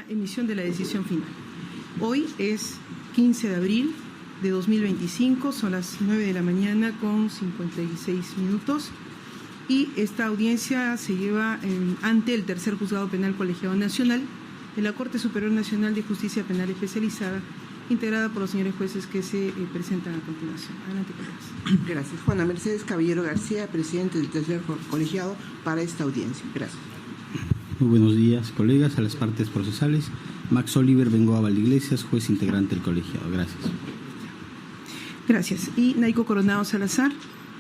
emisión de la decisión final. Hoy es 15 de abril de 2025, son las 9 de la mañana con 56 minutos y esta audiencia se lleva ante el tercer juzgado penal colegiado nacional de la Corte Superior Nacional de Justicia Penal Especializada, integrada por los señores jueces que se presentan a continuación. Adelante, colegas. Gracias. Juana Mercedes Caballero García, presidente del tercer colegiado para esta audiencia. Gracias. Muy buenos días, colegas, a las partes procesales. Max Oliver Bengoa Valdeiglesias, juez integrante del colegiado. Gracias. Gracias. Y Naico Coronado Salazar,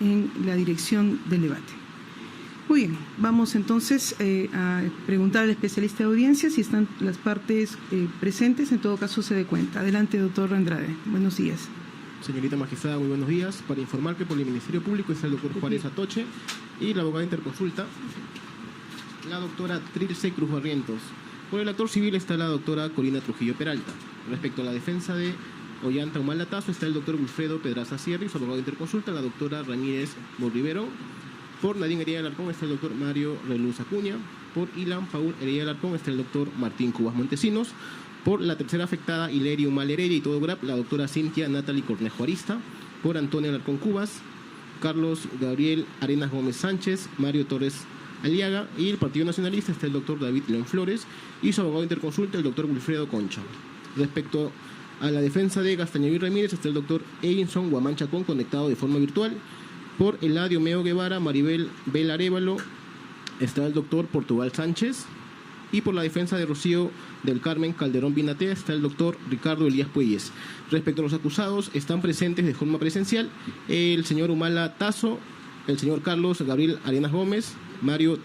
en la dirección del debate. Muy bien, vamos entonces a preguntar al especialista de audiencia si están las partes presentes, en todo caso se dé cuenta. Adelante, doctor Andrade. Buenos días. Señorita magistrada, muy buenos días. Para informar que por el Ministerio Público está el doctor Juárez Atoche y la abogada interconsulta, la doctora Trilce Cruz Barrientos. Por el actor civil está la doctora Corina Trujillo Peralta. Respecto a la defensa de Ollanta Humala Tazo está el doctor Wilfredo Pedraza Sierra y su abogado interconsulta, la doctora Ramírez Borrivero. Por Nadine Heredia Alarcón está el doctor Mario Reluz Acuña. Por Ilan Paul Heredia Alarcón está el doctor Martín Cubas Montesinos. Por la tercera afectada, Hilerio Humala Heredia y todo GRAP, la doctora Cintia Natalie Cornejo Arista. Por Antonio Alarcón Cubas, Carlos Gabriel Arenas Gómez Sánchez, Mario Torres Aliaga, y el Partido Nacionalista está el doctor David León Flores y su abogado interconsulta, el doctor Wilfredo Concha. Respecto a la defensa de Gastañaví Ramírez está el doctor Edinson Guamán Chacón, conectado de forma virtual. Por Eladio Meo Guevara, Maribel Bel Arévalo está el doctor Portugal Sánchez. Y por la defensa de Rocío del Carmen Calderón Binatea está el doctor Ricardo Elías Puelles. Respecto a los acusados, están presentes de forma presencial el señor Humala Tazo, el señor Carlos Gabriel Arenas Gómez, Mario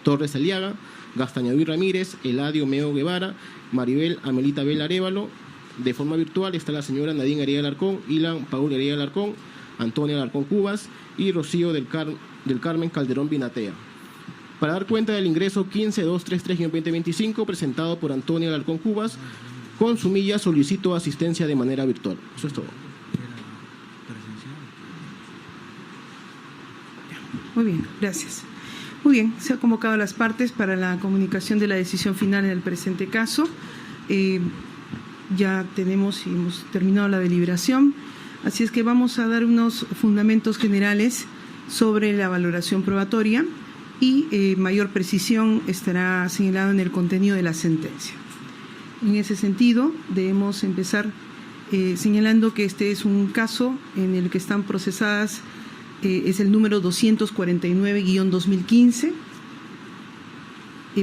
Torres Aliaga, Gastañaví Ramírez, Eladio Meo Guevara, Maribel Amelita Bel Arévalo. De forma virtual está la señora Nadine Heredia Alarcón, Ilan Paul Heredia Alarcón, Antonio Alarcón Cubas y Rocío del Carmen Calderón Binatea. Para dar cuenta del ingreso 15233-2025 presentado por Antonio Alarcón Cubas, con sumilla solicito asistencia de manera virtual. Eso es todo. Muy bien, gracias. Muy bien, se han convocado a las partes para la comunicación de la decisión final en el presente caso. Ya tenemos y hemos terminado la deliberación, así es que vamos a dar unos fundamentos generales sobre la valoración probatoria y mayor precisión estará señalado en el contenido de la sentencia. En ese sentido, debemos empezar señalando que este es un caso en el que están procesadas, es el número 249-2015.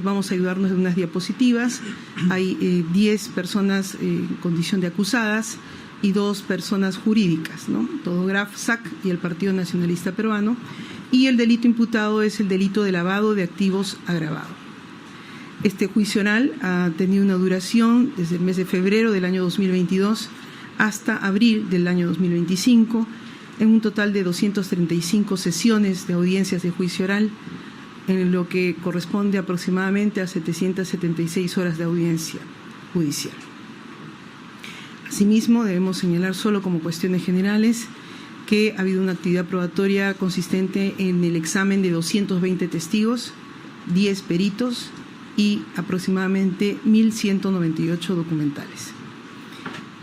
Vamos a ayudarnos de unas diapositivas. Hay 10 personas en condición de acusadas y 2 personas jurídicas, ¿no? Todo GRAF, SAC y el Partido Nacionalista Peruano. Y el delito imputado es el delito de lavado de activos agravado. Este juicio oral ha tenido una duración desde el mes de febrero del año 2022 hasta abril del año 2025, en un total de 235 sesiones de audiencias de juicio oral, en lo que corresponde aproximadamente a 776 horas de audiencia judicial. Asimismo, debemos señalar solo como cuestiones generales que ha habido una actividad probatoria consistente en el examen de 220 testigos, 10 peritos y aproximadamente 1.198 documentales.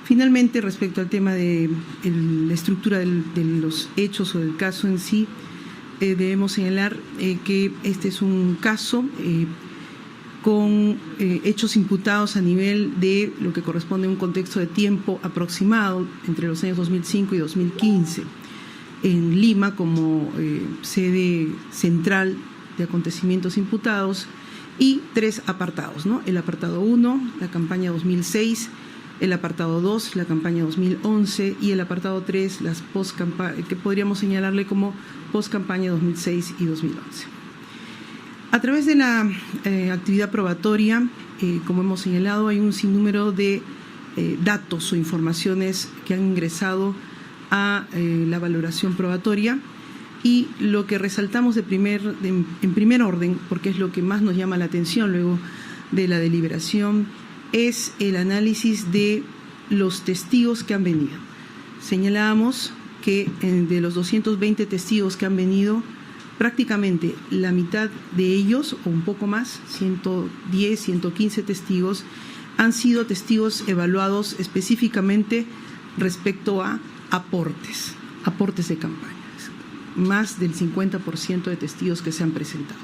Finalmente, respecto al tema de la estructura de los hechos o del caso en sí, debemos señalar que este es un caso con hechos imputados a nivel de lo que corresponde a un contexto de tiempo aproximado entre los años 2005 y 2015, en Lima como sede central de acontecimientos imputados, y 3 apartados, ¿no? El apartado 1, la campaña 2006, el apartado 2, la campaña 2011, y el apartado 3, las que podríamos señalarle como post-campaña 2006 y 2011. A través de la actividad probatoria, como hemos señalado, hay un sinnúmero de datos o informaciones que han ingresado a la valoración probatoria, y lo que resaltamos en primer orden, porque es lo que más nos llama la atención luego de la deliberación, es el análisis de los testigos que han venido. Señalábamos que de los 220 testigos que han venido, prácticamente la mitad de ellos, o un poco más, 110, 115 testigos, han sido testigos evaluados específicamente respecto a aportes de campañas, más del 50% de testigos que se han presentado.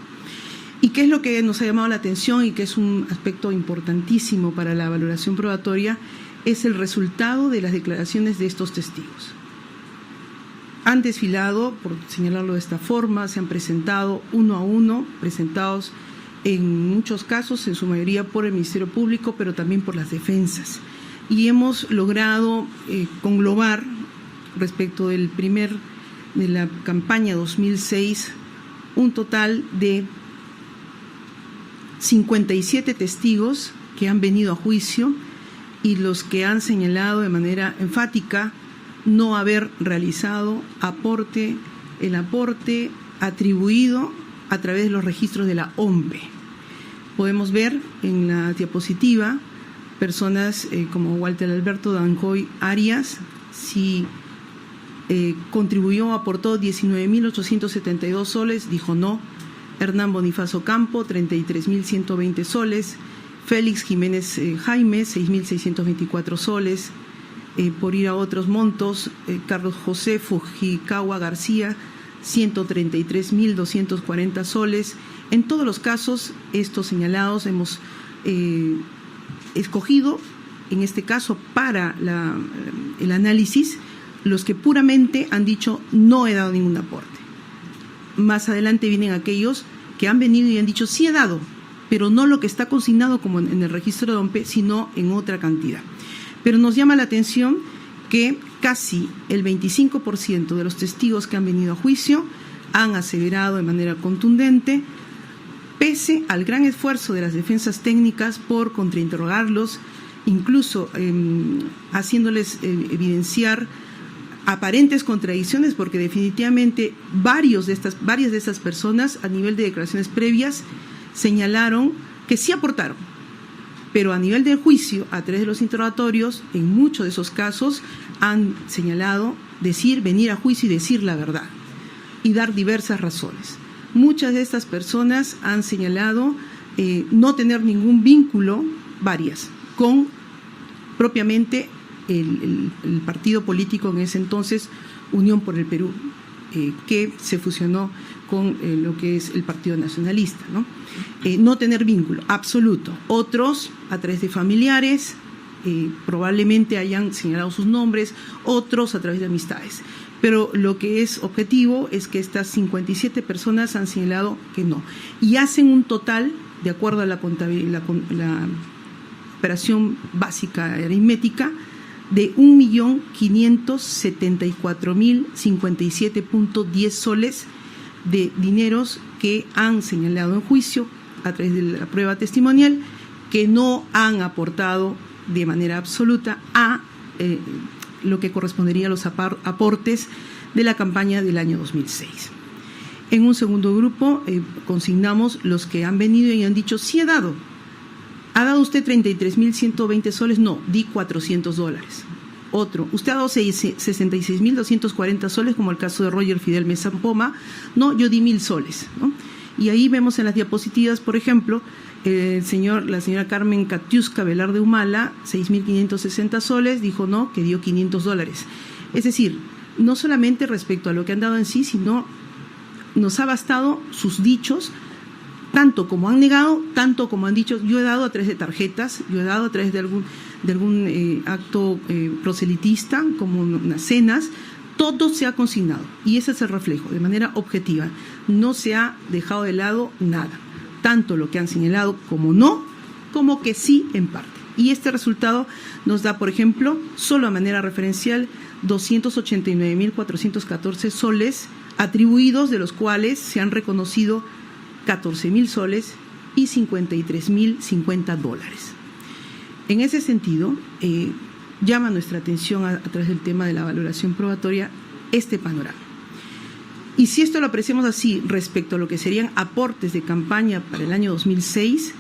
¿Y qué es lo que nos ha llamado la atención y que es un aspecto importantísimo para la valoración probatoria? Es el resultado de las declaraciones de estos testigos. Han desfilado, por señalarlo de esta forma, se han presentado uno a uno, presentados en muchos casos, en su mayoría por el Ministerio Público, pero también por las defensas. Y hemos logrado conglobar respecto de la campaña 2006 un total de 57 testigos que han venido a juicio y los que han señalado de manera enfática no haber realizado el aporte atribuido a través de los registros de la OMPE. Podemos ver en la diapositiva personas como Walter Alberto Danjoy Arias, si contribuyó o aportó 19.872 soles, dijo no. Hernán Bonifacio Campo, 33.120 soles. Félix Jiménez Jaime, 6.624 soles. Por ir a otros montos, Carlos José Fujikawa García, 133.240 soles. En todos los casos, estos señalados hemos escogido, en este caso, para el análisis, los que puramente han dicho no he dado ningún aporte. Más adelante vienen aquellos que han venido y han dicho sí he dado, pero no lo que está consignado como en el registro de OMPE, sino en otra cantidad. Pero nos llama la atención que casi el 25% de los testigos que han venido a juicio han aseverado de manera contundente, pese al gran esfuerzo de las defensas técnicas por contrainterrogarlos, incluso haciéndoles evidenciar aparentes contradicciones, porque definitivamente varias de estas personas a nivel de declaraciones previas señalaron que sí aportaron, pero a nivel del juicio, a través de los interrogatorios, en muchos de esos casos han señalado venir a juicio y decir la verdad y dar diversas razones. Muchas de estas personas han señalado no tener ningún vínculo, varias, con propiamente el partido político en ese entonces, Unión por el Perú, que se fusionó con lo que es el Partido Nacionalista, ¿no? No tener vínculo absoluto. Otros, a través de familiares, probablemente hayan señalado sus nombres, otros a través de amistades. Pero lo que es objetivo es que estas 57 personas han señalado que no. Y hacen un total, de acuerdo a la operación básica aritmética, de 1.574.057.10 soles de dineros que han señalado en juicio a través de la prueba testimonial, que no han aportado de manera absoluta a lo que correspondería a los aportes de la campaña del año 2006. En un segundo grupo consignamos los que han venido y han dicho sí he dado. ¿Ha dado usted 33.120 soles? No, di $400. Otro, ¿usted ha dado 66.240 soles, como el caso de Roger Fidel Mesa Poma? No, yo di 1.000 soles, ¿no? Y ahí vemos en las diapositivas, por ejemplo, la señora Carmen Katiuska Velarde Humala, 6.560 soles, dijo no, que dio $500. Es decir, no solamente respecto a lo que han dado en sí, sino nos ha bastado sus dichos, tanto como han negado, tanto como han dicho, yo he dado a través de tarjetas, yo he dado a través de algún acto proselitista, como unas cenas, todo se ha consignado. Y ese es el reflejo, de manera objetiva. No se ha dejado de lado nada, tanto lo que han señalado como no, como que sí en parte. Y este resultado nos da, por ejemplo, solo a manera referencial, 289.414 soles atribuidos, de los cuales se han reconocido 14.000 soles y 53.050 dólares. En ese sentido, llama nuestra atención a través del tema de la valoración probatoria este panorama. Y si esto lo apreciamos así respecto a lo que serían aportes de campaña para el año 2006,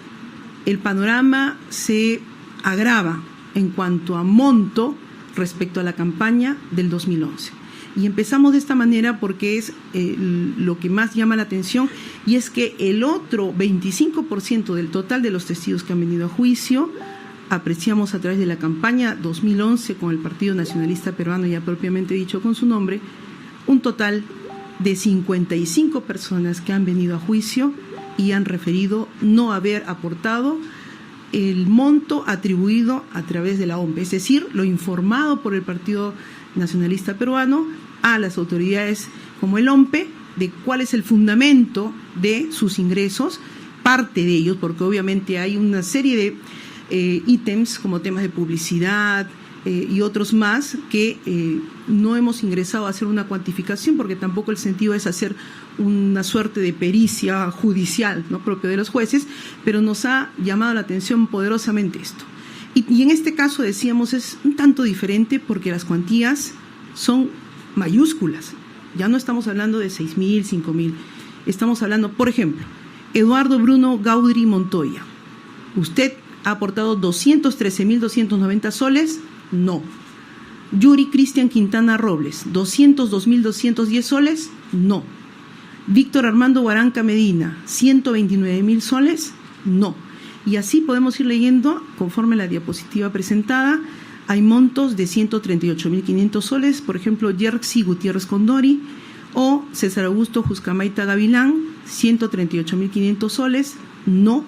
el panorama se agrava en cuanto a monto respecto a la campaña del 2011. Y empezamos de esta manera porque es lo que más llama la atención, y es que el otro 25% del total de los testigos que han venido a juicio apreciamos a través de la campaña 2011 con el Partido Nacionalista Peruano, ya propiamente dicho con su nombre, un total de 55 personas que han venido a juicio y han referido no haber aportado el monto atribuido a través de la OMPE, es decir, lo informado por el Partido Nacionalista Peruano a las autoridades como el OMPE de cuál es el fundamento de sus ingresos, parte de ellos, porque obviamente hay una serie de ítems como temas de publicidad y otros más que no hemos ingresado a hacer una cuantificación, porque tampoco el sentido es hacer una suerte de pericia judicial, ¿no?, propio de los jueces, pero nos ha llamado la atención poderosamente esto. Y en este caso, decíamos, es un tanto diferente porque las cuantías son mayúsculas. Ya no estamos hablando de 6.000, 5.000. Estamos hablando, por ejemplo, Eduardo Bruno Gaudri Montoya. ¿Usted ha aportado 213.290 soles? No. Yuri Cristian Quintana Robles, 202.210 soles? No. Víctor Armando Guaranca Medina, 129.000 soles? No. Y así podemos ir leyendo conforme la diapositiva presentada. Hay montos de 138.500 soles, por ejemplo, Yerxi Gutiérrez Condori o César Augusto Juscamaita Gavilán, 138.500 soles, no.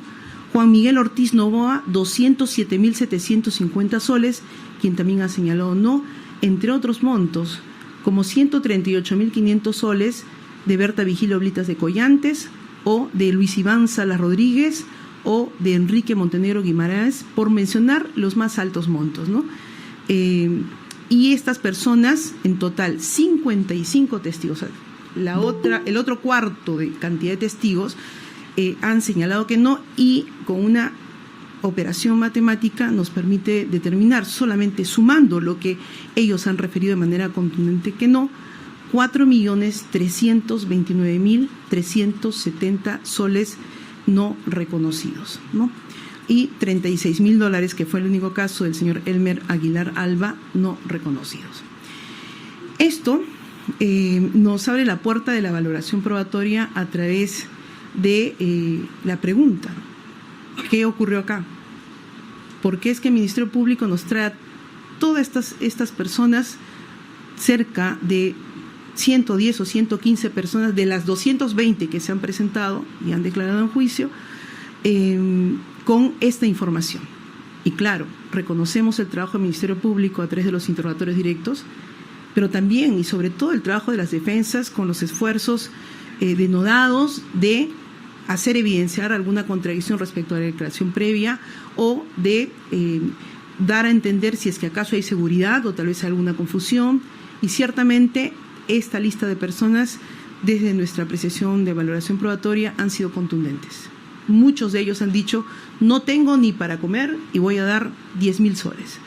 Juan Miguel Ortiz Novoa, 207.750 soles, quien también ha señalado no, entre otros montos, como 138.500 soles de Berta Vigilio Blitas de Collantes o de Luis Iván Salas Rodríguez o de Enrique Montenegro Guimaraes, por mencionar los más altos montos, ¿no? Y estas personas, en total, 55 testigos, el otro cuarto de cantidad de testigos han señalado que no, y con una operación matemática nos permite determinar, solamente sumando lo que ellos han referido de manera contundente que no, 4.329.370 soles no reconocidos, ¿no? Y $36.000, que fue el único caso del señor Elmer Aguilar Alba, no reconocidos. Esto nos abre la puerta de la valoración probatoria a través de la pregunta: ¿qué ocurrió acá? ¿Por qué es que el Ministerio Público nos trae a todas estas personas, cerca de 110 o 115 personas de las 220 que se han presentado y han declarado en juicio, con esta información? Y claro, reconocemos el trabajo del Ministerio Público a través de los interrogatorios directos, pero también y sobre todo el trabajo de las defensas con los esfuerzos denodados de hacer evidenciar alguna contradicción respecto a la declaración previa o de dar a entender si es que acaso hay seguridad o tal vez alguna confusión. Y ciertamente esta lista de personas, desde nuestra apreciación de valoración probatoria, han sido contundentes. Muchos de ellos han dicho: no tengo ni para comer y voy a dar 10.000 soles.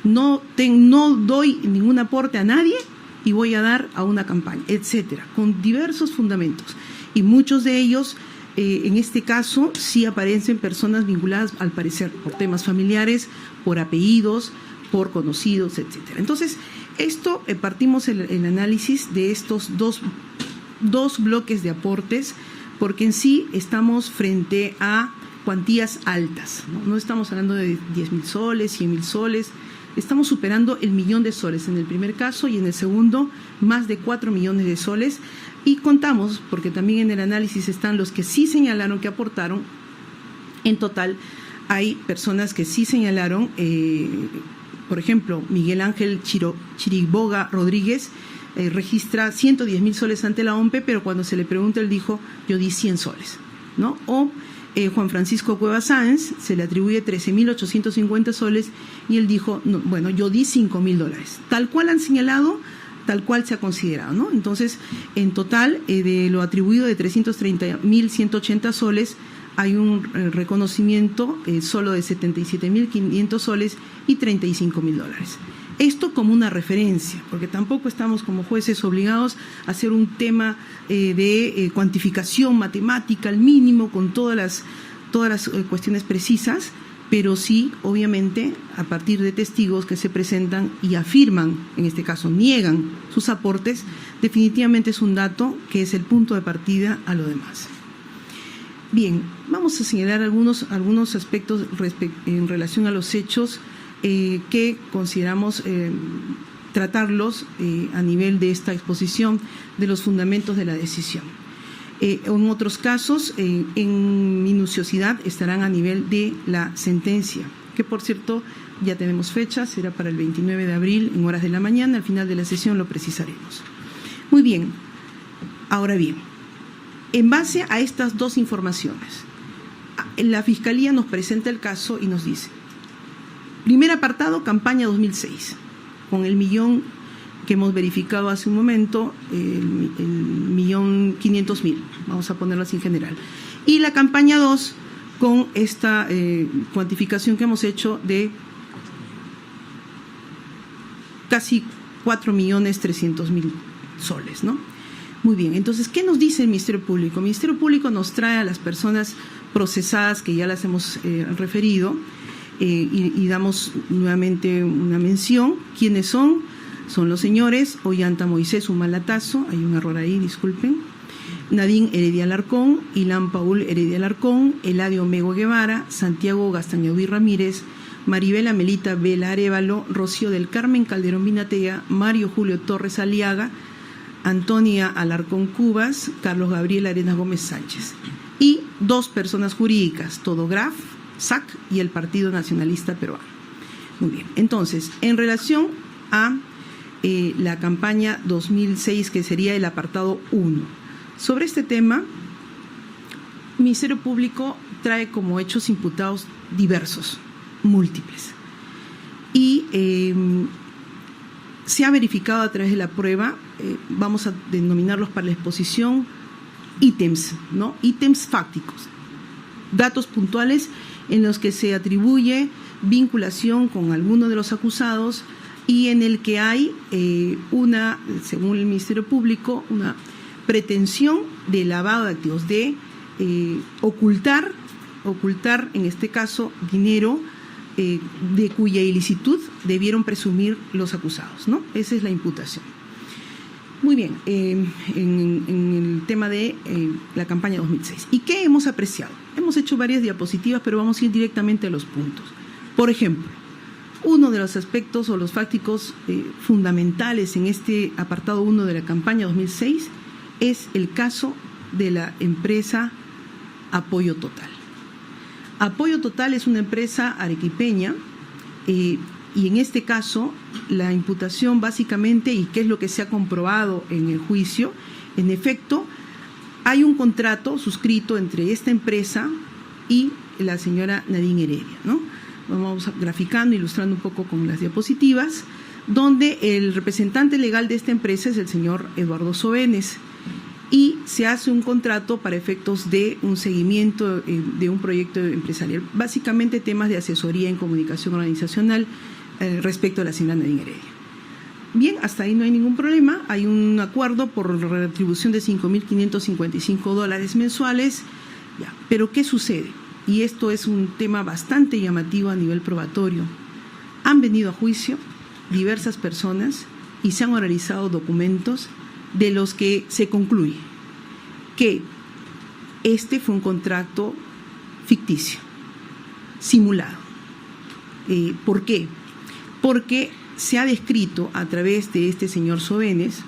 No doy ningún aporte a nadie y voy a dar a una campaña, etcétera, con diversos fundamentos. Y muchos de ellos, en este caso, sí aparecen personas vinculadas, al parecer, por temas familiares, por apellidos, por conocidos, etcétera. Entonces, esto partimos el análisis de estos dos bloques de aportes, porque en sí estamos frente a cuantías altas, no estamos hablando de 10.000 soles, 100.000 soles, estamos superando el 1.000.000 de soles en el primer caso, y en el segundo más de 4 millones de soles. Y contamos, porque también en el análisis están los que sí señalaron que aportaron. En total hay personas que sí señalaron, por ejemplo, Miguel Ángel Chiriboga Rodríguez registra 110.000 soles ante la OMPE, pero cuando se le pregunta él dijo: yo di 100 soles, ¿no? O Juan Francisco Cuevas Sáenz se le atribuye 13.850 soles y él dijo: no, bueno, yo di $5.000. Tal cual han señalado, tal cual se ha considerado, ¿no? Entonces, en total, de lo atribuido de 330.180 soles, hay un reconocimiento solo de 77.500 soles y $35.000. Esto como una referencia, porque tampoco estamos como jueces obligados a hacer un tema de cuantificación matemática al mínimo con todas las cuestiones precisas, pero sí, obviamente, a partir de testigos que se presentan y afirman, en este caso niegan sus aportes, definitivamente es un dato que es el punto de partida a lo demás. Bien, vamos a señalar algunos aspectos en relación a los hechos que consideramos tratarlos a nivel de esta exposición de los fundamentos de la decisión. En otros casos, en minuciosidad, estarán a nivel de la sentencia, que por cierto ya tenemos fecha, será para el 29 de abril en horas de la mañana, al final de la sesión lo precisaremos. Muy bien, ahora bien, en base a estas dos informaciones, la Fiscalía nos presenta el caso y nos dice: primer apartado, campaña 2006, con el millón que hemos verificado hace un momento, el 1.500.000, vamos a ponerlo así en general. Y la campaña 2, con esta cuantificación que hemos hecho de casi 4.300.000 soles, ¿no? Muy bien, entonces, ¿qué nos dice el Ministerio Público? El Ministerio Público nos trae a las personas procesadas, que ya las hemos referido, y damos nuevamente una mención. ¿Quiénes son? Son los señores Ollanta Moisés Humalatazo, hay un error ahí, disculpen, Nadine Heredia Alarcón, Ilan Paul Heredia Alarcón, Eladio Mego Guevara, Santiago Gastañahuí Ramírez, Maribel Amelita Vela Arévalo, Rocío del Carmen Calderón Vinatea, Mario Julio Torres Aliaga, Antonia Alarcón Cubas, Carlos Gabriel Arenas Gómez Sánchez. Y dos personas jurídicas, Todograf, SAC y el Partido Nacionalista Peruano. Muy bien, entonces, en relación a la campaña 2006, que sería el apartado 1. Sobre este tema, el Ministerio Público trae como hechos imputados diversos, múltiples. Y se ha verificado a través de la prueba, vamos a denominarlos para la exposición ítems, ¿no? Ítems fácticos, datos puntuales en los que se atribuye vinculación con alguno de los acusados y en el que hay según el Ministerio Público, una pretensión de lavado de activos, de ocultar en este caso dinero de cuya ilicitud debieron presumir los acusados, ¿no? Esa es la imputación. Muy bien, en el tema de la campaña 2006. ¿Y qué hemos apreciado? Hemos hecho varias diapositivas, pero vamos a ir directamente a los puntos. Por ejemplo, uno de los aspectos o los fácticos fundamentales en este apartado 1 de la campaña 2006 es el caso de la empresa Apoyo Total. Apoyo Total es una empresa arequipeña y en este caso la imputación básicamente, y qué es lo que se ha comprobado en el juicio, en efecto hay un contrato suscrito entre esta empresa y la señora Nadine Heredia, ¿no? Vamos graficando, ilustrando un poco con las diapositivas, donde el representante legal de esta empresa es el señor Eduardo Sobenes, y se hace un contrato para efectos de un seguimiento de un proyecto empresarial, básicamente temas de asesoría en comunicación organizacional respecto a la señora Nadine Heredia. Bien, hasta ahí no hay ningún problema, hay un acuerdo por retribución de $5.555 mensuales, ya. Pero ¿qué sucede? Y esto es un tema bastante llamativo a nivel probatorio. Han venido a juicio diversas personas y se han oralizado documentos de los que se concluye que este fue un contrato ficticio, simulado. ¿Por qué? Porque se ha descrito a través de este señor Sobenes,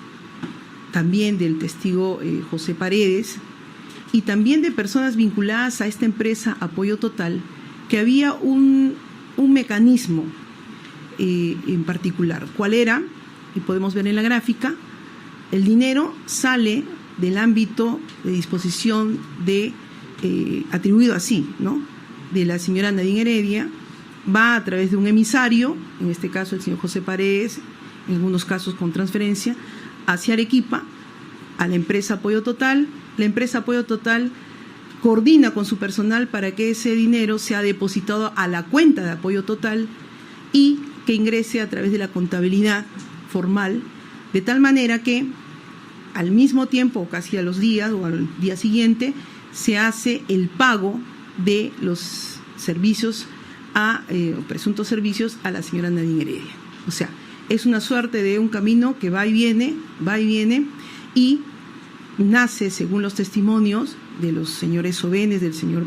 también del testigo José Paredes, y también de personas vinculadas a esta empresa Apoyo Total, que había un mecanismo en particular. ¿Cuál era? Y podemos ver en la gráfica, el dinero sale del ámbito de disposición atribuido así, ¿no?, de la señora Nadine Heredia, va a través de un emisario, en este caso el señor José Paredes, en algunos casos con transferencia, hacia Arequipa, a la empresa Apoyo Total. La empresa Apoyo Total coordina con su personal para que ese dinero sea depositado a la cuenta de Apoyo Total y que ingrese a través de la contabilidad formal, de tal manera que al mismo tiempo, o casi a los días o al día siguiente, se hace el pago de los servicios o presuntos servicios a la señora Nadine Heredia. O sea, es una suerte de un camino que va y viene, y nace, según los testimonios de los señores Sobenes, del señor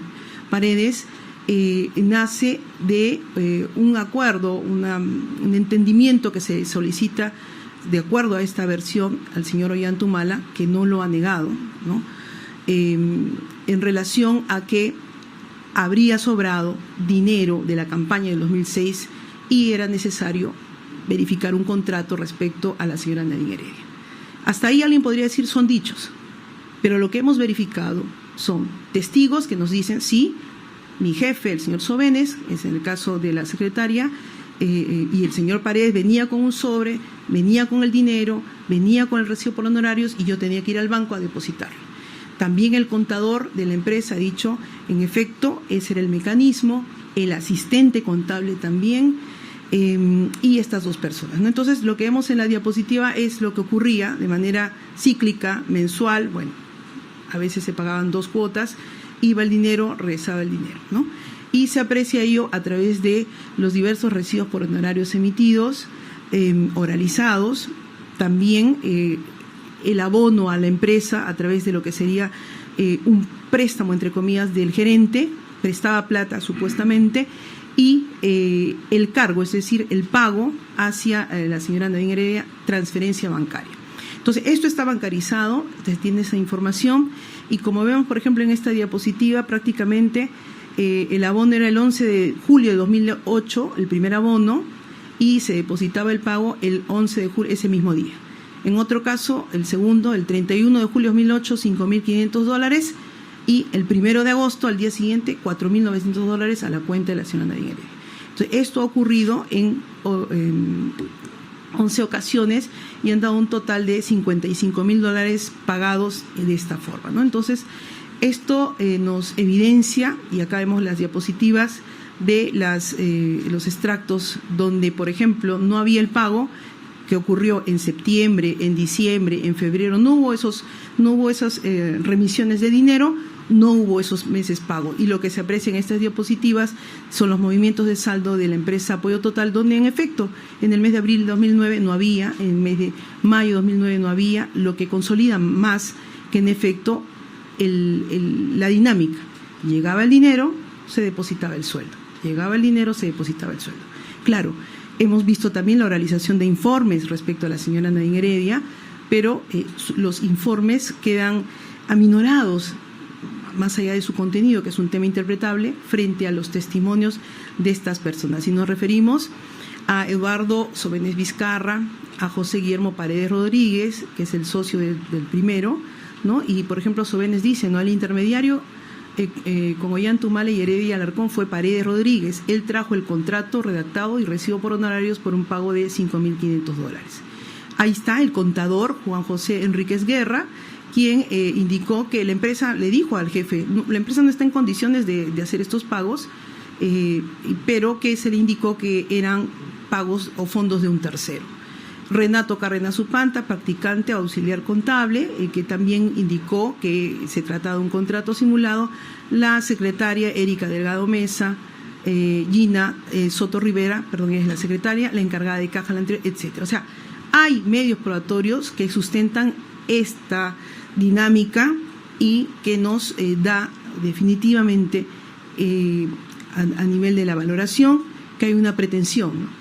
Paredes, nace de un acuerdo, un entendimiento que se solicita de acuerdo a esta versión al señor Ollantumala, que no lo ha negado, ¿no? En relación a que habría sobrado dinero de la campaña del 2006 y era necesario verificar un contrato respecto a la señora Nadine Heredia. Hasta ahí alguien podría decir son dichos, pero lo que hemos verificado son testigos que nos dicen sí, mi jefe, el señor Sobenes, es en el caso de la secretaria, y el señor Paredes venía con un sobre, venía con el dinero, venía con el recibo por honorarios y yo tenía que ir al banco a depositarlo. También el contador de la empresa ha dicho, en efecto, ese era el mecanismo, el asistente contable también, y estas dos personas, ¿no? Entonces, lo que vemos en la diapositiva es lo que ocurría de manera cíclica, mensual, bueno, a veces se pagaban 2 cuotas, iba el dinero, regresaba el dinero, ¿no? Y se aprecia ello a través de los diversos recibos por honorarios emitidos, oralizados, también el abono a la empresa a través de lo que sería un préstamo, entre comillas, del gerente, prestaba plata supuestamente, y el cargo, es decir, el pago hacia la señora Nadine Heredia, transferencia bancaria. Entonces, esto está bancarizado, usted tiene esa información, y como vemos, por ejemplo, en esta diapositiva, prácticamente el abono era el 11 de julio de 2008, el primer abono, y se depositaba el pago el 11 de julio, ese mismo día. En otro caso, el segundo, el 31 de julio de 2008, $5.500, y el 1 de agosto, al día siguiente, $4.900 a la cuenta de la señora Nadine Heredia. Entonces, esto ha ocurrido en 11 ocasiones y han dado un total de $55.000 pagados de esta forma, ¿no? Entonces, esto nos evidencia, y acá vemos las diapositivas de los extractos donde, por ejemplo, no había el pago que ocurrió en septiembre, en diciembre, en febrero, no hubo esas remisiones de dinero, no hubo esos meses pago. Y lo que se aprecia en estas diapositivas son los movimientos de saldo de la empresa Apoyo Total, donde en efecto en el mes de abril de 2009 no había, en el mes de mayo de 2009 no había, lo que consolida más que en efecto la dinámica. Llegaba el dinero, se depositaba el sueldo. Llegaba el dinero, se depositaba el sueldo. Claro, hemos visto también la oralización de informes respecto a la señora Nadine Heredia, pero los informes quedan aminorados, más allá de su contenido, que es un tema interpretable, frente a los testimonios de estas personas. Si nos referimos a Eduardo Sobenes Vizcarra, a José Guillermo Paredes Rodríguez, que es el socio del primero, ¿no? Y, por ejemplo, Sobenes dice, ¿no?, el intermediario con Ollantumala y Heredia Alarcón fue Paredes Rodríguez. Él trajo el contrato redactado y recibo por honorarios por un pago de $5.500. Ahí está el contador Juan José Enríquez Guerra, quien indicó que la empresa le dijo al jefe, la empresa no está en condiciones de hacer estos pagos, pero que se le indicó que eran pagos o fondos de un tercero. Renato Carrena Supanta, practicante auxiliar contable, que también indicó que se trata de un contrato simulado. La secretaria Erika Delgado Mesa, Gina Soto Rivera, perdón, es la secretaria, la encargada de caja, la anterior, etcétera. O sea, hay medios probatorios que sustentan esta dinámica y que nos da definitivamente a nivel de la valoración que hay una pretensión, ¿no?,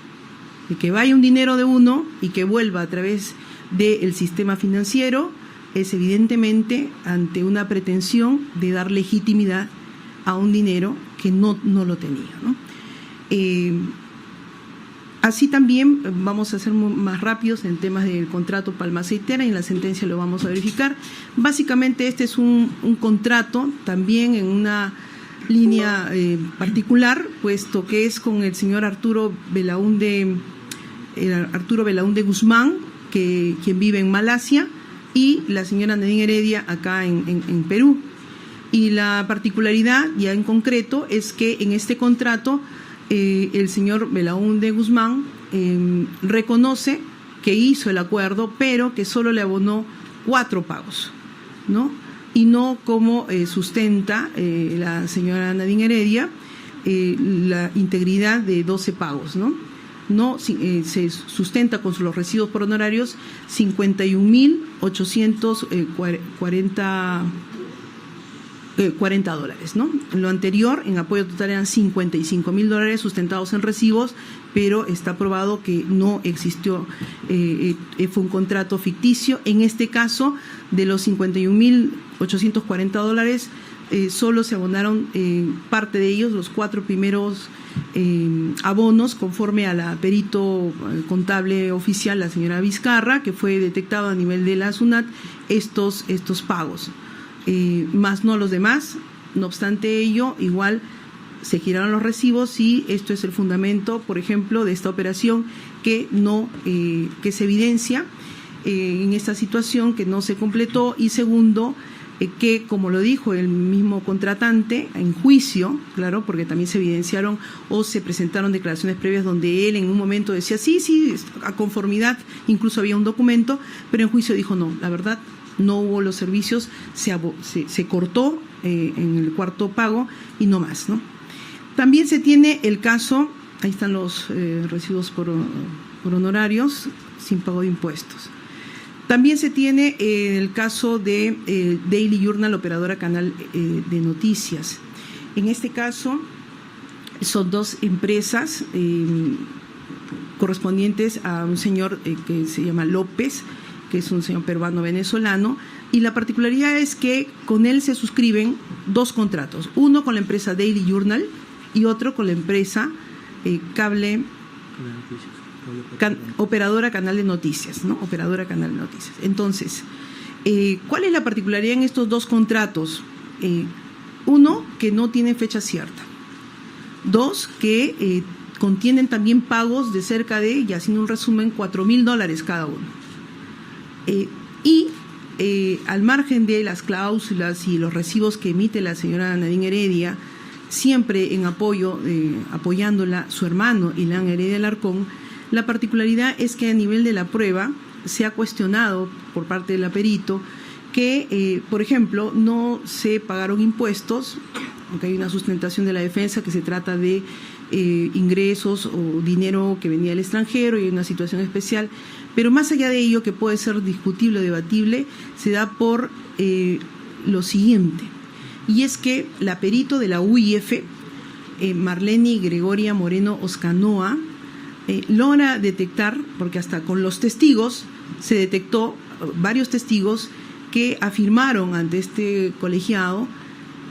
de que vaya un dinero de uno y que vuelva a través del sistema financiero, es evidentemente ante una pretensión de dar legitimidad a un dinero que no lo tenía, ¿no? Así también vamos a ser más rápidos en temas del contrato Palma Aceitera, y en la sentencia lo vamos a verificar. Básicamente este es un contrato también en una línea particular, puesto que es con el señor Arturo Belaúnde Guzmán, quien vive en Malasia, y la señora Nadine Heredia acá en Perú. Y la particularidad ya en concreto es que en este contrato el señor Belaúnde Guzmán reconoce que hizo el acuerdo, pero que solo le abonó 4 pagos, ¿no? Y no como sustenta la señora Nadine Heredia la integridad de 12 pagos, ¿no? no se sustenta con los recibos por honorarios 51.840 $40, ¿no? Lo anterior, en apoyo total, eran $55.000 sustentados en recibos, pero está probado que no existió, fue un contrato ficticio. En este caso, de los $51.840, solo se abonaron parte de ellos, los 4 primeros abonos, conforme a la perito contable oficial, la señora Vizcarra, que fue detectado a nivel de la SUNAT estos pagos. Más no los demás. No obstante ello, igual se giraron los recibos y esto es el fundamento, por ejemplo, de esta operación que se evidencia en esta situación que no se completó, y segundo, que, como lo dijo el mismo contratante en juicio, claro, porque también se evidenciaron o se presentaron declaraciones previas donde él en un momento decía sí, a conformidad, incluso había un documento, pero en juicio dijo no, la verdad, no hubo los servicios, se cortó en el cuarto pago y no más, ¿no? También se tiene el caso, ahí están los recibos por honorarios sin pago de impuestos. También se tiene el caso de Daily Journal, operadora canal de noticias. En este caso son 2 empresas correspondientes a un señor que se llama López, que es un señor peruano-venezolano, y la particularidad es que con él se suscriben 2 contratos, uno con la empresa Daily Journal y otro con la empresa operadora canal de noticias, ¿no? Operadora canal de noticias. Entonces, ¿cuál es la particularidad en estos 2 contratos? Uno, que no tienen fecha cierta. 2, que contienen también pagos de cerca de, y haciendo un resumen, $4.000 cada uno. Al margen de las cláusulas y los recibos que emite la señora Nadine Heredia, siempre en apoyándola su hermano Ilan Heredia Alarcón, la particularidad es que a nivel de la prueba se ha cuestionado por parte del perito que, por ejemplo, no se pagaron impuestos, aunque hay una sustentación de la defensa que se trata de ingresos o dinero que venía del extranjero y hay una situación especial, pero más allá de ello, que puede ser discutible o debatible, se da por lo siguiente, y es que la perito de la UIF, Marleni Gregoria Moreno Oscanoa, logra detectar, porque hasta con los testigos se detectó, varios testigos que afirmaron ante este colegiado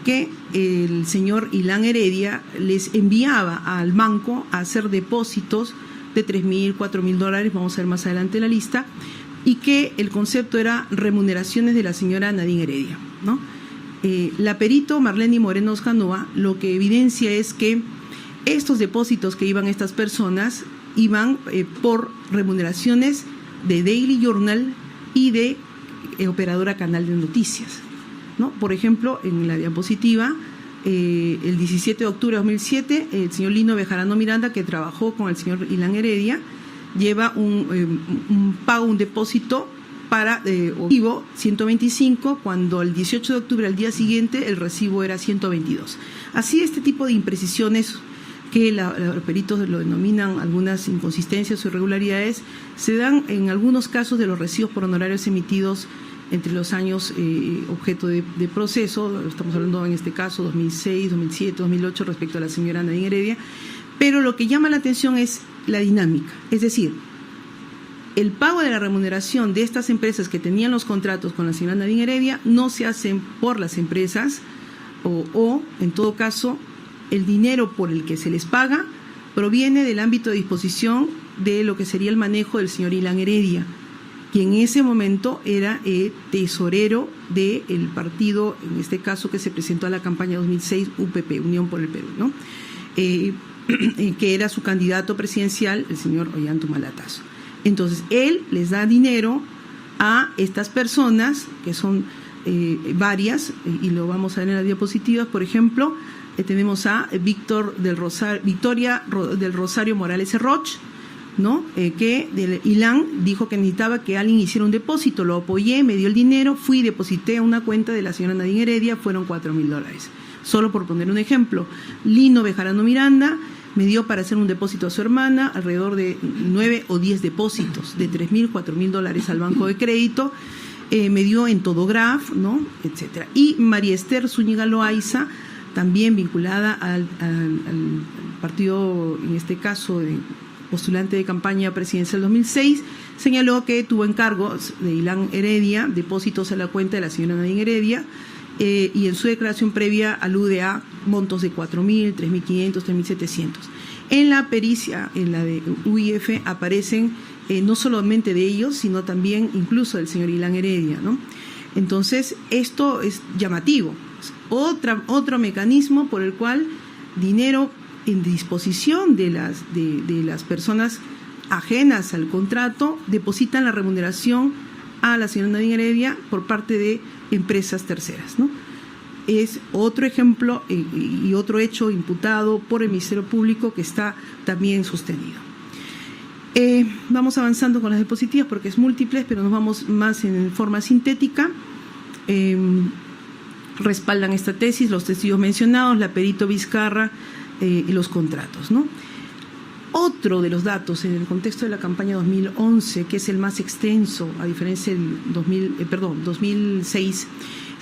que el señor Ilan Heredia les enviaba al banco a hacer depósitos de $3.000, $4.000, vamos a ver más adelante la lista, y que el concepto era remuneraciones de la señora Nadine Heredia, ¿no? La perito Marleni Moreno Oscanoa lo que evidencia es que estos depósitos que iban estas personas iban por remuneraciones de Daily Journal y de operadora canal de noticias, ¿no? Por ejemplo, en la diapositiva, el 17 de octubre de 2007, el señor Lino Bejarano Miranda, que trabajó con el señor Ilan Heredia, lleva un pago, un depósito para recibo 125, cuando el 18 de octubre, al día siguiente, el recibo era 122. Así, este tipo de imprecisiones, que los peritos lo denominan algunas inconsistencias o irregularidades, se dan en algunos casos de los recibos por honorarios emitidos entre los años objeto de proceso. Estamos hablando en este caso 2006, 2007, 2008 respecto a la señora Nadine Heredia, pero lo que llama la atención es la dinámica, es decir, el pago de la remuneración de estas empresas que tenían los contratos con la señora Nadine Heredia no se hacen por las empresas o en todo caso, el dinero por el que se les paga proviene del ámbito de disposición de lo que sería el manejo del señor Ilan Heredia, quien en ese momento era tesorero del partido, en este caso que se presentó a la campaña 2006, UPP, Unión por el Perú, ¿no? Que era su candidato presidencial, el señor Ollanta-Humala-Tazo. Entonces, él les da dinero a estas personas, que son varias, y lo vamos a ver en las diapositivas. Por ejemplo, tenemos a Victoria del Rosario Morales Roch, ¿no? Que Ilan dijo que necesitaba que alguien hiciera un depósito, lo apoyé, me dio el dinero, fui y deposité a una cuenta de la señora Nadine Heredia, fueron $4.000. Solo por poner un ejemplo. Lino Bejarano Miranda me dio para hacer un depósito a su hermana, alrededor de 9 o 10 depósitos de $3,000, $4,000 al banco de crédito. Me dio en Todograph, ¿no?, etcétera. Y María Esther Zúñiga Loaiza, también vinculada al partido, en este caso, postulante de campaña presidencial 2006, señaló que tuvo encargos de Ilan Heredia, depósitos a la cuenta de la señora Nadine Heredia, y en su declaración previa alude a montos de 4.000, 3.500, 3.700. En la pericia, en la de UIF, aparecen no solamente de ellos, sino también incluso del señor Ilan Heredia, ¿no? Entonces, esto es llamativo. Otro mecanismo por el cual dinero en disposición de las personas ajenas al contrato depositan la remuneración a la señora Nadine Heredia por parte de empresas terceras, ¿no? Es otro ejemplo y otro hecho imputado por el Ministerio Público que está también sostenido. Vamos avanzando con las diapositivas porque es múltiples, pero nos vamos más en forma sintética. Respaldan esta tesis los testigos mencionados, la perito Vizcarra y los contratos, ¿no? Otro de los datos en el contexto de la campaña 2011, que es el más extenso, a diferencia del 2006,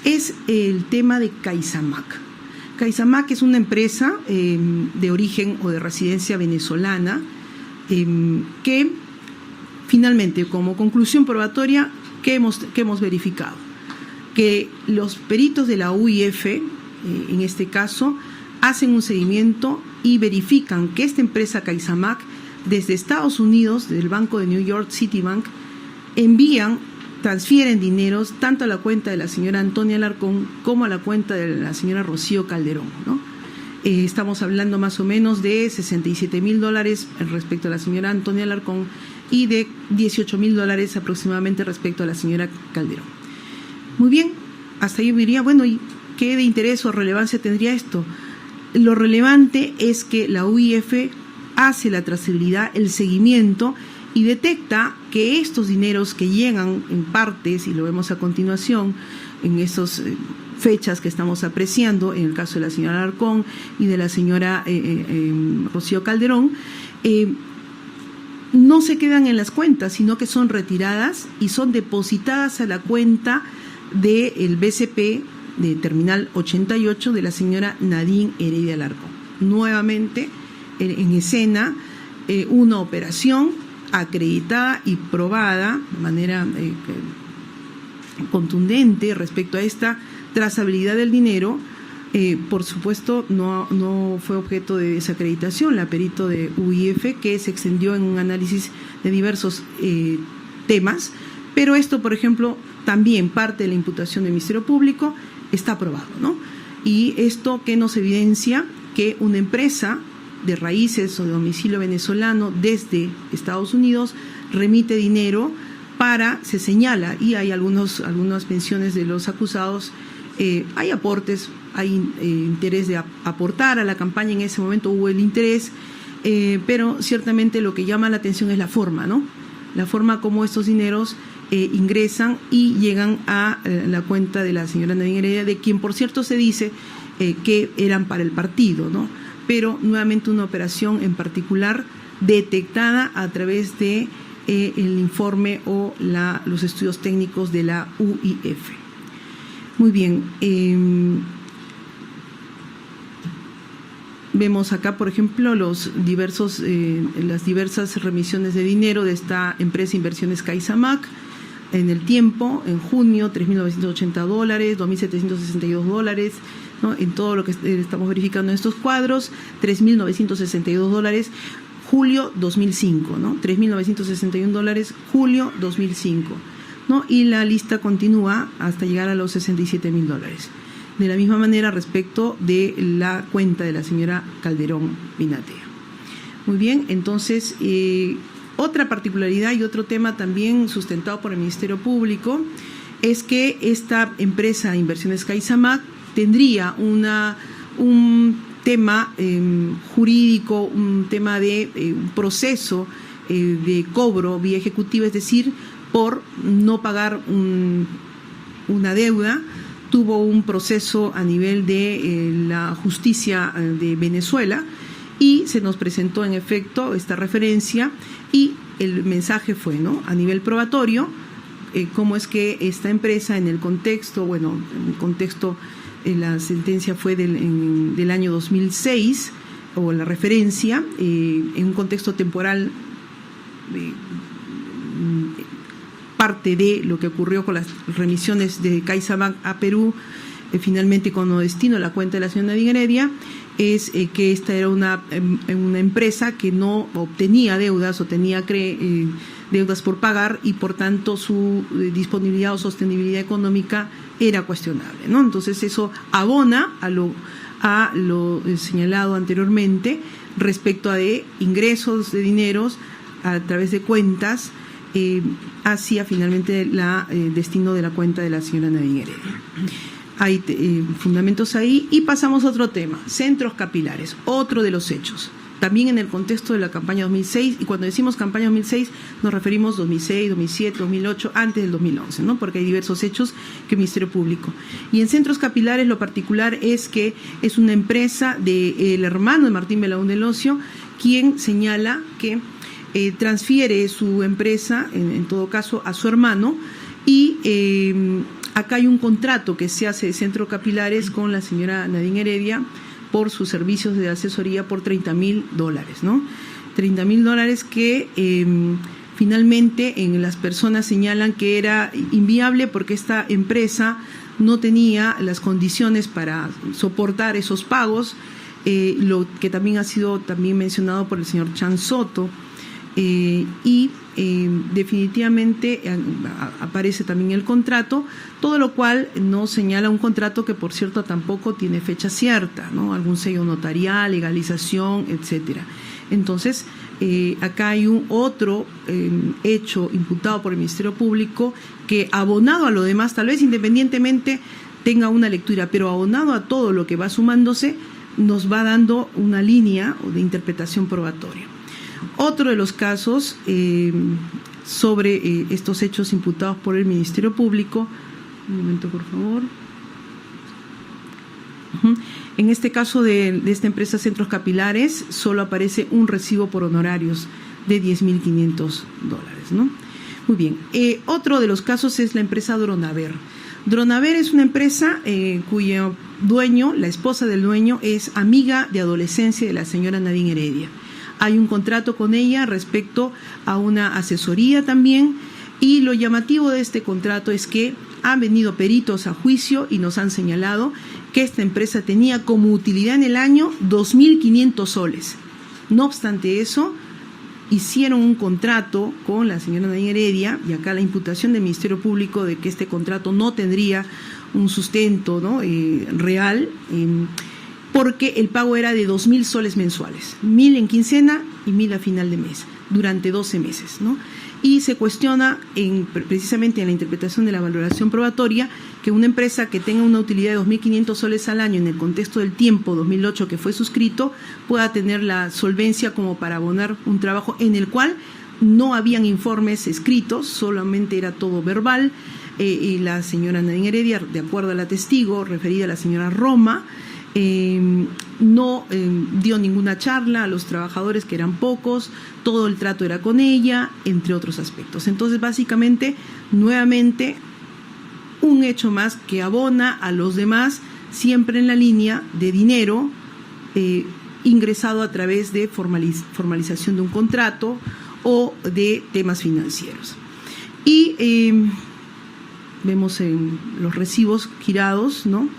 es el tema de Caizamac. Caizamac es una empresa de origen o de residencia venezolana que finalmente, como conclusión probatoria, ¿qué hemos verificado? Que los peritos de la UIF, en este caso, hacen un seguimiento y verifican que esta empresa Caizamac, desde Estados Unidos, del Banco de New York, Citibank, transfieren dineros tanto a la cuenta de la señora Antonia Alarcón como a la cuenta de la señora Rocío Calderón, ¿no? Estamos hablando más o menos de $67,000 respecto a la señora Antonia Alarcón y de $18,000 aproximadamente respecto a la señora Calderón. Muy bien, hasta ahí diría, bueno, ¿y qué de interés o relevancia tendría esto? Lo relevante es que la UIF hace la trazabilidad, el seguimiento y detecta que estos dineros que llegan en partes, y lo vemos a continuación en esas fechas que estamos apreciando, en el caso de la señora Alarcón y de la señora Rocío Calderón, no se quedan en las cuentas, sino que son retiradas y son depositadas a la cuenta del BCP de Terminal 88 de la señora Nadine Heredia Alarcón. Nuevamente en escena una operación acreditada y probada de manera contundente respecto a esta trazabilidad del dinero. Por supuesto, no fue objeto de desacreditación la perito de UIF, que se extendió en un análisis de diversos temas, pero esto, por ejemplo, también parte de la imputación del Ministerio Público está aprobado, ¿no? Y esto que nos evidencia que una empresa de raíces o de domicilio venezolano desde Estados Unidos remite dinero se señala, y hay algunas menciones de los acusados, hay aportes, hay interés de aportar a la campaña, en ese momento hubo el interés, pero ciertamente lo que llama la atención es la forma, ¿no? La forma como estos dineros ingresan y llegan a la cuenta de la señora Nadine Heredia, de quien por cierto se dice que eran para el partido, ¿no? Pero nuevamente una operación en particular detectada a través de el informe o los estudios técnicos de la UIF. Muy bien. Vemos acá, por ejemplo, las diversas remisiones de dinero de esta empresa Inversiones Caizamac en el tiempo. En junio, $3.980, $2.762, ¿no? En todo lo que estamos verificando en estos cuadros, $3.962, julio 2005, ¿no? $3.961, julio 2005, ¿no? Y la lista continúa hasta llegar a los $67,000. De la misma manera respecto de la cuenta de la señora Calderón Binatea. Muy bien, entonces, otra particularidad y otro tema también sustentado por el Ministerio Público es que esta empresa Inversiones Caizamac tendría un tema jurídico, un tema de un proceso de cobro vía ejecutiva, es decir, por no pagar una deuda. Tuvo un proceso a nivel de la justicia de Venezuela y se nos presentó en efecto esta referencia y el mensaje fue, ¿no?, a nivel probatorio, cómo es que esta empresa en el contexto, la sentencia fue del año 2006, o la referencia, en un contexto temporal, parte de lo que ocurrió con las remisiones de CaixaBank a Perú, finalmente con destino a la cuenta de la señora Nadine Heredia, es que esta era una empresa que no obtenía deudas o tenía deudas por pagar y por tanto su disponibilidad o sostenibilidad económica era cuestionable, ¿no? Entonces eso abona a lo señalado anteriormente respecto a de ingresos de dineros a través de cuentas hacia finalmente el destino de la cuenta de la señora Nadine Heredia. Hay fundamentos ahí y pasamos a otro tema, centros capilares, otro de los hechos. También en el contexto de la campaña 2006, y cuando decimos campaña 2006 nos referimos 2006, 2007, 2008, antes del 2011, ¿no?, porque hay diversos hechos que el Ministerio Público. Y en centros capilares lo particular es que es una empresa del hermano de Martín Belaúnde del Ocio, quien señala que transfiere su empresa, en todo caso, a su hermano, y acá hay un contrato que se hace de Centros Capilares con la señora Nadine Heredia por sus servicios de asesoría por $30.000, ¿no? $30.000 que finalmente las personas señalan que era inviable porque esta empresa no tenía las condiciones para soportar esos pagos, lo que también ha sido también mencionado por el señor Chan Soto, y definitivamente aparece también el contrato, todo lo cual no señala un contrato que, por cierto, tampoco tiene fecha cierta, ¿no?, algún sello notarial, legalización, etcétera. Entonces, acá hay otro hecho imputado por el Ministerio Público que, abonado a lo demás, tal vez independientemente tenga una lectura, pero abonado a todo lo que va sumándose, nos va dando una línea de interpretación probatoria. Otro de los casos sobre estos hechos imputados por el Ministerio Público, un momento por favor. En este caso de esta empresa Centros Capilares solo aparece un recibo por honorarios de $10.500, ¿no? Muy bien. Otro de los casos es la empresa Dronaver. Dronaver es una empresa cuyo dueño, la esposa del dueño, es amiga de adolescencia de la señora Nadine Heredia. Hay un contrato con ella respecto a una asesoría también, y lo llamativo de este contrato es que han venido peritos a juicio y nos han señalado que esta empresa tenía como utilidad en el año 2.500 soles. No obstante eso, hicieron un contrato con la señora Nadine Heredia, y acá la imputación del Ministerio Público de que este contrato no tendría un sustento, ¿no?, real, porque el pago era de 2.000 soles mensuales, 1.000 en quincena y 1.000 a final de mes, durante 12 meses, ¿no? Y se cuestiona precisamente en la interpretación de la valoración probatoria que una empresa que tenga una utilidad de 2.500 soles al año en el contexto del tiempo 2008 que fue suscrito pueda tener la solvencia como para abonar un trabajo en el cual no habían informes escritos, solamente era todo verbal, y la señora Nadine Heredia, de acuerdo a la testigo referida a la señora Roma, no dio ninguna charla a los trabajadores, que eran pocos, todo el trato era con ella, entre otros aspectos. Entonces, básicamente, nuevamente, un hecho más que abona a los demás, siempre en la línea de dinero ingresado a través de formalización de un contrato o de temas financieros. Y vemos en los recibos girados, ¿no?,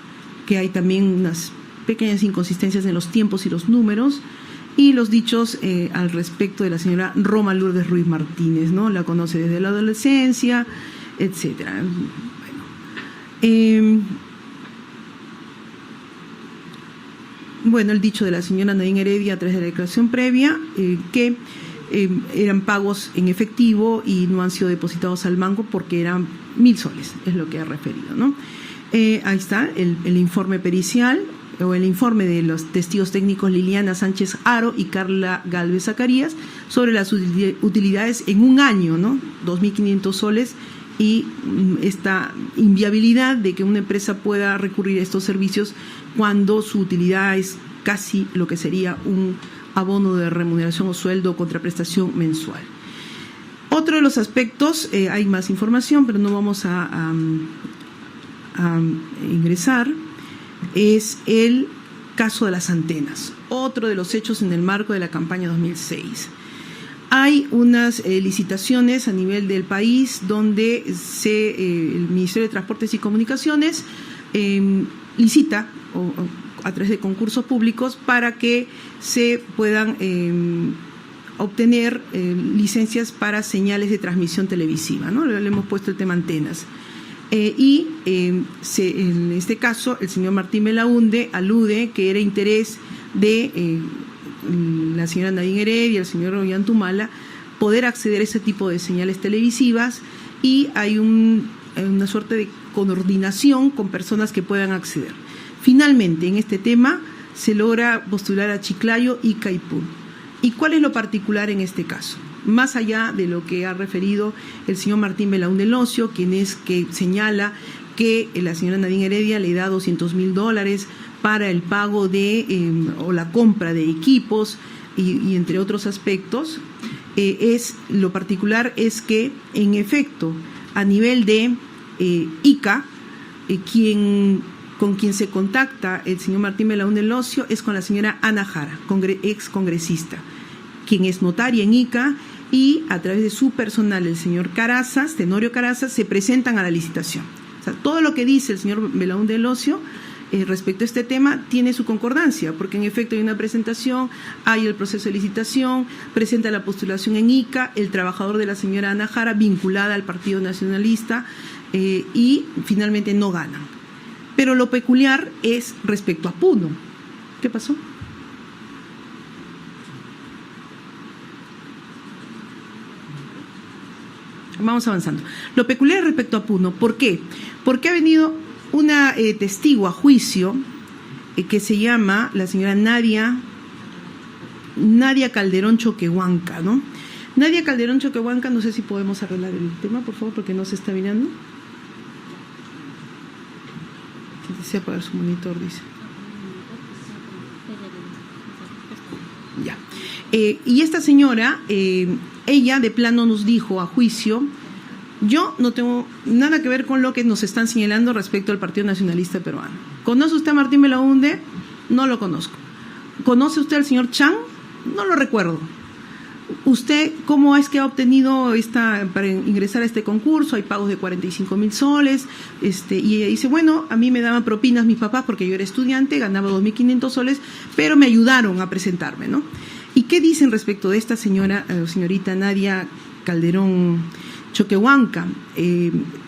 que hay también unas pequeñas inconsistencias en los tiempos y los números, y los dichos al respecto de la señora Roma Lourdes Ruiz Martínez, ¿no? La conoce desde la adolescencia, etcétera. Bueno, el dicho de la señora Nadine Heredia a través de la declaración previa, que eran pagos en efectivo y no han sido depositados al banco porque eran 1.000 soles, es lo que ha referido, ¿no? Ahí está el informe pericial, o el informe de los testigos técnicos Liliana Sánchez Aro y Carla Galvez Zacarías sobre las utilidades en un año, ¿no? 2.500 soles, y esta inviabilidad de que una empresa pueda recurrir a estos servicios cuando su utilidad es casi lo que sería un abono de remuneración o sueldo o contraprestación mensual. Otro de los aspectos, hay más información, pero no vamos a ingresar, es el caso de las antenas, otro de los hechos en el marco de la campaña 2006. Hay unas licitaciones a nivel del país donde el Ministerio de Transportes y Comunicaciones licita a través de concursos públicos para que se puedan obtener licencias para señales de transmisión televisiva, ¿no? Le hemos puesto el tema antenas. En este caso, el señor Martín Belaúnde alude que era interés de la señora Nadine Heredia y el señor Ollantumala poder acceder a ese tipo de señales televisivas, y hay una suerte de coordinación con personas que puedan acceder. Finalmente, en este tema se logra postular a Chiclayo y Caipún. ¿Y cuál es lo particular en este caso? Más allá de lo que ha referido el señor Martín Belaúnde Locio, que señala que la señora Nadine Heredia le da $200.000 para el pago o la compra de equipos y entre otros aspectos, lo particular es que, en efecto, a nivel de ICA, con quien se contacta el señor Martín Belaúnde Locio es con la señora Ana Jara, ex congresista, quien es notaria en ICA, y a través de su personal, el señor Carazas, Tenorio Carazas, se presentan a la licitación. O sea, todo lo que dice el señor Belaúnde Locio respecto a este tema tiene su concordancia, porque en efecto hay una presentación, hay el proceso de licitación, presenta la postulación en ICA, el trabajador de la señora Ana Jara vinculada al Partido Nacionalista, y finalmente no ganan. Pero lo peculiar es respecto a Puno. ¿Qué pasó? Vamos avanzando. Lo peculiar respecto a Puno, ¿por qué? Porque ha venido una testigo a juicio que se llama la señora Nadia Calderón Choquehuanca, ¿no? Nadia Calderón Choquehuanca, no sé si podemos arreglar el tema, por favor, porque no se está mirando. Desea apagar su monitor, dice. Ya. Y esta señora, ella de plano nos dijo a juicio: yo no tengo nada que ver con lo que nos están señalando respecto al Partido Nacionalista Peruano. ¿Conoce usted a Martín Belaúnde? No lo conozco. ¿Conoce usted al señor Chang? No lo recuerdo. ¿Usted cómo es que ha obtenido para ingresar a este concurso? Hay pagos de 45.000 soles. Y ella dice, bueno, a mí me daban propinas mis papás porque yo era estudiante, ganaba 2.500 soles, pero me ayudaron a presentarme, ¿no? ¿Y qué dicen respecto de esta señorita Nadia Calderón Choquehuanca?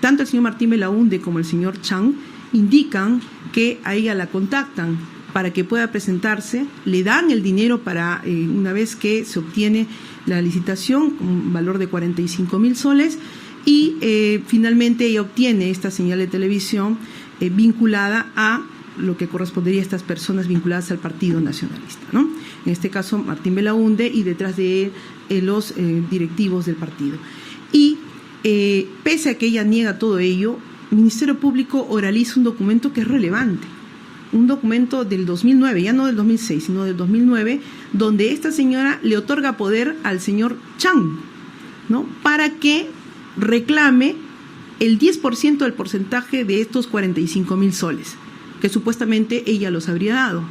Tanto el señor Martín Belaúnde como el señor Chang indican que a ella la contactan para que pueda presentarse, le dan el dinero para, una vez que se obtiene la licitación, un valor de 45.000 soles, y finalmente ella obtiene esta señal de televisión vinculada a lo que correspondería a estas personas vinculadas al Partido Nacionalista, ¿no? En este caso, Martín Belaúnde, y detrás de él los directivos del partido. Y pese a que ella niega todo ello, el Ministerio Público oraliza un documento que es relevante. Un documento del 2009, ya no del 2006, sino del 2009, donde esta señora le otorga poder al señor Chang, ¿no? Para que reclame el 10% del porcentaje de estos 45.000 soles, que supuestamente ella los habría dado.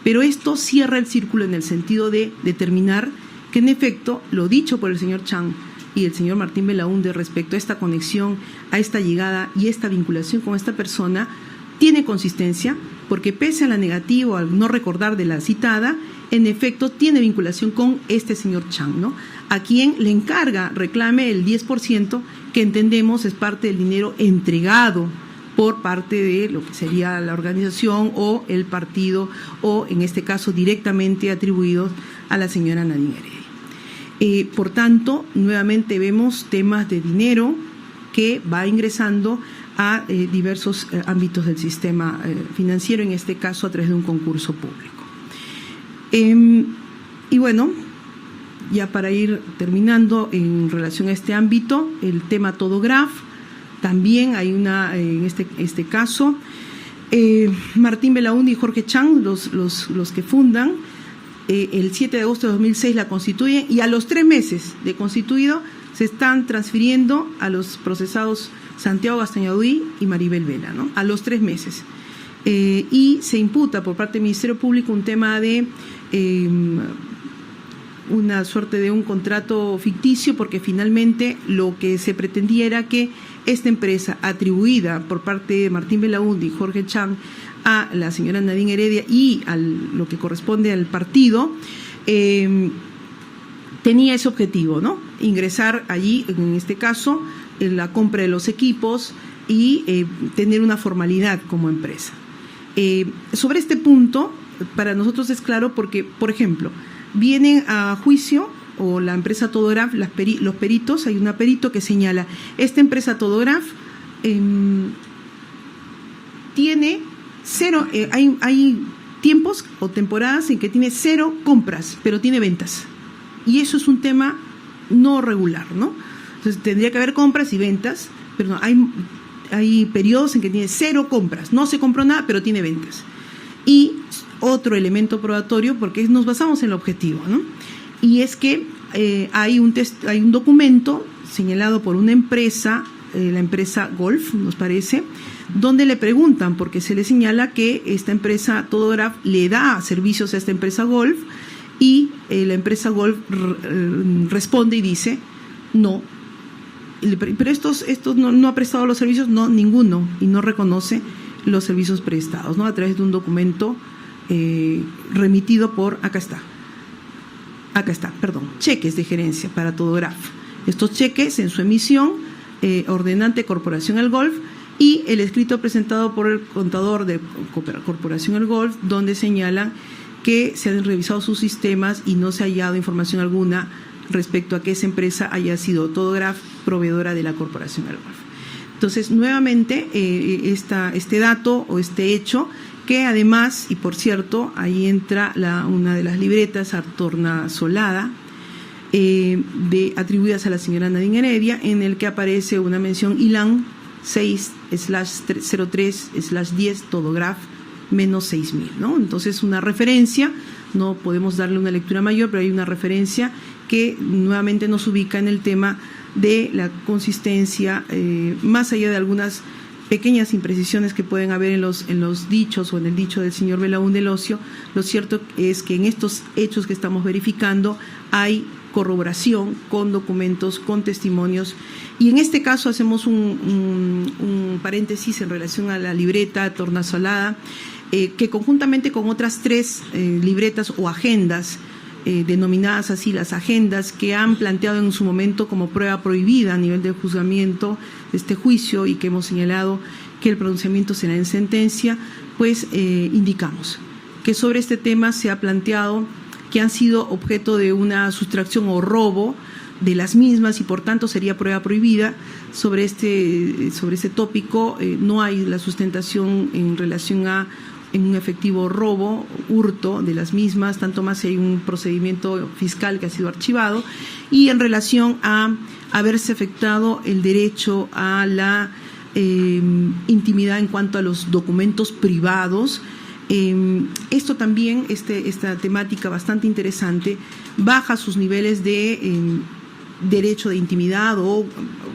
Pero esto cierra el círculo en el sentido de determinar que, en efecto, lo dicho por el señor Chang y el señor Martín Belaúnde respecto a esta conexión, a esta llegada y esta vinculación con esta persona, tiene consistencia, porque pese a la negativa, al no recordar de la citada, en efecto tiene vinculación con este señor Chang, ¿no? A quien le encarga reclame el 10%, que entendemos es parte del dinero entregado por parte de lo que sería la organización o el partido, o en este caso directamente atribuidos a la señora Nadine Heredia. Por tanto, nuevamente vemos temas de dinero que va ingresando a diversos ámbitos del sistema financiero, en este caso a través de un concurso público. Y bueno, ya para ir terminando en relación a este ámbito, el tema Todograf, también hay en este caso, Martín Belaúnde y Jorge Chang, los que fundan, el 7 de agosto de 2006 la constituyen y a los 3 meses de constituido se están transfiriendo a los procesados Santiago Gastañaduy y Maribel Vela, ¿no? A los 3 meses. Y se imputa por parte del Ministerio Público un tema de una suerte de un contrato ficticio, porque finalmente lo que se pretendía era que esta empresa atribuida por parte de Martín Belaúnde y Jorge Chang a la señora Nadine Heredia y a lo que corresponde al partido, tenía ese objetivo, ¿no? Ingresar allí, en este caso, en la compra de los equipos y tener una formalidad como empresa. Sobre este punto, para nosotros es claro porque, por ejemplo, vienen a juicio o la empresa Todograf, los peritos, hay un perito que señala, esta empresa Todograf tiene 0, hay tiempos o temporadas en que tiene 0 compras, pero tiene ventas. Y eso es un tema no regular, ¿no? Entonces tendría que haber compras y ventas, pero no, hay periodos en que tiene 0 compras, no se compró nada, pero tiene ventas. Y otro elemento probatorio, porque nos basamos en el objetivo, ¿no? Y es que hay un documento señalado por una empresa, la empresa Golf, nos parece, donde le preguntan, porque se le señala que esta empresa Todograf le da servicios a esta empresa Golf, y la empresa Golf responde y dice, no, pero estos no ha prestado los servicios, no, ninguno, y no reconoce los servicios prestados, ¿no? A través de un documento remitido por, cheques de gerencia para Todograf. Estos cheques en su emisión, ordinante Corporación El Golf, y el escrito presentado por el contador de Corporación El Golf, donde señalan que se han revisado sus sistemas y no se ha hallado información alguna respecto a que esa empresa haya sido Todograf proveedora de la Corporación El Golf. Entonces, nuevamente, este dato o este hecho, que además, y por cierto, ahí entra una de las libretas tornasolada atribuidas a la señora Nadine Heredia, en el que aparece una mención ILAN 6/03/10 Todograf menos 6.000, ¿no? Entonces, una referencia, no podemos darle una lectura mayor, pero hay una referencia que nuevamente nos ubica en el tema de la consistencia, más allá de algunas pequeñas imprecisiones que pueden haber en los dichos o en el dicho del señor Belaúnde Locio. Lo cierto es que en estos hechos que estamos verificando hay corroboración con documentos, con testimonios, y en este caso hacemos un paréntesis en relación a la libreta tornasolada, que conjuntamente con otras 3 libretas o agendas, denominadas así las agendas, que han planteado en su momento como prueba prohibida a nivel de juzgamiento de este juicio y que hemos señalado que el pronunciamiento será en sentencia, pues indicamos que sobre este tema se ha planteado que han sido objeto de una sustracción o robo de las mismas y por tanto sería prueba prohibida. Sobre este tópico no hay la sustentación en relación a un efectivo robo, hurto de las mismas, tanto más si hay un procedimiento fiscal que ha sido archivado, y en relación a haberse afectado el derecho a la intimidad en cuanto a los documentos privados. Esto también, esta temática bastante interesante, baja sus niveles de derecho de intimidad o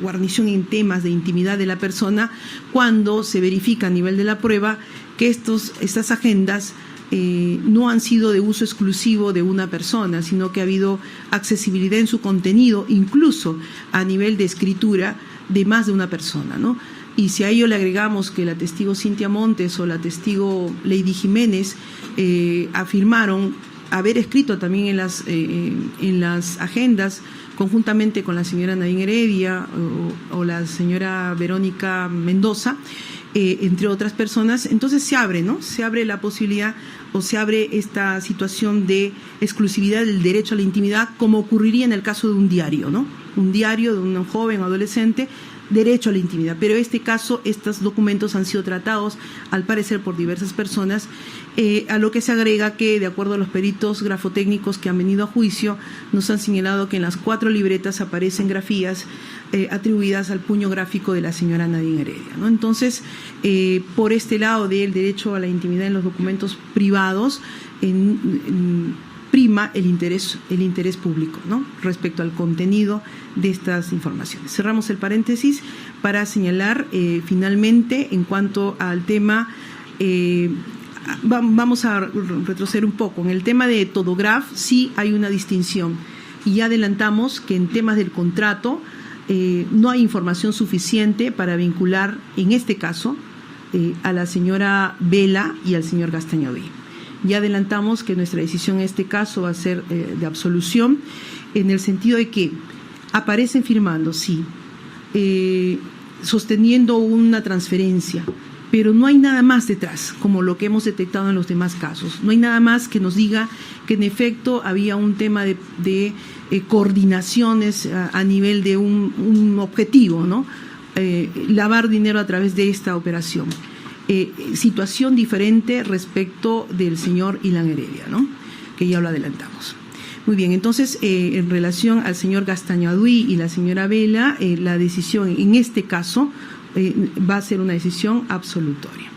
guarnición en temas de intimidad de la persona cuando se verifica a nivel de la prueba que estas agendas no han sido de uso exclusivo de una persona, sino que ha habido accesibilidad en su contenido, incluso a nivel de escritura, de más de una persona, ¿no? Y si a ello le agregamos que la testigo Cintia Montes o la testigo Lady Jiménez afirmaron haber escrito también en las agendas conjuntamente con la señora Nadine Heredia o la señora Verónica Mendoza, entre otras personas, entonces se abre, ¿no? Se abre la posibilidad o se abre esta situación de exclusividad del derecho a la intimidad, como ocurriría en el caso de un diario, ¿no? Un diario de un joven o adolescente, derecho a la intimidad. Pero en este caso, estos documentos han sido tratados, al parecer, por diversas personas, a lo que se agrega que, de acuerdo a los peritos grafotécnicos que han venido a juicio, nos han señalado que en las 4 libretas aparecen grafías atribuidas al puño gráfico de la señora Nadine Heredia, ¿no? Entonces, por este lado del derecho a la intimidad en los documentos privados, prima el interés público, ¿no?, respecto al contenido de estas informaciones. Cerramos el paréntesis para señalar finalmente en cuanto al tema, vamos a retroceder un poco. En el tema de Todograph sí hay una distinción y ya adelantamos que en temas del contrato no hay información suficiente para vincular, en este caso, a la señora Vela y al señor Gastañoví. Ya adelantamos que nuestra decisión en este caso va a ser de absolución, en el sentido de que aparecen firmando, sí, sosteniendo una transferencia, pero no hay nada más detrás, como lo que hemos detectado en los demás casos. No hay nada más que nos diga que en efecto había un tema de coordinaciones a nivel de un objetivo, ¿no?, lavar dinero a través de esta operación. Situación diferente respecto del señor Ilan Heredia, ¿no?, que ya lo adelantamos. Muy bien, entonces, en relación al señor Gastañoví y la señora Vela, la decisión en este caso va a ser una decisión absolutoria.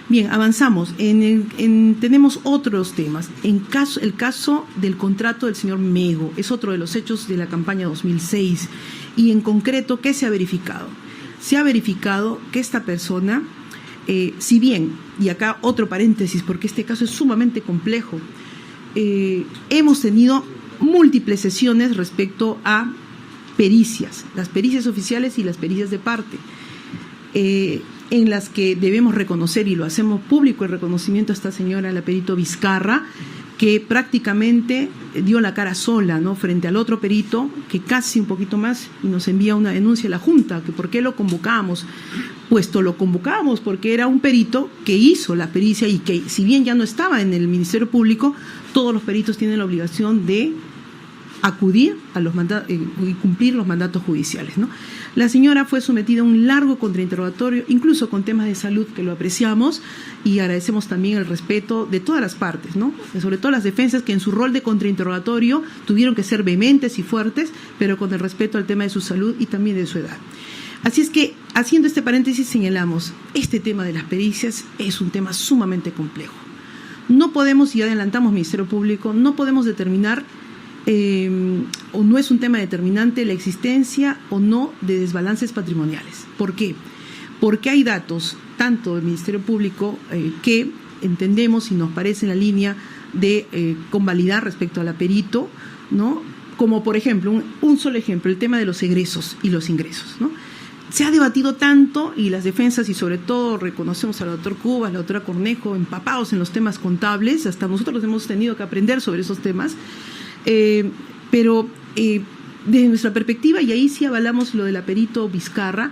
Bien, avanzamos. Tenemos otros temas. El caso del contrato del señor Mego es otro de los hechos de la campaña 2006. Y en concreto, ¿qué se ha verificado? Se ha verificado que esta persona, si bien, y acá otro paréntesis porque este caso es sumamente complejo, hemos tenido múltiples sesiones respecto a pericias, las pericias oficiales y las pericias de parte, en las que debemos reconocer, y lo hacemos público, el reconocimiento a esta señora, la perito Vizcarra, que prácticamente dio la cara sola, ¿no?, frente al otro perito, que casi un poquito más, y nos envía una denuncia a la Junta, que por qué lo convocamos. Puesto lo convocamos porque era un perito que hizo la pericia y que, si bien ya no estaba en el Ministerio Público, todos los peritos tienen la obligación de acudir a los mandatos y cumplir los mandatos judiciales, ¿no? La señora fue sometida a un largo contrainterrogatorio, incluso con temas de salud, que lo apreciamos, y agradecemos también el respeto de todas las partes, ¿no?, sobre todo las defensas, que en su rol de contrainterrogatorio tuvieron que ser vehementes y fuertes, pero con el respeto al tema de su salud y también de su edad. Así es que, haciendo este paréntesis, señalamos, este tema de las pericias es un tema sumamente complejo. No podemos, y adelantamos Ministerio Público, no podemos determinar o no es un tema determinante la existencia o no de desbalances patrimoniales. ¿Por qué? Porque hay datos, tanto del Ministerio Público, que entendemos y nos parece en la línea de convalidar respecto a la perito, ¿no?, como por ejemplo, un solo ejemplo, el tema de los egresos y los ingresos, ¿no? Se ha debatido tanto, y las defensas, y sobre todo reconocemos al doctor Cubas, la doctora Cornejo, empapados en los temas contables, hasta nosotros hemos tenido que aprender sobre esos temas, pero desde nuestra perspectiva, y ahí sí avalamos lo de la perito Vizcarra,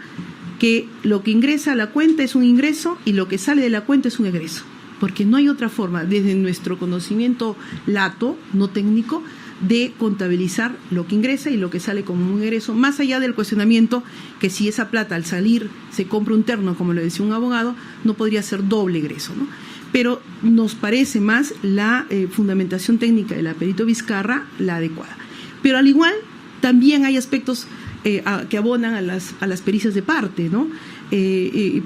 que lo que ingresa a la cuenta es un ingreso y lo que sale de la cuenta es un egreso, porque no hay otra forma, desde nuestro conocimiento lato, no técnico, de contabilizar lo que ingresa y lo que sale como un egreso, más allá del cuestionamiento que si esa plata al salir se compra un terno, como lo decía un abogado, no podría ser doble egreso, ¿no? Pero nos parece más la fundamentación técnica de la perito Vizcarra la adecuada. Pero al igual, también hay aspectos que abonan a las pericias de parte, ¿no?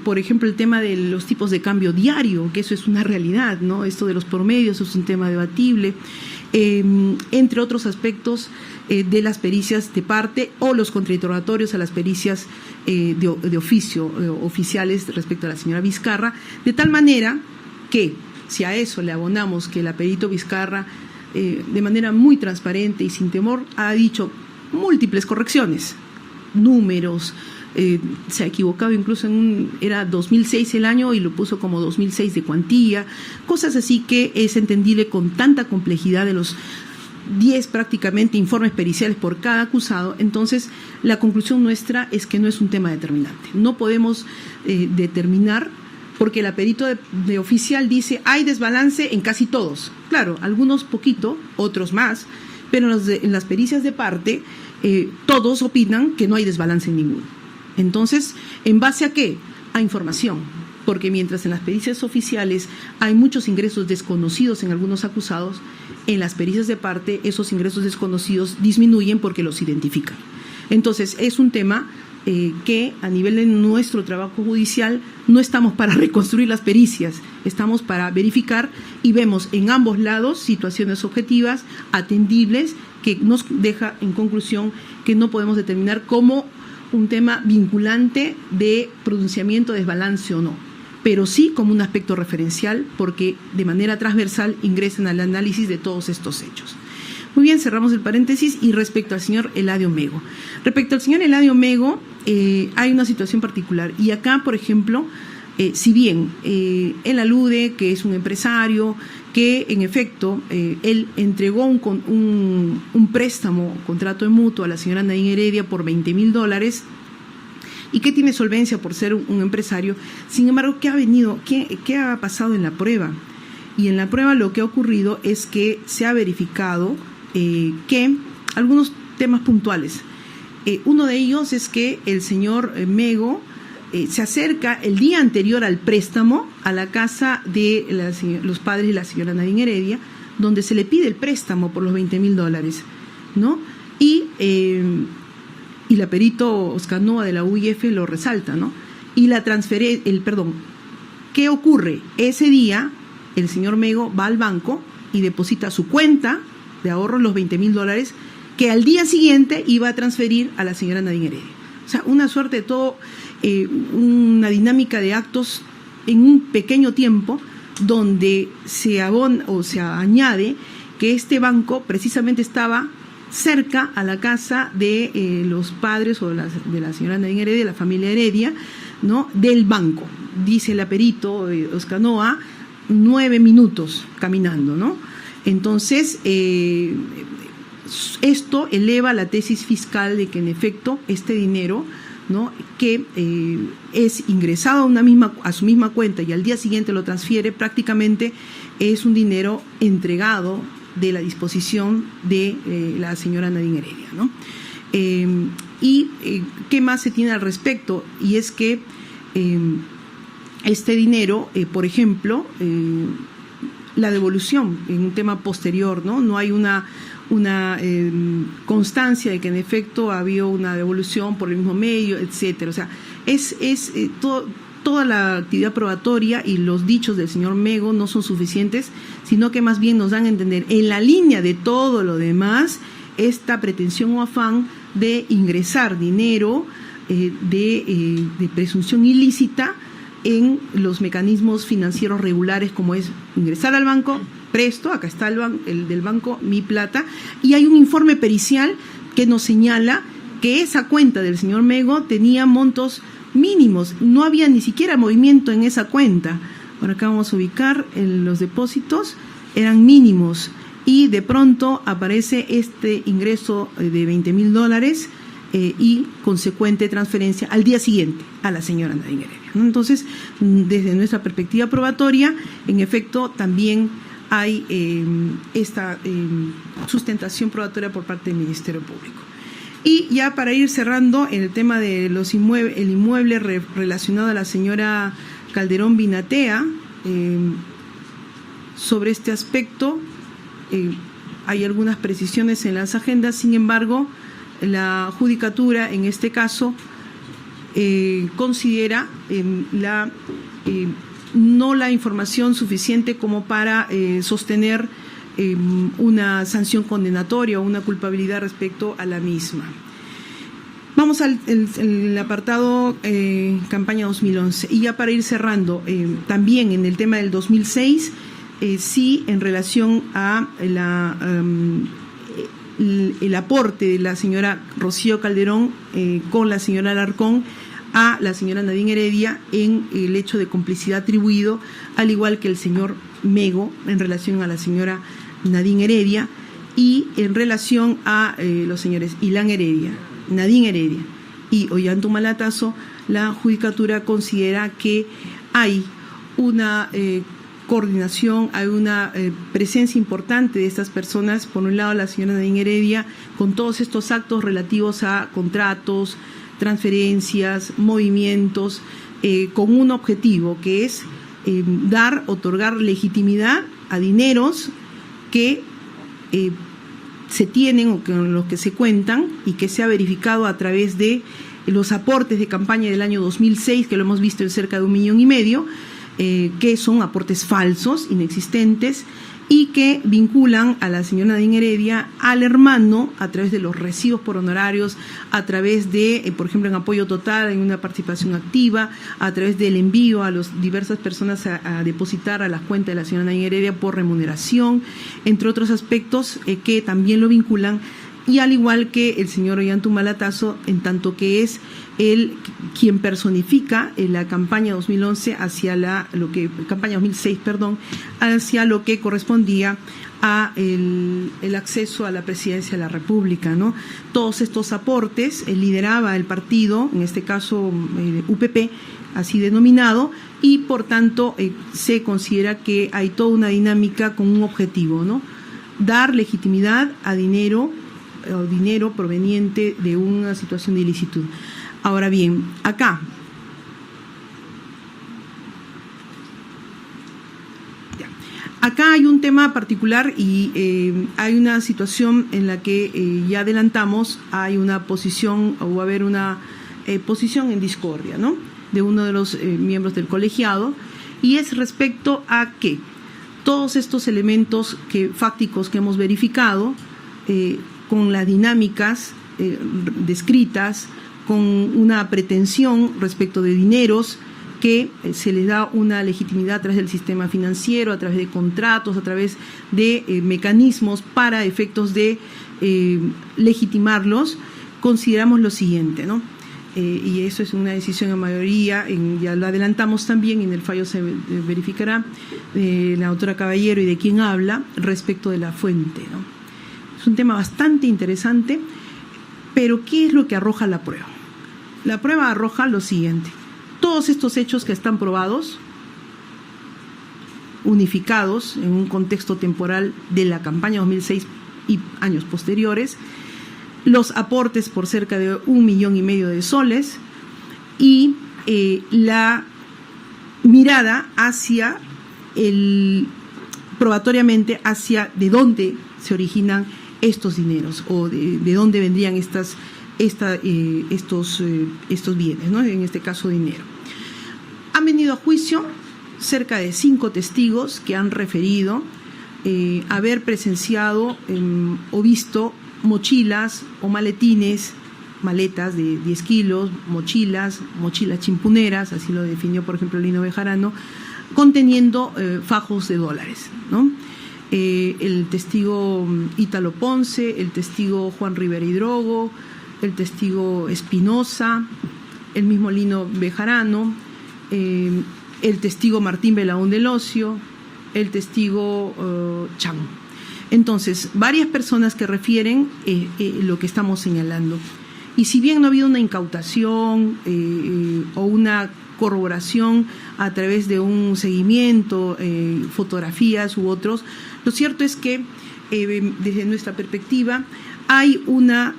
Por ejemplo, el tema de los tipos de cambio diario, que eso es una realidad, ¿no? Esto de los promedios es un tema debatible, entre otros aspectos de las pericias de parte o los contrainterrogatorios a las pericias de oficio, oficiales respecto a la señora Vizcarra, de tal manera que, si a eso le abonamos que la perito Vizcarra, de manera muy transparente y sin temor, ha dicho múltiples correcciones, números, se ha equivocado incluso era 2006 el año y lo puso como 2006 de cuantía, cosas así que es entendible con tanta complejidad de los 10 prácticamente informes periciales por cada acusado. Entonces, la conclusión nuestra es que no es un tema determinante. No podemos determinar, porque la perito de oficial dice hay desbalance en casi todos. Claro, algunos poquito, otros más, pero en las pericias de parte todos opinan que no hay desbalance en ninguno. Entonces, ¿en base a qué? A información. Porque mientras en las pericias oficiales hay muchos ingresos desconocidos en algunos acusados, en las pericias de parte esos ingresos desconocidos disminuyen porque los identifican. Entonces, es un tema que a nivel de nuestro trabajo judicial no estamos para reconstruir las pericias, estamos para verificar y vemos en ambos lados situaciones objetivas, atendibles, que nos deja en conclusión que no podemos determinar como un tema vinculante de pronunciamiento, desbalance o no, pero sí como un aspecto referencial porque de manera transversal ingresan al análisis de todos estos hechos. Muy bien, cerramos el paréntesis y respecto al señor Eladio Mego. Respecto al señor Eladio Mego, hay una situación particular y acá, por ejemplo, si bien él alude que es un empresario, que en efecto él entregó un préstamo, contrato de mutuo a la señora Nadine Heredia por $20,000 y que tiene solvencia por ser un empresario, sin embargo, ¿qué ha pasado en la prueba? Y en la prueba lo que ha ocurrido es que se ha verificado que algunos temas puntuales. Uno de ellos es que el señor Mego se acerca el día anterior al préstamo a la casa de los padres de la señora Nadine Heredia, donde se le pide el préstamo por los $20,000, ¿no? Y la perito Oscar Noa de la UIF lo resalta, ¿no? Y la ¿qué ocurre? Ese día el señor Mego va al banco y deposita a su cuenta de ahorro los $20,000 que al día siguiente iba a transferir a la señora Nadine Heredia. O sea, una suerte de todo, una dinámica de actos en un pequeño tiempo donde se añade que este banco precisamente estaba cerca a la casa de los padres o de la señora Nadine Heredia, de la familia Heredia, ¿no? Del banco. Dice el perito Oscar Noa, 9 minutos caminando, ¿no? Entonces, esto eleva la tesis fiscal de que en efecto este dinero, ¿no?, que es ingresado a su misma cuenta y al día siguiente lo transfiere, prácticamente es un dinero entregado de la disposición de la señora Nadine Heredia, ¿no? ¿Qué más se tiene al respecto? Y es que este dinero, por ejemplo, la devolución en un tema posterior, no hay una constancia de que en efecto había una devolución por el mismo medio, etcétera. O sea, toda la actividad probatoria y los dichos del señor Mego no son suficientes, sino que más bien nos dan a entender en la línea de todo lo demás esta pretensión o afán de ingresar dinero de presunción ilícita en los mecanismos financieros regulares, como es ingresar al banco, presto, acá está el del banco Mi Plata, y hay un informe pericial que nos señala que esa cuenta del señor Mego tenía montos mínimos, no había ni siquiera movimiento en esa cuenta. Por acá vamos a ubicar los depósitos, eran mínimos, y de pronto aparece este ingreso de $20,000 y consecuente transferencia al día siguiente a la señora Nadine Heredia, ¿no? Entonces, desde nuestra perspectiva probatoria, en efecto, también hay esta sustentación probatoria por parte del Ministerio Público. Y ya para ir cerrando, en el tema de el inmueble relacionado a la señora Calderón Binatea, sobre este aspecto hay algunas precisiones en las agendas, sin embargo, la judicatura en este caso considera no la información suficiente como para sostener una sanción condenatoria o una culpabilidad respecto a la misma. Vamos al apartado campaña 2011. Y ya para ir cerrando, también en el tema del 2006, sí, en relación a el aporte de la señora Rocío Calderón con la señora Alarcón a la señora Nadine Heredia en el hecho de complicidad atribuido, al igual que el señor Mego en relación a la señora Nadine Heredia, y en relación a los señores Ilan Heredia, Nadine Heredia y Ollantumala-Tazo, la judicatura considera que hay una coordinación, hay una presencia importante de estas personas. Por un lado, la señora Nadine Heredia, con todos estos actos relativos a contratos, transferencias, movimientos, con un objetivo que es otorgar legitimidad a dineros que se tienen o con los que se cuentan y que se ha verificado a través de los aportes de campaña del año 2006, que lo hemos visto en cerca de 1,5 millones, que son aportes falsos, inexistentes, y que vinculan a la señora Nadine Heredia al hermano a través de los recibos por honorarios, a través de, por ejemplo, en apoyo total, en una participación activa, a través del envío a las diversas personas a depositar a las cuentas de la señora Nadine Heredia por remuneración, entre otros aspectos que también lo vinculan, y al igual que el señor Ollantumala Tasso, en tanto que es él quien personifica la campaña 2011 campaña 2006, hacia lo que correspondía a el acceso a la presidencia de la República, ¿no? Todos estos aportes lideraba el partido, en este caso UPP, así denominado, y por tanto se considera que hay toda una dinámica con un objetivo, ¿no? Dar legitimidad a dinero proveniente de una situación de ilicitud. Ahora bien, acá hay un tema particular y hay una situación en la que ya adelantamos, hay una posición o va a haber una posición en discordia, ¿no?, de uno de los miembros del colegiado, y es respecto a que todos estos elementos fácticos que hemos verificado, con las dinámicas descritas, con una pretensión respecto de dineros que se les da una legitimidad a través del sistema financiero, a través de contratos, a través de mecanismos para efectos de legitimarlos, consideramos lo siguiente, ¿no? Y eso es una decisión en mayoría, ya lo adelantamos también, en el fallo se verificará, la doctora Caballero y de quién habla respecto de la fuente, ¿no? Es un tema bastante interesante, pero ¿qué es lo que arroja la prueba? La prueba arroja lo siguiente: todos estos hechos que están probados, unificados en un contexto temporal de la campaña 2006 y años posteriores, los aportes por cerca de 1,5 millones de soles y la mirada hacia probatoriamente hacia de dónde se originan estos dineros o de dónde vendrían estos bienes, ¿no?, en este caso dinero. Han venido a juicio cerca de 5 testigos que han referido haber presenciado o visto mochilas o maletines, maletas de 10 kilos, mochilas chimpuneras, así lo definió por ejemplo Lino Bejarano, conteniendo fajos de dólares, ¿no? El testigo Ítalo Ponce, el testigo Juan Rivera Hidrogo, el testigo Espinosa, el mismo Lino Bejarano, el testigo Martín Belaún del Ocio, el testigo Chan. Entonces, varias personas que refieren lo que estamos señalando. Y si bien no ha habido una incautación o una corroboración a través de un seguimiento, fotografías u otros, lo cierto es que desde nuestra perspectiva hay una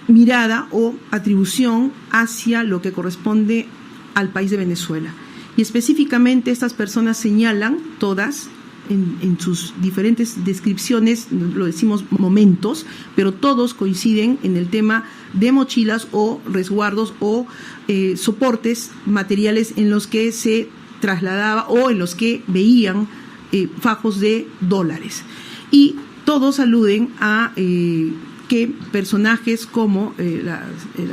mirada o atribución hacia lo que corresponde al país de Venezuela. Y específicamente estas personas señalan, todas, en sus diferentes descripciones, lo decimos momentos, pero todos coinciden en el tema de mochilas o resguardos o soportes materiales en los que se trasladaba o en los que veían fajos de dólares. Y todos aluden a que personajes como la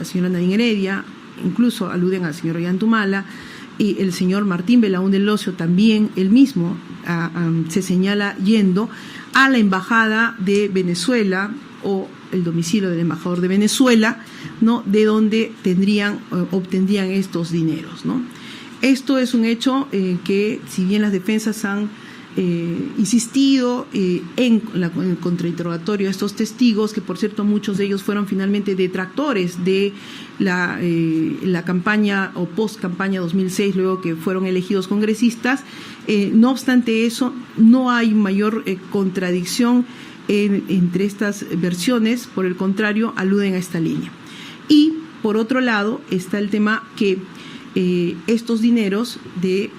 señora Nadine Heredia, incluso aluden al señor Ollantumala, y el señor Martín Belaún del Ocio también, él mismo se señala yendo a la embajada de Venezuela o el domicilio del embajador de Venezuela, ¿no?, de donde obtendrían estos dineros, ¿no? Esto es un hecho que, si bien las defensas han insistido en el contrainterrogatorio de estos testigos, que por cierto muchos de ellos fueron finalmente detractores de la campaña o post-campaña 2006, luego que fueron elegidos congresistas, no obstante eso, no hay mayor contradicción entre estas versiones, por el contrario, aluden a esta línea. Y por otro lado está el tema que estos dineros, desde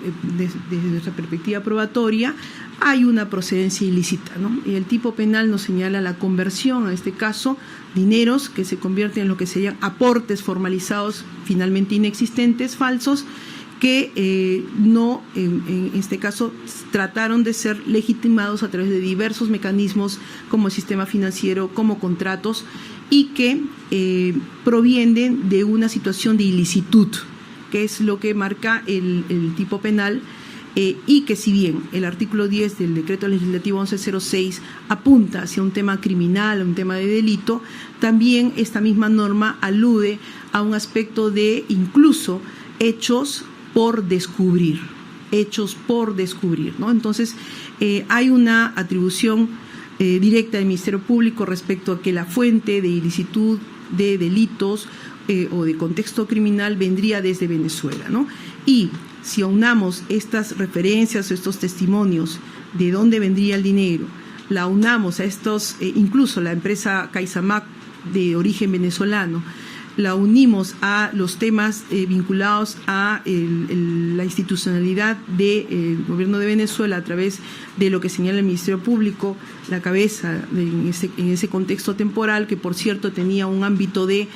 nuestra perspectiva probatoria, hay una procedencia ilícita, ¿no? Y el tipo penal nos señala la conversión, en este caso, dineros que se convierten en lo que serían aportes formalizados, finalmente inexistentes, falsos, que no, en este caso, trataron de ser legitimados a través de diversos mecanismos como el sistema financiero, como contratos, y que provienen de una situación de ilicitud, que es lo que marca el tipo penal, y que si bien el artículo 10 del Decreto Legislativo 1106 apunta hacia un tema criminal, un tema de delito, también esta misma norma alude a un aspecto de incluso hechos por descubrir, ¿no? Entonces, hay una atribución directa del Ministerio Público respecto a que la fuente de ilicitud de delitos o de contexto criminal vendría desde Venezuela, ¿no? Y si aunamos estas referencias o estos testimonios de dónde vendría el dinero, la aunamos a estos, incluso la empresa Caizamac de origen venezolano, la unimos a los temas vinculados a la institucionalidad del gobierno de Venezuela a través de lo que señala el Ministerio Público, la cabeza en ese contexto temporal, que por cierto tenía un ámbito de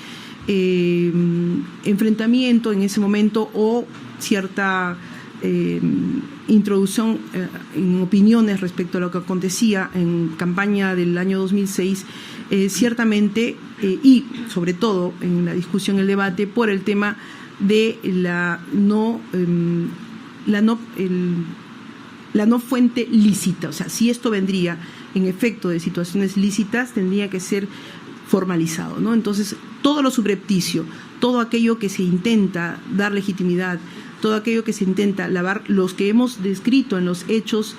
enfrentamiento en ese momento o cierta introducción en opiniones respecto a lo que acontecía en campaña del año 2006, ciertamente, y sobre todo en la discusión, el debate por el tema de la no fuente lícita. O sea, si esto vendría en efecto de situaciones lícitas, tendría que ser formalizado, ¿no? Entonces, todo lo subrepticio, todo aquello que se intenta dar legitimidad, todo aquello que se intenta lavar, los que hemos descrito en los hechos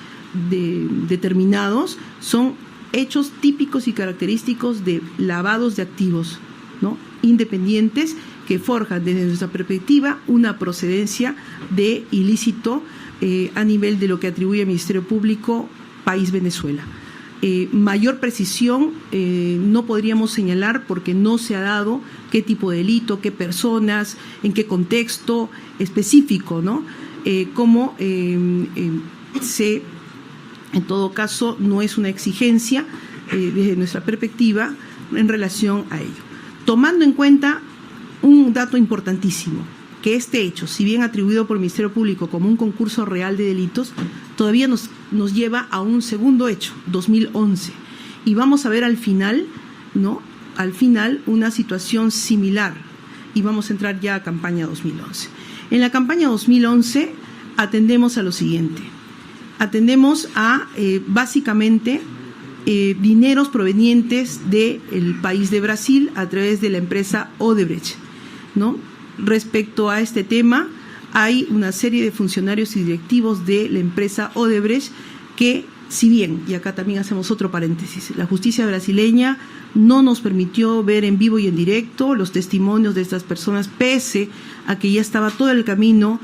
determinados, son hechos típicos y característicos de lavados de activos, ¿no? Independientes, que forjan desde nuestra perspectiva una procedencia de ilícito a nivel de lo que atribuye el Ministerio Público país Venezuela. Mayor precisión no podríamos señalar porque no se ha dado qué tipo de delito, qué personas, en qué contexto específico, ¿no? Cómo en todo caso no es una exigencia desde nuestra perspectiva en relación a ello. Tomando en cuenta un dato importantísimo, que este hecho, si bien atribuido por el Ministerio Público como un concurso real de delitos, todavía nos lleva a un segundo hecho, 2011. Y vamos a ver al final, ¿no? Al final una situación similar. Y vamos a entrar ya a campaña 2011. En la campaña 2011 atendemos a lo siguiente. Atendemos a básicamente dineros provenientes del país de Brasil a través de la empresa Odebrecht, ¿no? Respecto a este tema, hay una serie de funcionarios y directivos de la empresa Odebrecht que, si bien, y acá también hacemos otro paréntesis, la justicia brasileña no nos permitió ver en vivo y en directo los testimonios de estas personas, pese a que ya estaba todo el camino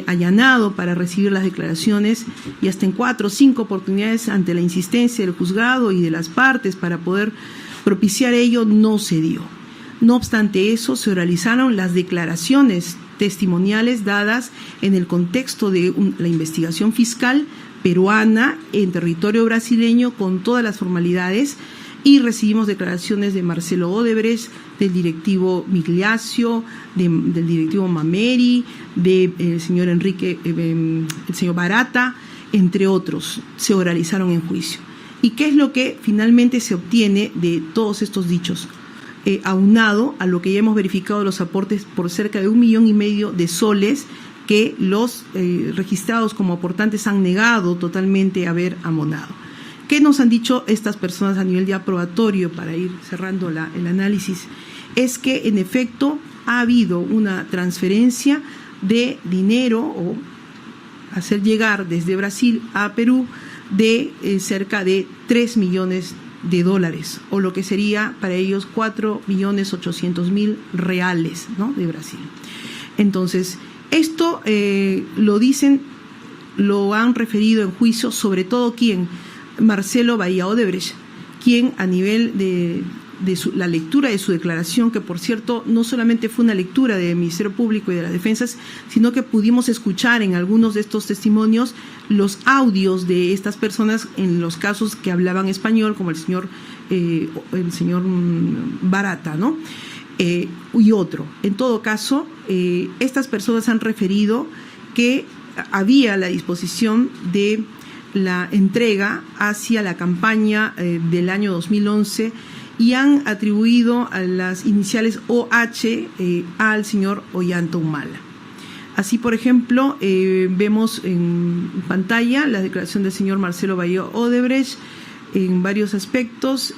allanado para recibir las declaraciones, y hasta en 4 o 5 oportunidades ante la insistencia del juzgado y de las partes para poder propiciar ello, no se dio. No obstante eso, se realizaron las declaraciones testimoniales dadas en el contexto de la investigación fiscal peruana en territorio brasileño con todas las formalidades, y recibimos declaraciones de Marcelo Odebrecht, del directivo Migliaccio, del directivo Mameri, del señor Enrique, el señor Barata, entre otros, se oralizaron en juicio. ¿Y qué es lo que finalmente se obtiene de todos estos dichos? Aunado a lo que ya hemos verificado, los aportes por cerca de 1,5 millones de soles que los registrados como aportantes han negado totalmente haber amonado. ¿Qué nos han dicho estas personas a nivel ya probatorio, para ir cerrando el análisis? Es que en efecto ha habido una transferencia de dinero o hacer llegar desde Brasil a Perú de cerca de 3 millones de dólares, o lo que sería para ellos 4.800.000 reales, ¿no?, de Brasil. Entonces, esto lo han referido en juicio, sobre todo ¿quién? Marcelo Bahía Odebrecht, quien a nivel de de la lectura de su declaración, que por cierto no solamente fue una lectura del Ministerio Público y de las Defensas, sino que pudimos escuchar en algunos de estos testimonios los audios de estas personas en los casos que hablaban español, como el señor Barata, ¿no? Y otro. En todo caso, estas personas han referido que había la disposición de la entrega hacia la campaña del año 2011 y han atribuido a las iniciales OH al señor Ollanta Humala. Así, por ejemplo, vemos en pantalla la declaración del señor Marcelo Bayó Odebrecht en varios aspectos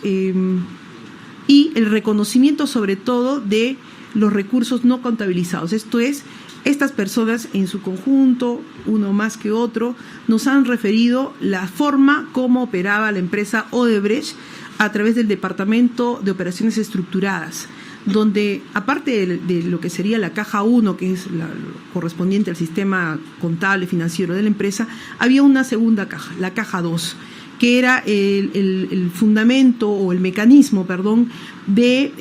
y el reconocimiento sobre todo de los recursos no contabilizados. Esto es, estas personas en su conjunto, uno más que otro, nos han referido la forma como operaba la empresa Odebrecht a través del Departamento de Operaciones Estructuradas, donde aparte de lo que sería la caja 1, que es la correspondiente al sistema contable financiero de la empresa, había una segunda caja, la caja 2, que era el fundamento o el mecanismo, de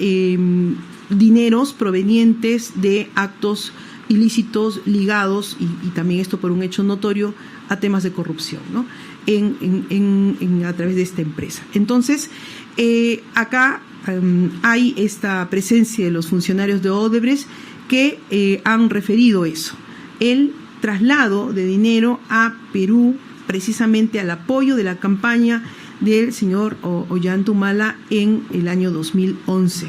dineros provenientes de actos ilícitos ligados, y también esto por un hecho notorio, a temas de corrupción, ¿no? A través de esta empresa. Entonces, acá hay esta presencia de los funcionarios de Odebrecht que han referido eso, el traslado de dinero a Perú, precisamente al apoyo de la campaña del señor Ollanta Humala en el año 2011,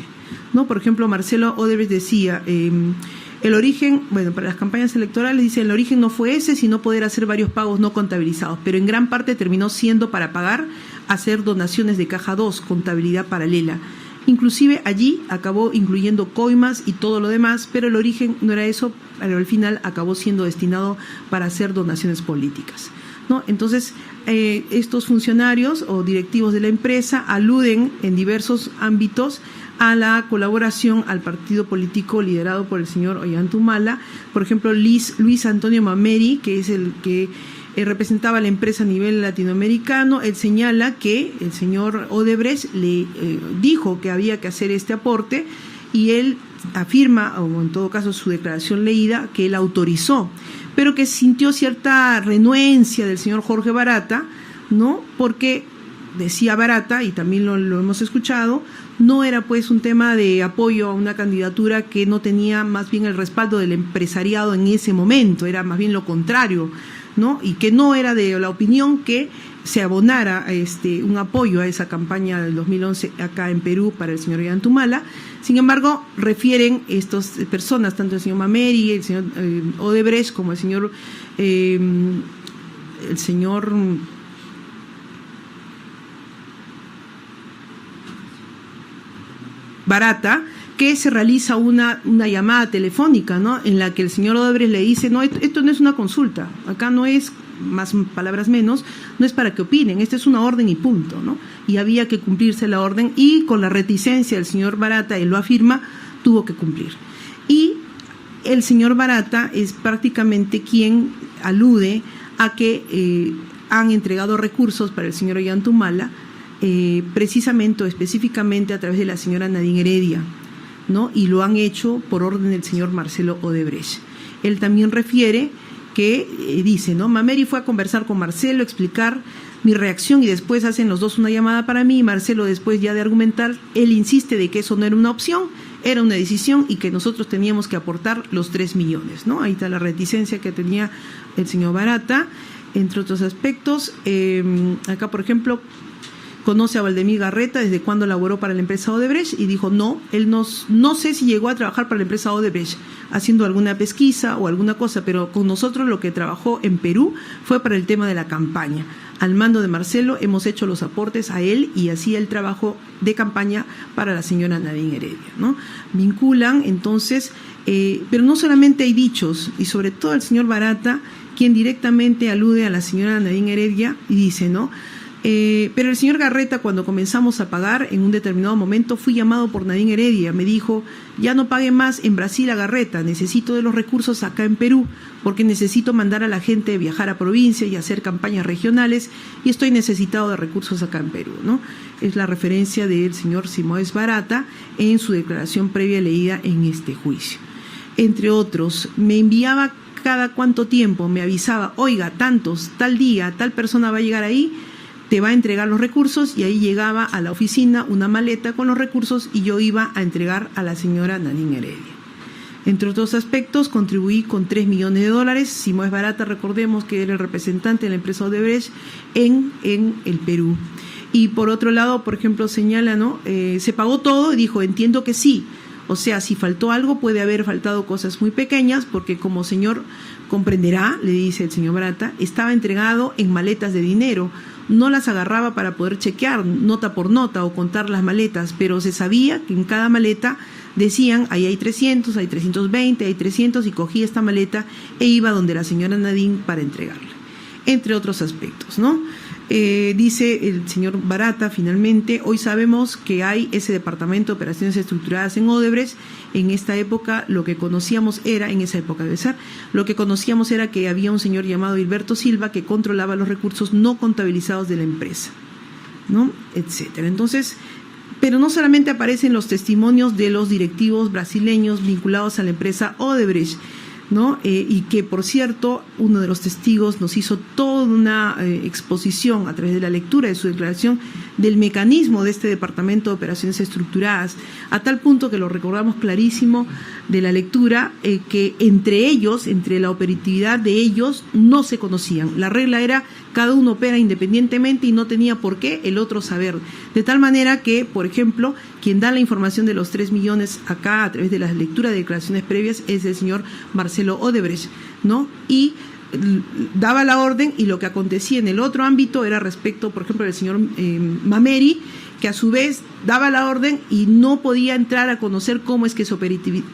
¿no? Por ejemplo, Marcelo Odebrecht decía, el origen, para las campañas electorales, dice, el origen no fue ese, sino poder hacer varios pagos no contabilizados, pero en gran parte terminó siendo para pagar, hacer donaciones de caja 2, contabilidad paralela. Inclusive allí acabó incluyendo coimas y todo lo demás, pero el origen no era eso, pero al final acabó siendo destinado para hacer donaciones políticas, ¿no? Entonces, estos funcionarios o directivos de la empresa aluden en diversos ámbitos a la colaboración al partido político liderado por el señor Ollanta Humala. Por ejemplo, Luis Antonio Mameri, que es el que representaba a la empresa a nivel latinoamericano, él señala que el señor Odebrecht le dijo que había que hacer este aporte y él afirma, o en todo caso su declaración leída, que él autorizó, pero que sintió cierta renuencia del señor Jorge Barata, ¿no? Porque decía Barata, y también lo hemos escuchado, no era pues un tema de apoyo a una candidatura que no tenía más bien el respaldo del empresariado en ese momento, era más bien lo contrario, ¿no? Y que no era de la opinión que se abonara un apoyo a esa campaña del 2011 acá en Perú para el señor Ollanta Humala. Sin embargo, refieren estas personas, tanto el señor Mameri, el señor Odebrecht, como el señor Barata, que se realiza una llamada telefónica, ¿no? En la que el señor Odebrecht le dice, no, esto no es una consulta, acá no es, más palabras menos, no es para que opinen, esta es una orden y punto, ¿no? Y había que cumplirse la orden, y con la reticencia del señor Barata, él lo afirma, tuvo que cumplir. Y el señor Barata es prácticamente quien alude a que han entregado recursos para el señor Ollanta Humala, precisamente o específicamente a través de la señora Nadine Heredia, ¿no? Y lo han hecho por orden del señor Marcelo Odebrecht. Él también refiere que dice, ¿no? Mameri fue a conversar con Marcelo, explicar mi reacción, y después hacen los dos una llamada para mí, y Marcelo, después ya de argumentar, él insiste de que eso no era una opción, era una decisión, y que nosotros teníamos que aportar los 3 millones, ¿no? Ahí está la reticencia que tenía el señor Barata, entre otros aspectos. Acá, por ejemplo, conoce a Valdemir Garreta, desde cuándo laboró para la empresa Odebrecht, y dijo no sé si llegó a trabajar para la empresa Odebrecht haciendo alguna pesquisa o alguna cosa, pero con nosotros lo que trabajó en Perú fue para el tema de la campaña. Al mando de Marcelo hemos hecho los aportes a él y hacía el trabajo de campaña para la señora Nadine Heredia, ¿no? Vinculan entonces, pero no solamente hay dichos, y sobre todo el señor Barata, quien directamente alude a la señora Nadine Heredia y dice, ¿no? Pero el señor Garreta, cuando comenzamos a pagar, en un determinado momento fui llamado por Nadine Heredia, me dijo, ya no pague más en Brasil a Garreta, necesito de los recursos acá en Perú, porque necesito mandar a la gente a viajar a provincia y hacer campañas regionales, y estoy necesitado de recursos acá en Perú, ¿no? Es la referencia del señor Simoes Barata en su declaración previa leída en este juicio. Entre otros, me enviaba cada cuánto tiempo, me avisaba, oiga, tantos, tal día, tal persona va a llegar ahí, te va a entregar los recursos, y ahí llegaba a la oficina una maleta con los recursos y yo iba a entregar a la señora Nadine Heredia. Entre otros aspectos, contribuí con $3 millones. Simoes Barata, recordemos que era el representante de la empresa Odebrecht en el Perú. Y por otro lado, por ejemplo, señala, ¿no? Se pagó todo y dijo, entiendo que sí. O sea, si faltó algo, puede haber faltado cosas muy pequeñas, porque como señor comprenderá, le dice el señor Barata, estaba entregado en maletas de dinero. No las agarraba para poder chequear nota por nota o contar las maletas, pero se sabía que en cada maleta decían, ahí hay 300, hay 320, hay 300, y cogía esta maleta e iba donde la señora Nadine para entregarla, entre otros aspectos, ¿no? Dice el señor Barata, finalmente, hoy sabemos que hay ese departamento de operaciones estructuradas en Odebrecht. En esta época, lo que conocíamos era, en esa época debe ser, lo que conocíamos era que había un señor llamado Hilberto Silva que controlaba los recursos no contabilizados de la empresa, ¿no? Etcétera. Entonces, pero no solamente aparecen los testimonios de los directivos brasileños vinculados a la empresa Odebrecht, ¿no? Y que, por cierto, uno de los testigos nos hizo toda una exposición a través de la lectura de su declaración del mecanismo de este Departamento de Operaciones Estructuradas, a tal punto que lo recordamos clarísimo de la lectura, que entre ellos, entre la operatividad de ellos, no se conocían. La regla era cada uno opera independientemente y no tenía por qué el otro saber. De tal manera que, por ejemplo, quien da la información de los 3 millones acá a través de la lectura de declaraciones previas es el señor Marcelo Odebrecht, ¿no? Y daba la orden, y lo que acontecía en el otro ámbito era respecto, por ejemplo, del señor Mameri, que a su vez daba la orden y no podía entrar a conocer cómo es que se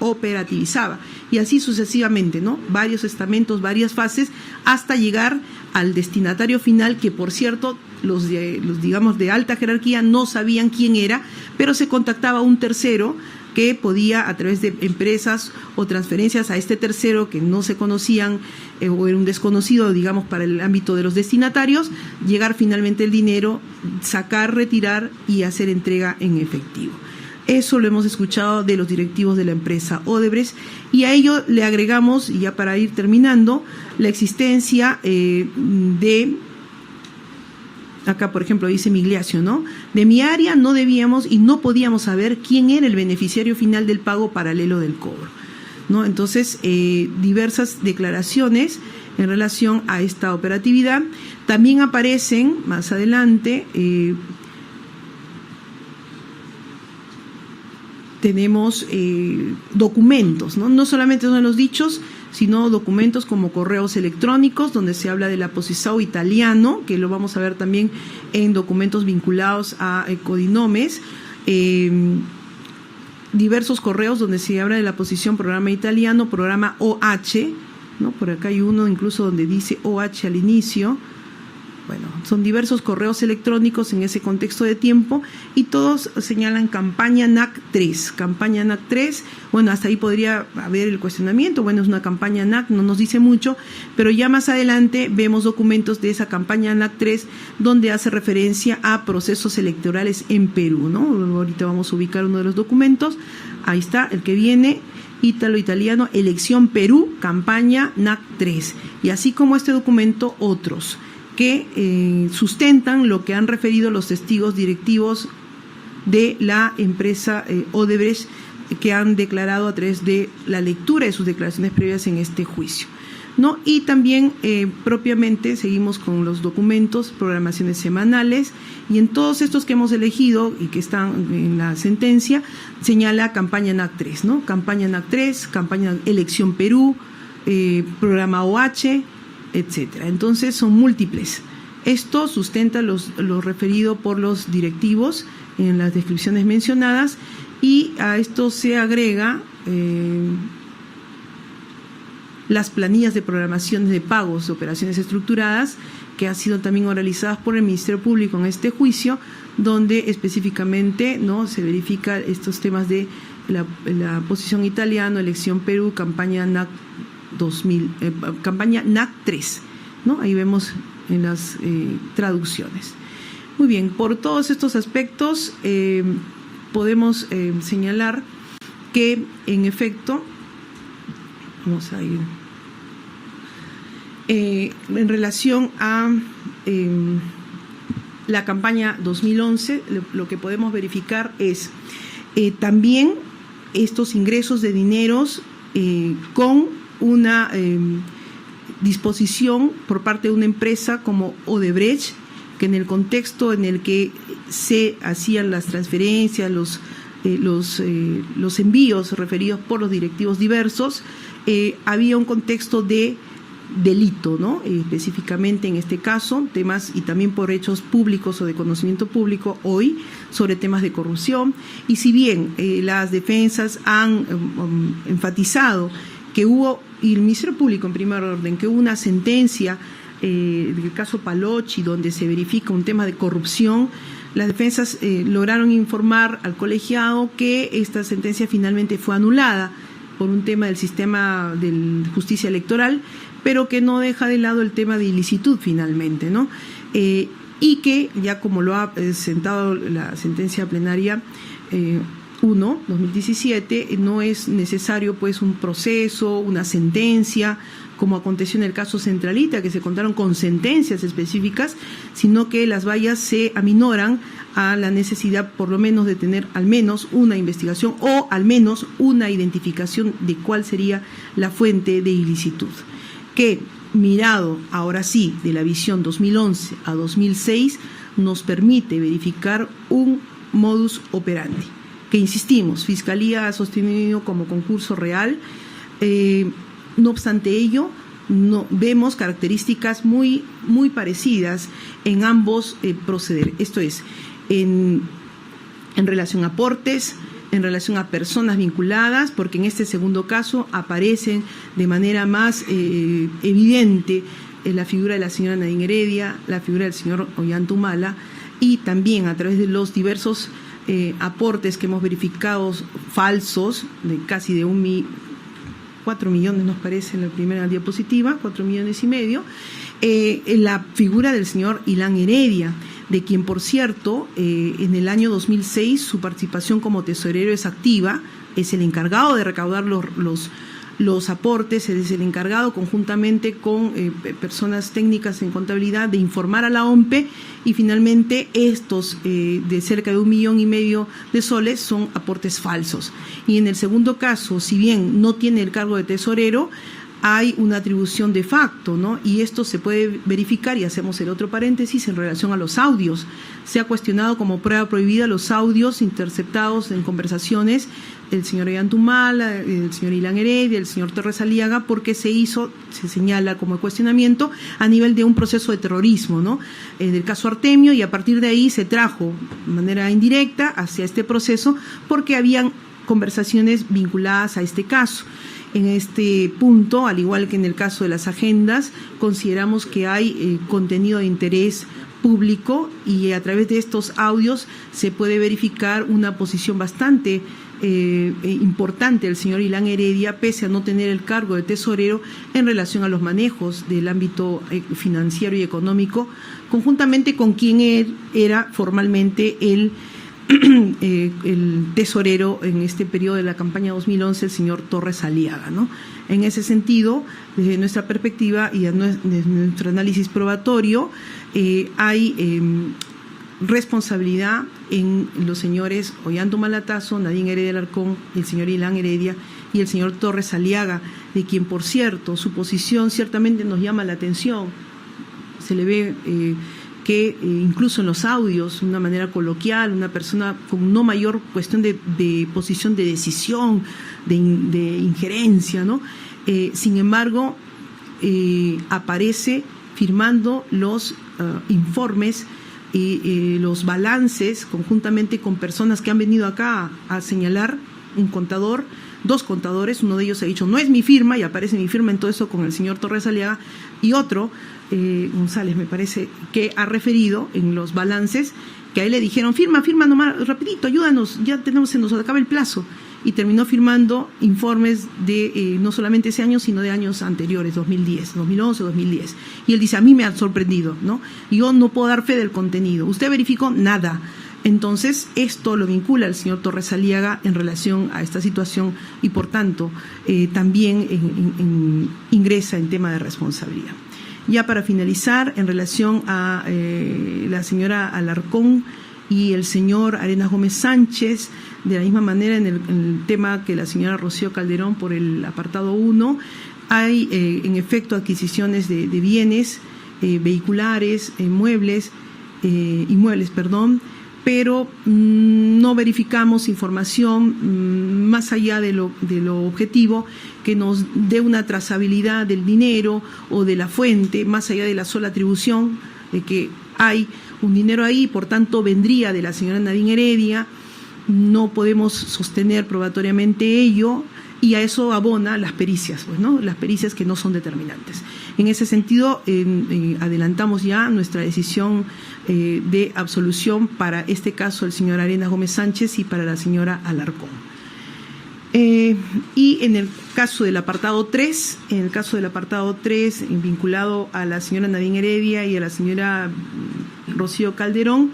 operativizaba, y así sucesivamente, ¿no? Varios estamentos, varias fases, hasta llegar al destinatario final, que por cierto los digamos de alta jerarquía no sabían quién era, pero se contactaba a un tercero que podía, a través de empresas o transferencias a este tercero que no se conocían o era un desconocido, digamos, para el ámbito de los destinatarios, llegar finalmente el dinero, sacar, retirar y hacer entrega en efectivo. Eso lo hemos escuchado de los directivos de la empresa Odebrecht, y a ello le agregamos, y ya para ir terminando, la existencia de... Acá, por ejemplo, dice Migliaccio, ¿no? De mi área no debíamos y no podíamos saber quién era el beneficiario final del pago paralelo del cobro, ¿no? Entonces, diversas declaraciones en relación a esta operatividad. También aparecen, más adelante, tenemos documentos, ¿no? No solamente son los dichos, sino documentos como correos electrónicos, donde se habla de la Posisao italiano, que lo vamos a ver también en documentos vinculados a codinomes, diversos correos donde se habla de la posición programa italiano, programa OH, ¿no? Por acá hay uno incluso donde dice OH al inicio. Bueno, son diversos correos electrónicos en ese contexto de tiempo, y todos señalan campaña NAC 3. Campaña NAC 3, bueno, hasta ahí podría haber el cuestionamiento, bueno, es una campaña NAC, no nos dice mucho, pero ya más adelante vemos documentos de esa campaña NAC 3 donde hace referencia a procesos electorales en Perú, ¿no? Ahorita vamos a ubicar uno de los documentos, ahí está, el que viene, italiano, elección Perú, campaña NAC 3, y así como este documento, otros que sustentan lo que han referido los testigos directivos de la empresa Odebrecht, que han declarado a través de la lectura de sus declaraciones previas en este juicio, ¿no? Y también propiamente seguimos con los documentos, programaciones semanales, y en todos estos que hemos elegido y que están en la sentencia, señala campaña NAC 3, ¿no? Campaña NAC 3, campaña Elección Perú, programa OH, etcétera. Entonces son múltiples. Esto sustenta lo referido por los directivos en las descripciones mencionadas, y a esto se agrega las planillas de programación de pagos de operaciones estructuradas, que han sido también oralizadas por el Ministerio Público en este juicio, donde específicamente, ¿no?, se verifica estos temas de la posición italiana, elección Perú, campaña NAC 2000, campaña NAC 3, ¿no? Ahí vemos en las traducciones. Muy bien, por todos estos aspectos podemos señalar que en efecto, vamos a ir en relación a la campaña 2011, lo que podemos verificar es también estos ingresos de dineros con una disposición por parte de una empresa como Odebrecht, que en el contexto en el que se hacían las transferencias, los envíos referidos por los directivos diversos, había un contexto de delito, ¿no? Específicamente en este caso, temas y también por hechos públicos o de conocimiento público hoy sobre temas de corrupción. Y si bien las defensas han enfatizado que hubo, y el Ministerio Público en primer orden, que hubo una sentencia del caso Palocci donde se verifica un tema de corrupción, las defensas lograron informar al colegiado que esta sentencia finalmente fue anulada por un tema del sistema de justicia electoral, pero que no deja de lado el tema de ilicitud finalmente, ¿no? Y que ya como lo ha sentado la sentencia plenaria 1/2017, no es necesario pues un proceso, una sentencia, como aconteció en el caso Centralita, que se contaron con sentencias específicas, sino que las vallas se aminoran a la necesidad por lo menos de tener al menos una investigación o al menos una identificación de cuál sería la fuente de ilicitud, que mirado ahora sí de la visión 2011 a 2006 nos permite verificar un modus operandi, que insistimos, Fiscalía ha sostenido como concurso real. No obstante ello, no, vemos características muy parecidas en ambos proceder. Esto es, en relación a aportes, en relación a personas vinculadas, porque en este segundo caso aparecen de manera más evidente la figura de la señora Nadine Heredia, la figura del señor Ollantumala, y también a través de los diversos aportes que hemos verificado falsos, de casi de 4 millones nos parece en la primera diapositiva, 4,5 millones, la figura del señor Ilan Heredia, de quien por cierto en el año 2006 su participación como tesorero es activa, es el encargado de recaudar los aportes, es el encargado conjuntamente con personas técnicas en contabilidad de informar a la OMPE, y finalmente estos de cerca de 1,5 millones de soles son aportes falsos. Y en el segundo caso, si bien no tiene el cargo de tesorero, hay una atribución de facto, ¿no? Y esto se puede verificar, y hacemos el otro paréntesis en relación a los audios. Se ha cuestionado como prueba prohibida los audios interceptados en conversaciones del señor Ollantumala, del señor Ilan Heredia, del señor Torres Aliaga, porque se señala como cuestionamiento a nivel de un proceso de terrorismo, ¿no? Del caso Artemio, y a partir de ahí se trajo de manera indirecta hacia este proceso porque habían conversaciones vinculadas a este caso. En este punto, al igual que en el caso de las agendas, consideramos que hay contenido de interés público, y a través de estos audios se puede verificar una posición bastante importante del señor Ilan Heredia, pese a no tener el cargo de tesorero, en relación a los manejos del ámbito financiero y económico, conjuntamente con quien él era formalmente el tesorero en este periodo de la campaña 2011, el señor Torres Aliaga, ¿no? En ese sentido, desde nuestra perspectiva y desde nuestro análisis probatorio, hay responsabilidad en los señores Ollantumala, Nadine Heredia Alarcón, el señor Ilan Heredia y el señor Torres Aliaga, de quien, por cierto, su posición ciertamente nos llama la atención. Se le ve que incluso en los audios, de una manera coloquial, una persona con no mayor cuestión de posición de decisión, de injerencia, ¿no? Sin embargo, aparece firmando los informes y los balances conjuntamente con personas que han venido acá a señalar un contador, 2 contadores, uno de ellos ha dicho no es mi firma y aparece mi firma en todo eso con el señor Torres Aliaga, y otro, González me parece, que ha referido en los balances que a él le dijeron firma nomás, rapidito, ayúdanos, ya se nos acaba el plazo, y terminó firmando informes de no solamente ese año, sino de años anteriores, 2010, 2011, 2010. Y él dice, a mí me ha sorprendido, ¿no? Yo no puedo dar fe del contenido. ¿Usted verificó? Nada. Entonces, esto lo vincula al señor Torres Aliaga en relación a esta situación y, por tanto, también ingresa en tema de responsabilidad. Ya para finalizar, en relación a la señora Alarcón y el señor Arenas Gómez Sánchez, de la misma manera en el tema que la señora Rocío Calderón por el apartado 1, hay en efecto adquisiciones de bienes vehiculares, inmuebles, pero no verificamos información más allá de lo objetivo que nos dé una trazabilidad del dinero o de la fuente, más allá de la sola atribución de que hay un dinero ahí, por tanto vendría de la señora Nadine Heredia. No podemos sostener probatoriamente ello, y a eso abona las pericias, pues, ¿no? Las pericias que no son determinantes. En ese sentido, adelantamos ya nuestra decisión de absolución para este caso del señor Arenas Gómez Sánchez y para la señora Alarcón. Y en el caso del apartado 3, vinculado a la señora Nadine Heredia y a la señora Rocío Calderón,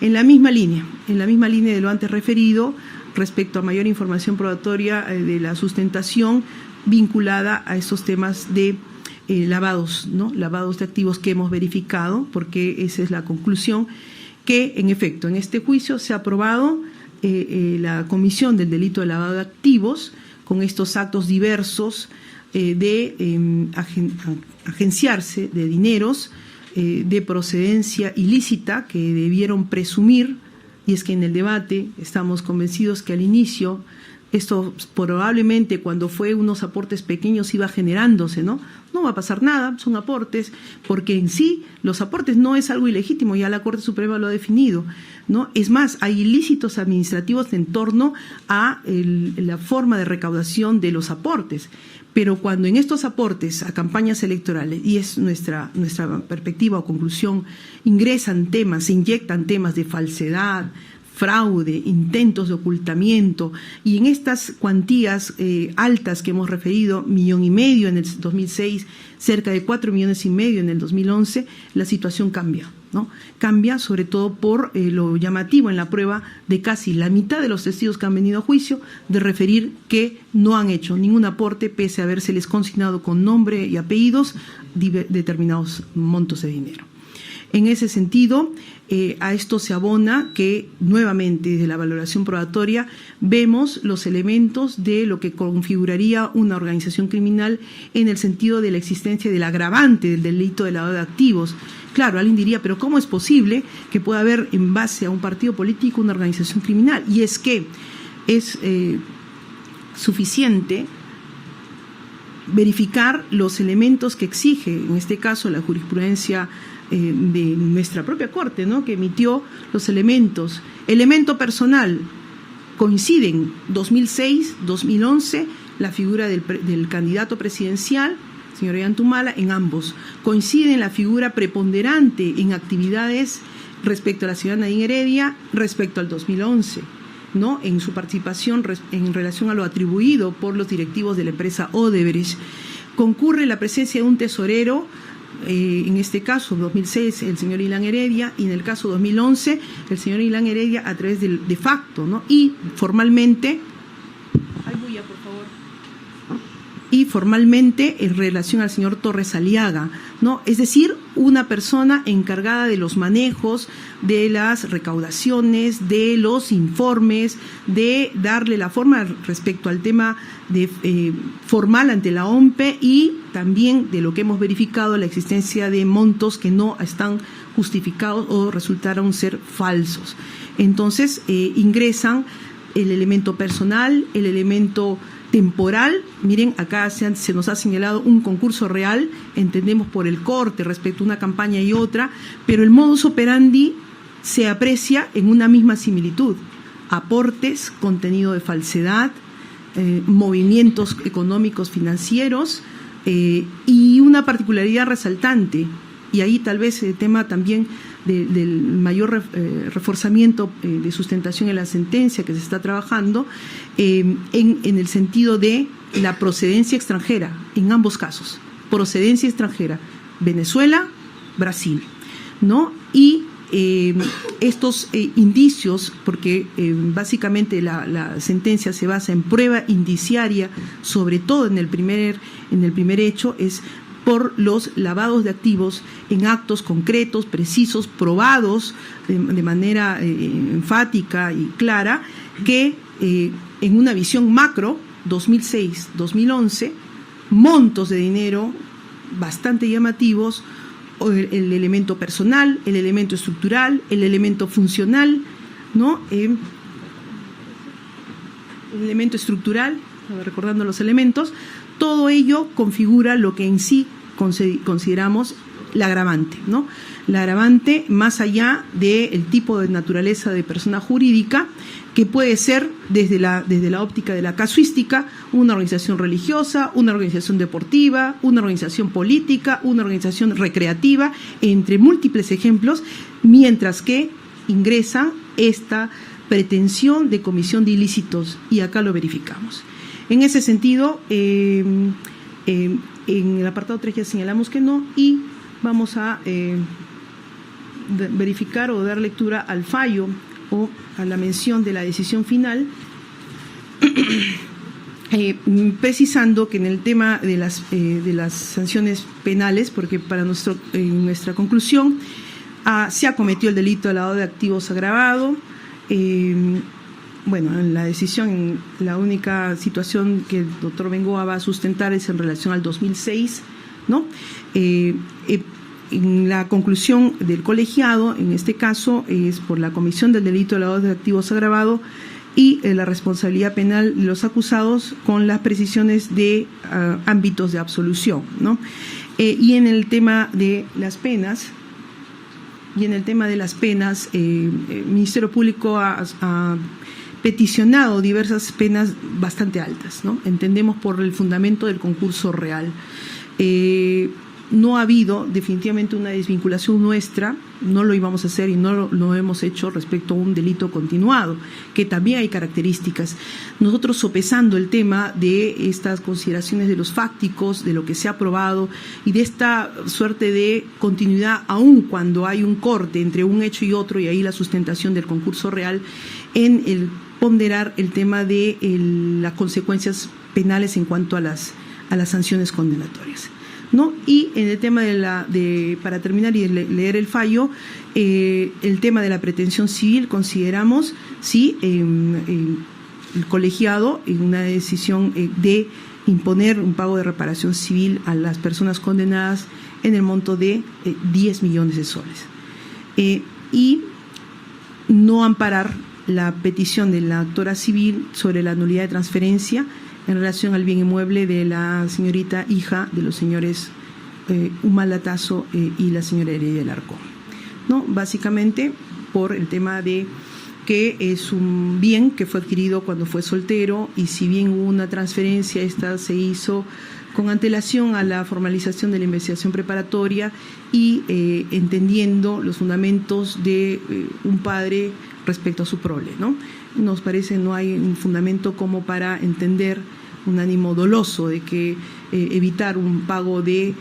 en la misma línea de lo antes referido, respecto a mayor información probatoria de la sustentación vinculada a estos temas de lavados, ¿no? Lavados de activos que hemos verificado, porque esa es la conclusión, que en efecto en este juicio se ha aprobado la comisión del delito de lavado de activos con estos actos diversos de agenciarse de dineros de procedencia ilícita que debieron presumir. Y es que en el debate estamos convencidos que al inicio esto probablemente cuando fue unos aportes pequeños iba generándose, ¿no? No va a pasar nada, son aportes, porque en sí los aportes no es algo ilegítimo, ya la Corte Suprema lo ha definido, ¿no? Es más, hay ilícitos administrativos en torno a la forma de recaudación de los aportes. Pero cuando en estos aportes a campañas electorales, y es nuestra perspectiva o conclusión, se inyectan temas de falsedad, fraude, intentos de ocultamiento, y en estas cuantías altas que hemos referido, 1,5 millones en el 2006, cerca de 4,5 millones en el 2011, la situación cambia, ¿no? Cambia sobre todo por lo llamativo en la prueba de casi la mitad de los testigos que han venido a juicio de referir que no han hecho ningún aporte pese a habérseles consignado con nombre y apellidos determinados montos de dinero. En ese sentido, a esto se abona que nuevamente desde la valoración probatoria vemos los elementos de lo que configuraría una organización criminal en el sentido de la existencia del agravante del delito de lavado de activos. Claro, alguien diría, pero ¿cómo es posible que pueda haber en base a un partido político una organización criminal? Y es que es suficiente verificar los elementos que exige, en este caso la jurisprudencia de nuestra propia Corte, ¿no? Que emitió los elementos. Elemento personal, coinciden 2006, 2011, la figura del candidato presidencial, señor Ollantumala, en ambos. Coinciden la figura preponderante en actividades respecto a la señora Nadine Heredia, respecto al 2011, ¿no? En su participación en relación a lo atribuido por los directivos de la empresa Odebrecht. Concurre la presencia de un tesorero, en este caso 2006 el señor Ilan Heredia, y en el caso 2011 el señor Ilan Heredia a través del de facto, ¿no? Y formalmente en relación al señor Torres Aliaga, ¿no? Es decir, una persona encargada de los manejos, de las recaudaciones, de los informes, de darle la forma respecto al tema de formal ante la OMPE, y también de lo que hemos verificado, la existencia de montos que no están justificados o resultaron ser falsos. Entonces, ingresan el elemento personal, el elemento temporal. Miren, acá se nos ha señalado un concurso real, entendemos por el corte respecto a una campaña y otra, pero el modus operandi se aprecia en una misma similitud, aportes, contenido de falsedad, movimientos económicos financieros y una particularidad resaltante, y ahí tal vez el tema también del mayor reforzamiento de sustentación en la sentencia que se está trabajando en el sentido de la procedencia extranjera, en ambos casos, procedencia extranjera, Venezuela, Brasil, ¿no? Y estos indicios, porque básicamente la sentencia se basa en prueba indiciaria, sobre todo en el primer hecho, es por los lavados de activos en actos concretos, precisos, probados de manera enfática y clara, que en una visión macro, 2006-2011, montos de dinero bastante llamativos, el elemento personal, el elemento estructural, el elemento funcional, ¿no? El elemento estructural, recordando los elementos, todo ello configura lo que en sí consideramos la agravante, ¿no? La agravante más allá del tipo de naturaleza de persona jurídica, que puede ser desde la óptica de la casuística, una organización religiosa, una organización deportiva, una organización política, una organización recreativa, entre múltiples ejemplos, mientras que ingresa esta pretensión de comisión de ilícitos, y acá lo verificamos. En ese sentido, en el apartado 3 ya señalamos que no, y vamos a verificar o dar lectura al fallo o a la mención de la decisión final, precisando que en el tema de las sanciones penales, porque para nuestra conclusión se ha cometido el delito de lavado de activos agravado. Bueno, en la decisión, la única situación que el doctor Bengoa va a sustentar es en relación al 2006, ¿no? En la conclusión del colegiado, en este caso, es por la comisión del delito de lavado de activos agravado y la responsabilidad penal de los acusados con las precisiones de ámbitos de absolución, ¿no? Y en el tema de las penas, el Ministerio Público ha peticionado diversas penas bastante altas, ¿no? Entendemos por el fundamento del concurso real. No ha habido definitivamente una desvinculación nuestra, no lo íbamos a hacer y no lo hemos hecho respecto a un delito continuado, que también hay características. Nosotros, sopesando el tema de estas consideraciones de los fácticos, de lo que se ha probado y de esta suerte de continuidad, aun cuando hay un corte entre un hecho y otro, y ahí la sustentación del concurso real, en el ponderar el tema de las consecuencias penales en cuanto a las sanciones condenatorias, ¿no? Y en el tema para terminar y leer el fallo, el tema de la pretensión civil, consideramos, sí, el colegiado, en una decisión de imponer un pago de reparación civil a las personas condenadas en el monto de 10 millones de soles. Y no amparar la petición de la actora civil sobre la nulidad de transferencia en relación al bien inmueble de la señorita hija de los señores Humalatazo y la señora Heredia del Arcón, ¿no? Básicamente por el tema de que es un bien que fue adquirido cuando fue soltero, y si bien hubo una transferencia, esta se hizo con antelación a la formalización de la investigación preparatoria y entendiendo los fundamentos de un padre respecto a su prole, ¿no? Nos parece no hay un fundamento como para entender un ánimo doloso de que evitar un pago de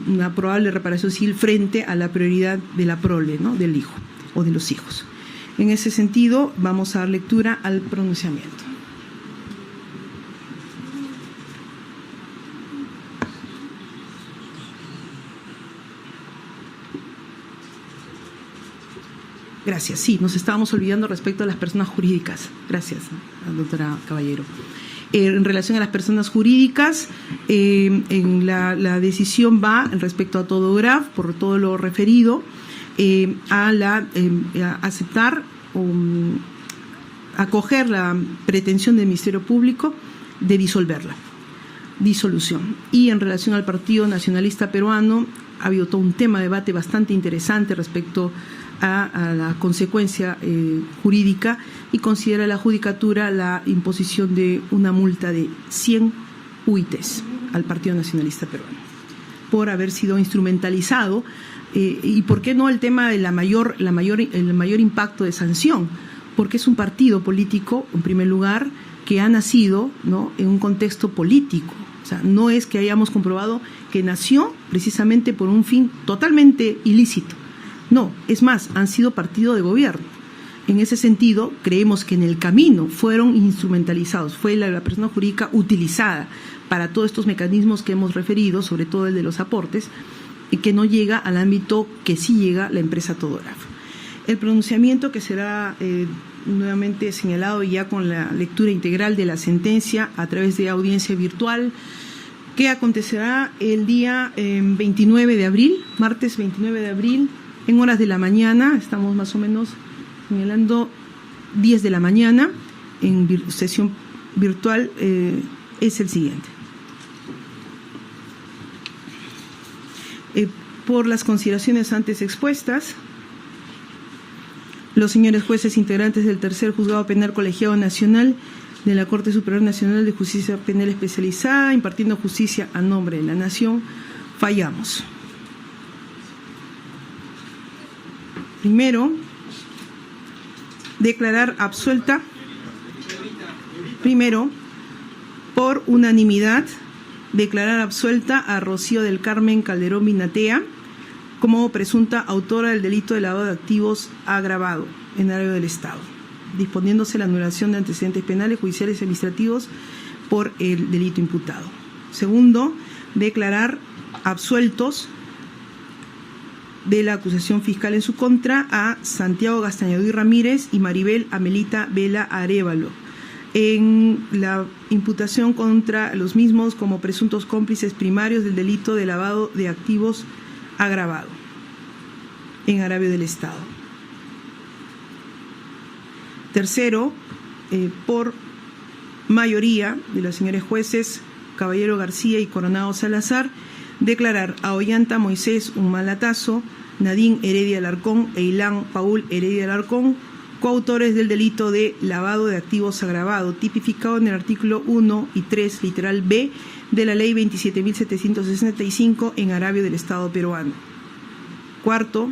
una probable reparación civil frente a la prioridad de la prole, ¿no? Del hijo o de los hijos. En ese sentido, vamos a dar lectura al pronunciamiento. Gracias. Sí, nos estábamos olvidando respecto a las personas jurídicas. Gracias, doctora Caballero. En relación a las personas jurídicas, en la decisión va, respecto a todo GRAF, por todo lo referido, a aceptar o acoger la pretensión del Ministerio Público de disolverla. Disolución. Y en relación al Partido Nacionalista Peruano, ha habido todo un tema de debate bastante interesante respecto a la consecuencia jurídica y considera la judicatura la imposición de una multa de 100 UITs al Partido Nacionalista Peruano por haber sido instrumentalizado y por qué no el tema de el mayor impacto de sanción, porque es un partido político, en primer lugar, que ha nacido, ¿no?, en un contexto político. O sea, no es que hayamos comprobado que nació precisamente por un fin totalmente ilícito. No, es más, han sido partido de gobierno. En ese sentido, creemos que en el camino fueron instrumentalizados, fue la persona jurídica utilizada para todos estos mecanismos que hemos referido, sobre todo el de los aportes, y que no llega al ámbito que sí llega la empresa Todógrafo. El pronunciamiento, que será nuevamente señalado ya con la lectura integral de la sentencia a través de audiencia virtual, que acontecerá el día 29 de abril, martes 29 de abril, en horas de la mañana, estamos más o menos señalando 10 de la mañana, en sesión virtual, es el siguiente. Por las consideraciones antes expuestas, los señores jueces integrantes del Tercer Juzgado Penal Colegiado Nacional de la Corte Superior Nacional de Justicia Penal Especializada, impartiendo justicia a nombre de la Nación, fallamos. Primero, declarar absuelta, primero, por unanimidad, declarar absuelta a Rocío del Carmen Calderón Binatea como presunta autora del delito de lavado de activos agravado en agravio del Estado, disponiéndose la anulación de antecedentes penales, judiciales y administrativos por el delito imputado. Segundo, declarar absueltos de la acusación fiscal en su contra a Santiago Gastañaduy Ramírez y Maribel Amelita Vela Arévalo en la imputación contra los mismos como presuntos cómplices primarios del delito de lavado de activos agravado en agravio del Estado. Tercero, por mayoría de los señores jueces Caballero García y Coronado Salazar, declarar a Ollanta Moisés Humalatazo, Nadine Heredia Alarcón e Ilan Paul Heredia Alarcón, coautores del delito de lavado de activos agravado, tipificado en el artículo 1 y 3, literal B, de la Ley 27.765 en agravio del Estado peruano. Cuarto,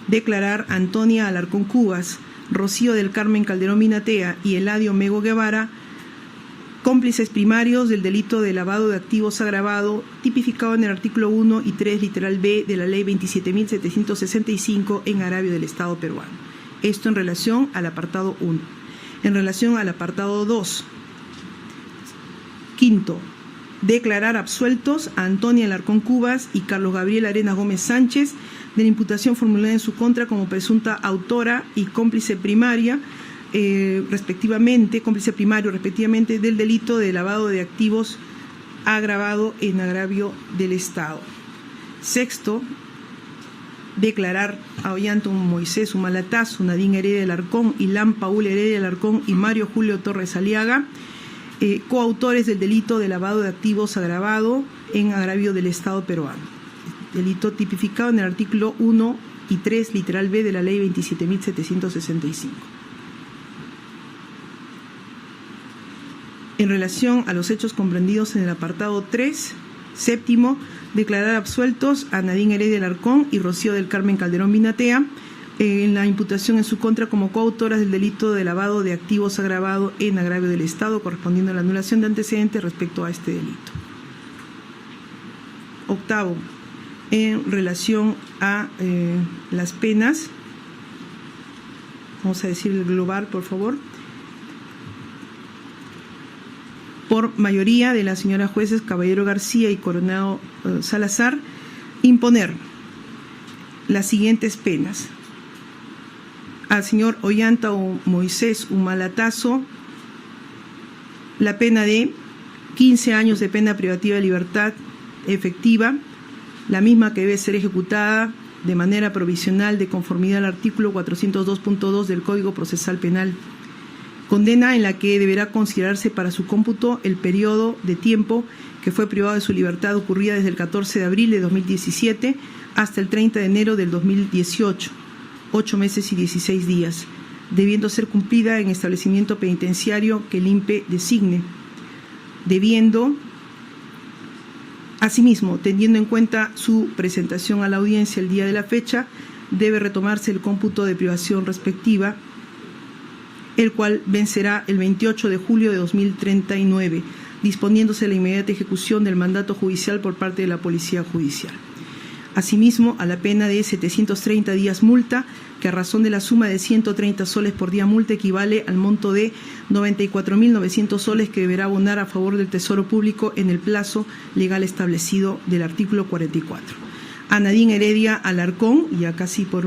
declarar a Antonia Alarcón Cubas, Rocío del Carmen Calderón Binatea y Eladio Mego Guevara, cómplices primarios del delito de lavado de activos agravado, tipificado en el artículo 1 y 3, literal B, de la Ley 27.765 en agravio del Estado peruano. Esto en relación al apartado 1. En relación al apartado 2, quinto, declarar absueltos a Antonia Alarcón Cubas y Carlos Gabriel Arenas Gómez Sánchez de la imputación formulada en su contra como presunta autora y cómplice primaria, cómplice primario respectivamente del delito de lavado de activos agravado en agravio del Estado. Sexto, declarar a Ollanta Moisés Humalatazo, Nadine Heredia Alarcón, Ilan Paul Heredia Alarcón y Mario Julio Torres Aliaga, coautores del delito de lavado de activos agravado en agravio del Estado peruano. Delito tipificado en el artículo 1 y 3, literal B, de la Ley 27.765. En relación a los hechos comprendidos en el apartado 3, séptimo, declarar absueltos a Nadine Heredia Alarcón y Rocío del Carmen Calderón Binatea en la imputación en su contra como coautoras del delito de lavado de activos agravado en agravio del Estado, correspondiendo a la anulación de antecedentes respecto a este delito. Octavo, en relación a las penas, vamos a decir el global, por favor. Por mayoría de las señoras jueces Caballero García y Coronado Salazar, imponer las siguientes penas. Al señor Ollanta Moisés Humalatazo, la pena de 15 años de pena privativa de libertad efectiva, la misma que debe ser ejecutada de manera provisional de conformidad al artículo 402.2 del Código Procesal Penal. Condena en la que deberá considerarse para su cómputo el periodo de tiempo que fue privado de su libertad ocurrida desde el 14 de abril de 2017 hasta el 30 de enero del 2018, 8 meses y 16 días, debiendo ser cumplida en establecimiento penitenciario que el INPE designe, debiendo, asimismo, teniendo en cuenta su presentación a la audiencia el día de la fecha, debe retomarse el cómputo de privación respectiva, el cual vencerá el 28 de julio de 2039, disponiéndose la inmediata ejecución del mandato judicial por parte de la Policía Judicial. Asimismo, a la pena de 730 días multa, que a razón de la suma de 130 soles por día multa equivale al monto de 94.900 soles que deberá abonar a favor del Tesoro Público en el plazo legal establecido del artículo 44. A Nadine Heredia Alarcón, ya casi por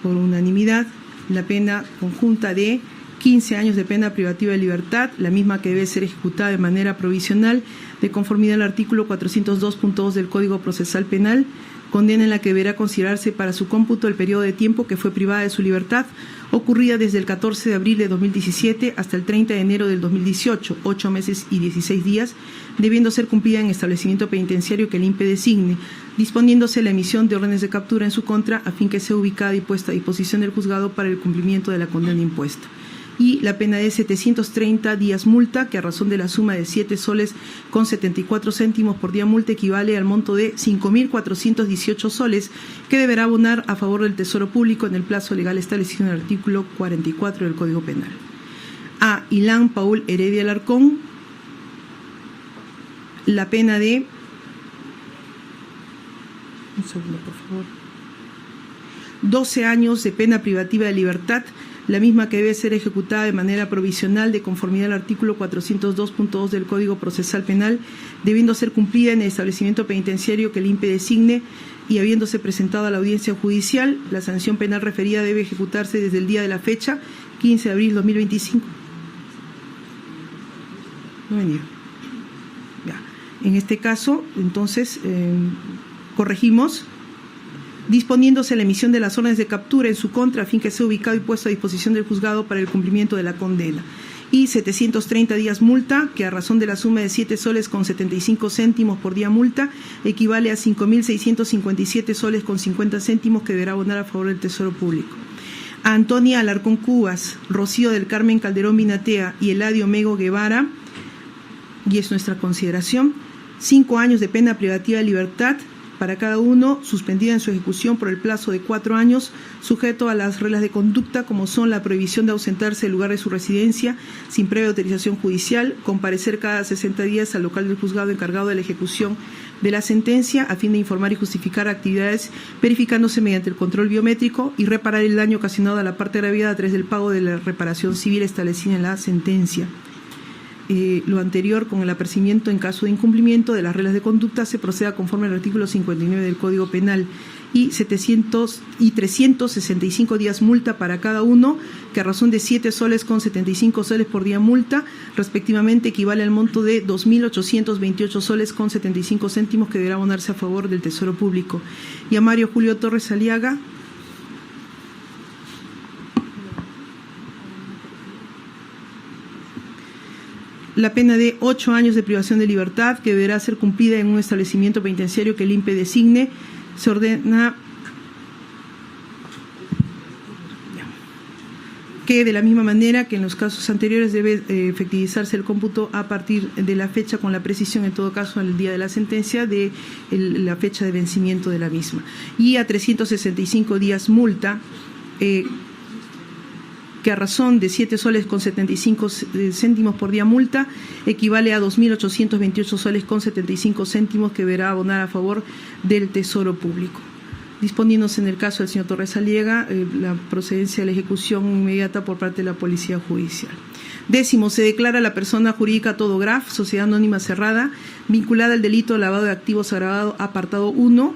unanimidad, la pena conjunta de 15 años de pena privativa de libertad, la misma que debe ser ejecutada de manera provisional, de conformidad al artículo 402.2 del Código Procesal Penal, condena en la que deberá considerarse para su cómputo el periodo de tiempo que fue privada de su libertad, ocurrida desde el 14 de abril de 2017 hasta el 30 de enero del 2018, 8 meses y 16 días, debiendo ser cumplida en establecimiento penitenciario que el INPE designe, disponiéndose la emisión de órdenes de captura en su contra a fin que sea ubicada y puesta a disposición del juzgado para el cumplimiento de la condena impuesta. Y la pena de 730 días multa, que a razón de la suma de 7 soles con 74 céntimos por día multa equivale al monto de 5.418 soles, que deberá abonar a favor del Tesoro Público en el plazo legal establecido en el artículo 44 del Código Penal. A Ilan Paul Heredia Alarcón, la pena de... Un segundo, por favor. 12 años de pena privativa de libertad, la misma que debe ser ejecutada de manera provisional de conformidad al artículo 402.2 del Código Procesal Penal, debiendo ser cumplida en el establecimiento penitenciario que el INPE designe y habiéndose presentado a la audiencia judicial, la sanción penal referida debe ejecutarse desde el día de la fecha, 15 de abril de 2025. No venía. Ya. En este caso, entonces, corregimos, disponiéndose la emisión de las órdenes de captura en su contra a fin que sea ubicado y puesto a disposición del juzgado para el cumplimiento de la condena. Y 730 días multa, que a razón de la suma de 7 soles con 75 céntimos por día multa, equivale a 5.657 soles con 50 céntimos que deberá abonar a favor del Tesoro Público. A Antonia Alarcón Cubas, Rocío del Carmen Calderón Binatea y Eladio Mego Guevara, y es nuestra consideración, 5 años de pena privativa de libertad, para cada uno, suspendida en su ejecución por el plazo de 4 años, sujeto a las reglas de conducta como son la prohibición de ausentarse del lugar de su residencia sin previa autorización judicial, comparecer cada 60 días al local del juzgado encargado de la ejecución de la sentencia a fin de informar y justificar actividades verificándose mediante el control biométrico y reparar el daño ocasionado a la parte agraviada a través del pago de la reparación civil establecida en la sentencia. Lo anterior, con el apercibimiento en caso de incumplimiento de las reglas de conducta, se proceda conforme al artículo 59 del Código Penal y 365 días multa para cada uno, que a razón de 7 soles con 75 soles por día multa, respectivamente equivale al monto de 2.828 soles con 75 céntimos que deberá abonarse a favor del Tesoro Público. Y a Mario Julio Torres Aliaga, la pena de 8 años de privación de libertad, que deberá ser cumplida en un establecimiento penitenciario que el INPE designe. Se ordena que, de la misma manera que en los casos anteriores, debe efectivizarse el cómputo a partir de la fecha, con la precisión, en todo caso, al día de la sentencia, de la fecha de vencimiento de la misma. Y a 365 días multa, que a razón de 7 soles con 75 céntimos por día multa, equivale a 2.828 soles con 75 céntimos que deberá abonar a favor del Tesoro Público. Disponiéndose en el caso del señor Torres Aliaga la procedencia de la ejecución inmediata por parte de la Policía Judicial. 10. Se declara la persona jurídica Todograf, Sociedad Anónima Cerrada, vinculada al delito de lavado de activos agravado, apartado 1,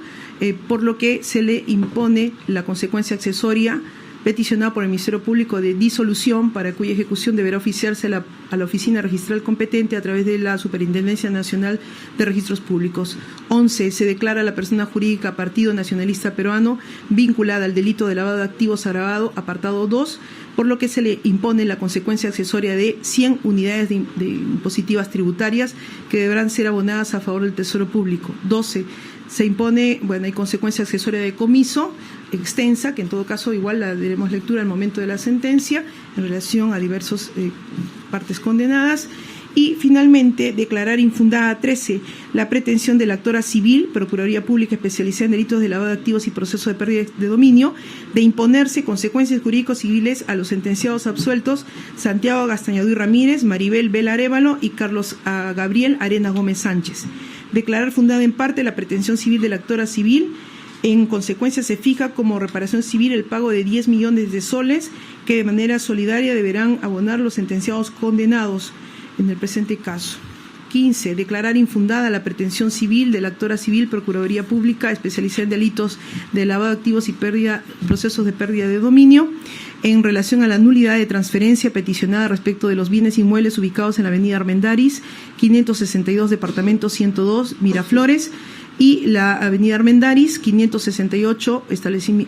por lo que se le impone la consecuencia accesoria peticionada por el Ministerio Público de disolución, para cuya ejecución deberá oficiarse a la oficina registral competente a través de la Superintendencia Nacional de Registros Públicos. 11. Se declara a la persona jurídica Partido Nacionalista Peruano vinculada al delito de lavado de activos agravado, apartado 2, por lo que se le impone la consecuencia accesoria de 100 unidades de impositivas tributarias que deberán ser abonadas a favor del Tesoro Público. 12. Se impone, bueno, hay consecuencia accesoria de decomiso extensa, que en todo caso igual la daremos lectura al momento de la sentencia en relación a diversas partes condenadas. Y finalmente, declarar infundada 13 la pretensión de la actora civil, Procuraduría Pública especializada en delitos de lavado de activos y proceso de pérdida de dominio, de imponerse consecuencias jurídicos civiles a los sentenciados absueltos Santiago Gastañadú Ramírez, Maribel Vela Arévalo y Carlos Gabriel Arena Gómez Sánchez. Declarar fundada en parte la pretensión civil de la actora civil. En consecuencia, se fija como reparación civil el pago de 10 millones de soles que de manera solidaria deberán abonar los sentenciados condenados en el presente caso. 15. Declarar infundada la pretensión civil de la actora civil Procuraduría Pública especializada en delitos de lavado de activos y procesos de pérdida de dominio en relación a la nulidad de transferencia peticionada respecto de los bienes inmuebles ubicados en la avenida Armendáriz, 562, departamento 102, Miraflores, y la avenida Armendáriz, 568,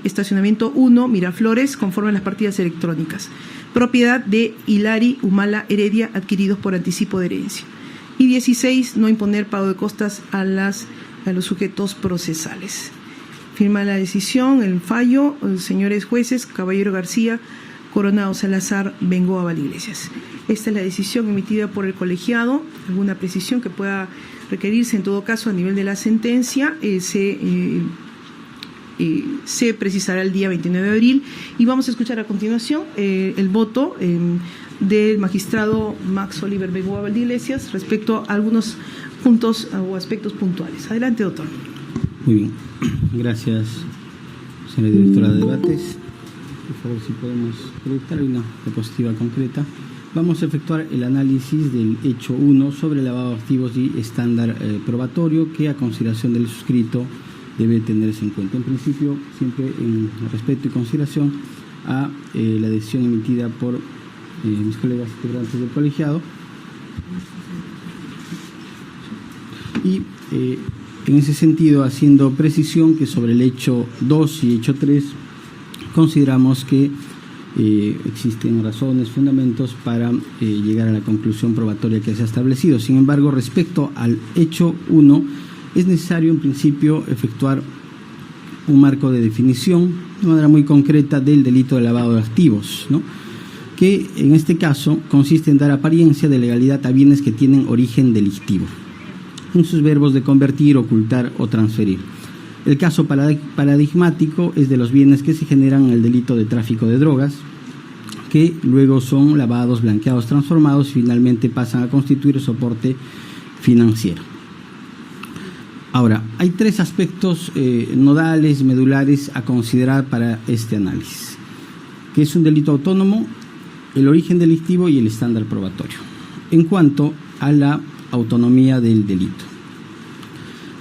estacionamiento 1, Miraflores, conforme a las partidas electrónicas, propiedad de Hilari Humala Heredia, adquiridos por anticipo de herencia. Y 16, no imponer pago de costas a los sujetos procesales. Firma la decisión, el fallo, señores jueces, Caballero García, Coronado Salazar, Bengoa Valdeiglesias. Esta es la decisión emitida por el colegiado. Alguna precisión que pueda requerirse, en todo caso, a nivel de la sentencia, se precisará el día 29 de abril. Y vamos a escuchar a continuación el voto del magistrado Max Oliver Bengoa Valdeiglesias respecto a algunos puntos o aspectos puntuales. Adelante, doctor. Muy bien. Gracias, señora directora de debates. Por favor, si podemos proyectar una diapositiva concreta. Vamos a efectuar el análisis del hecho 1 sobre lavado de activos y estándar probatorio que, a consideración del suscrito, debe tenerse en cuenta. En principio, siempre en respeto y consideración a la decisión emitida por mis colegas integrantes del colegiado. Y en ese sentido, haciendo precisión que sobre el hecho 2 y hecho 3 consideramos que existen razones, fundamentos para llegar a la conclusión probatoria que se ha establecido. Sin embargo, respecto al hecho 1, es necesario en principio efectuar un marco de definición de manera muy concreta del delito de lavado de activos, ¿no?, que en este caso consiste en dar apariencia de legalidad a bienes que tienen origen delictivo, en sus verbos de convertir, ocultar o transferir. El caso paradigmático es de los bienes que se generan en el delito de tráfico de drogas, que luego son lavados, blanqueados, transformados y finalmente pasan a constituir soporte financiero. Ahora, hay tres aspectos nodales, medulares a considerar para este análisis, que es un delito autónomo, el origen delictivo y el estándar probatorio. En cuanto a la autonomía del delito.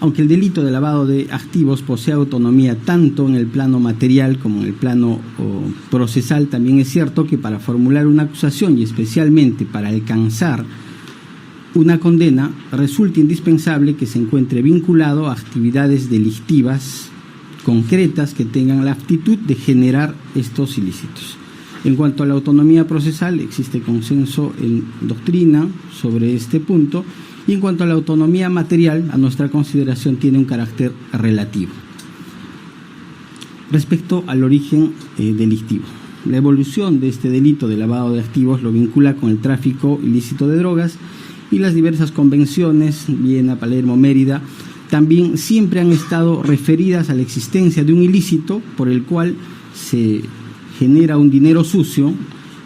Aunque el delito de lavado de activos posee autonomía tanto en el plano material como en el plano procesal, también es cierto que para formular una acusación y especialmente para alcanzar una condena, resulta indispensable que se encuentre vinculado a actividades delictivas concretas que tengan la aptitud de generar estos ilícitos. En cuanto a la autonomía procesal, existe consenso en doctrina sobre este punto, y en cuanto a la autonomía material, a nuestra consideración tiene un carácter relativo. Respecto al origen delictivo, la evolución de este delito de lavado de activos lo vincula con el tráfico ilícito de drogas, y las diversas convenciones, Viena, Palermo, Mérida, también siempre han estado referidas a la existencia de un ilícito por el cual se genera un dinero sucio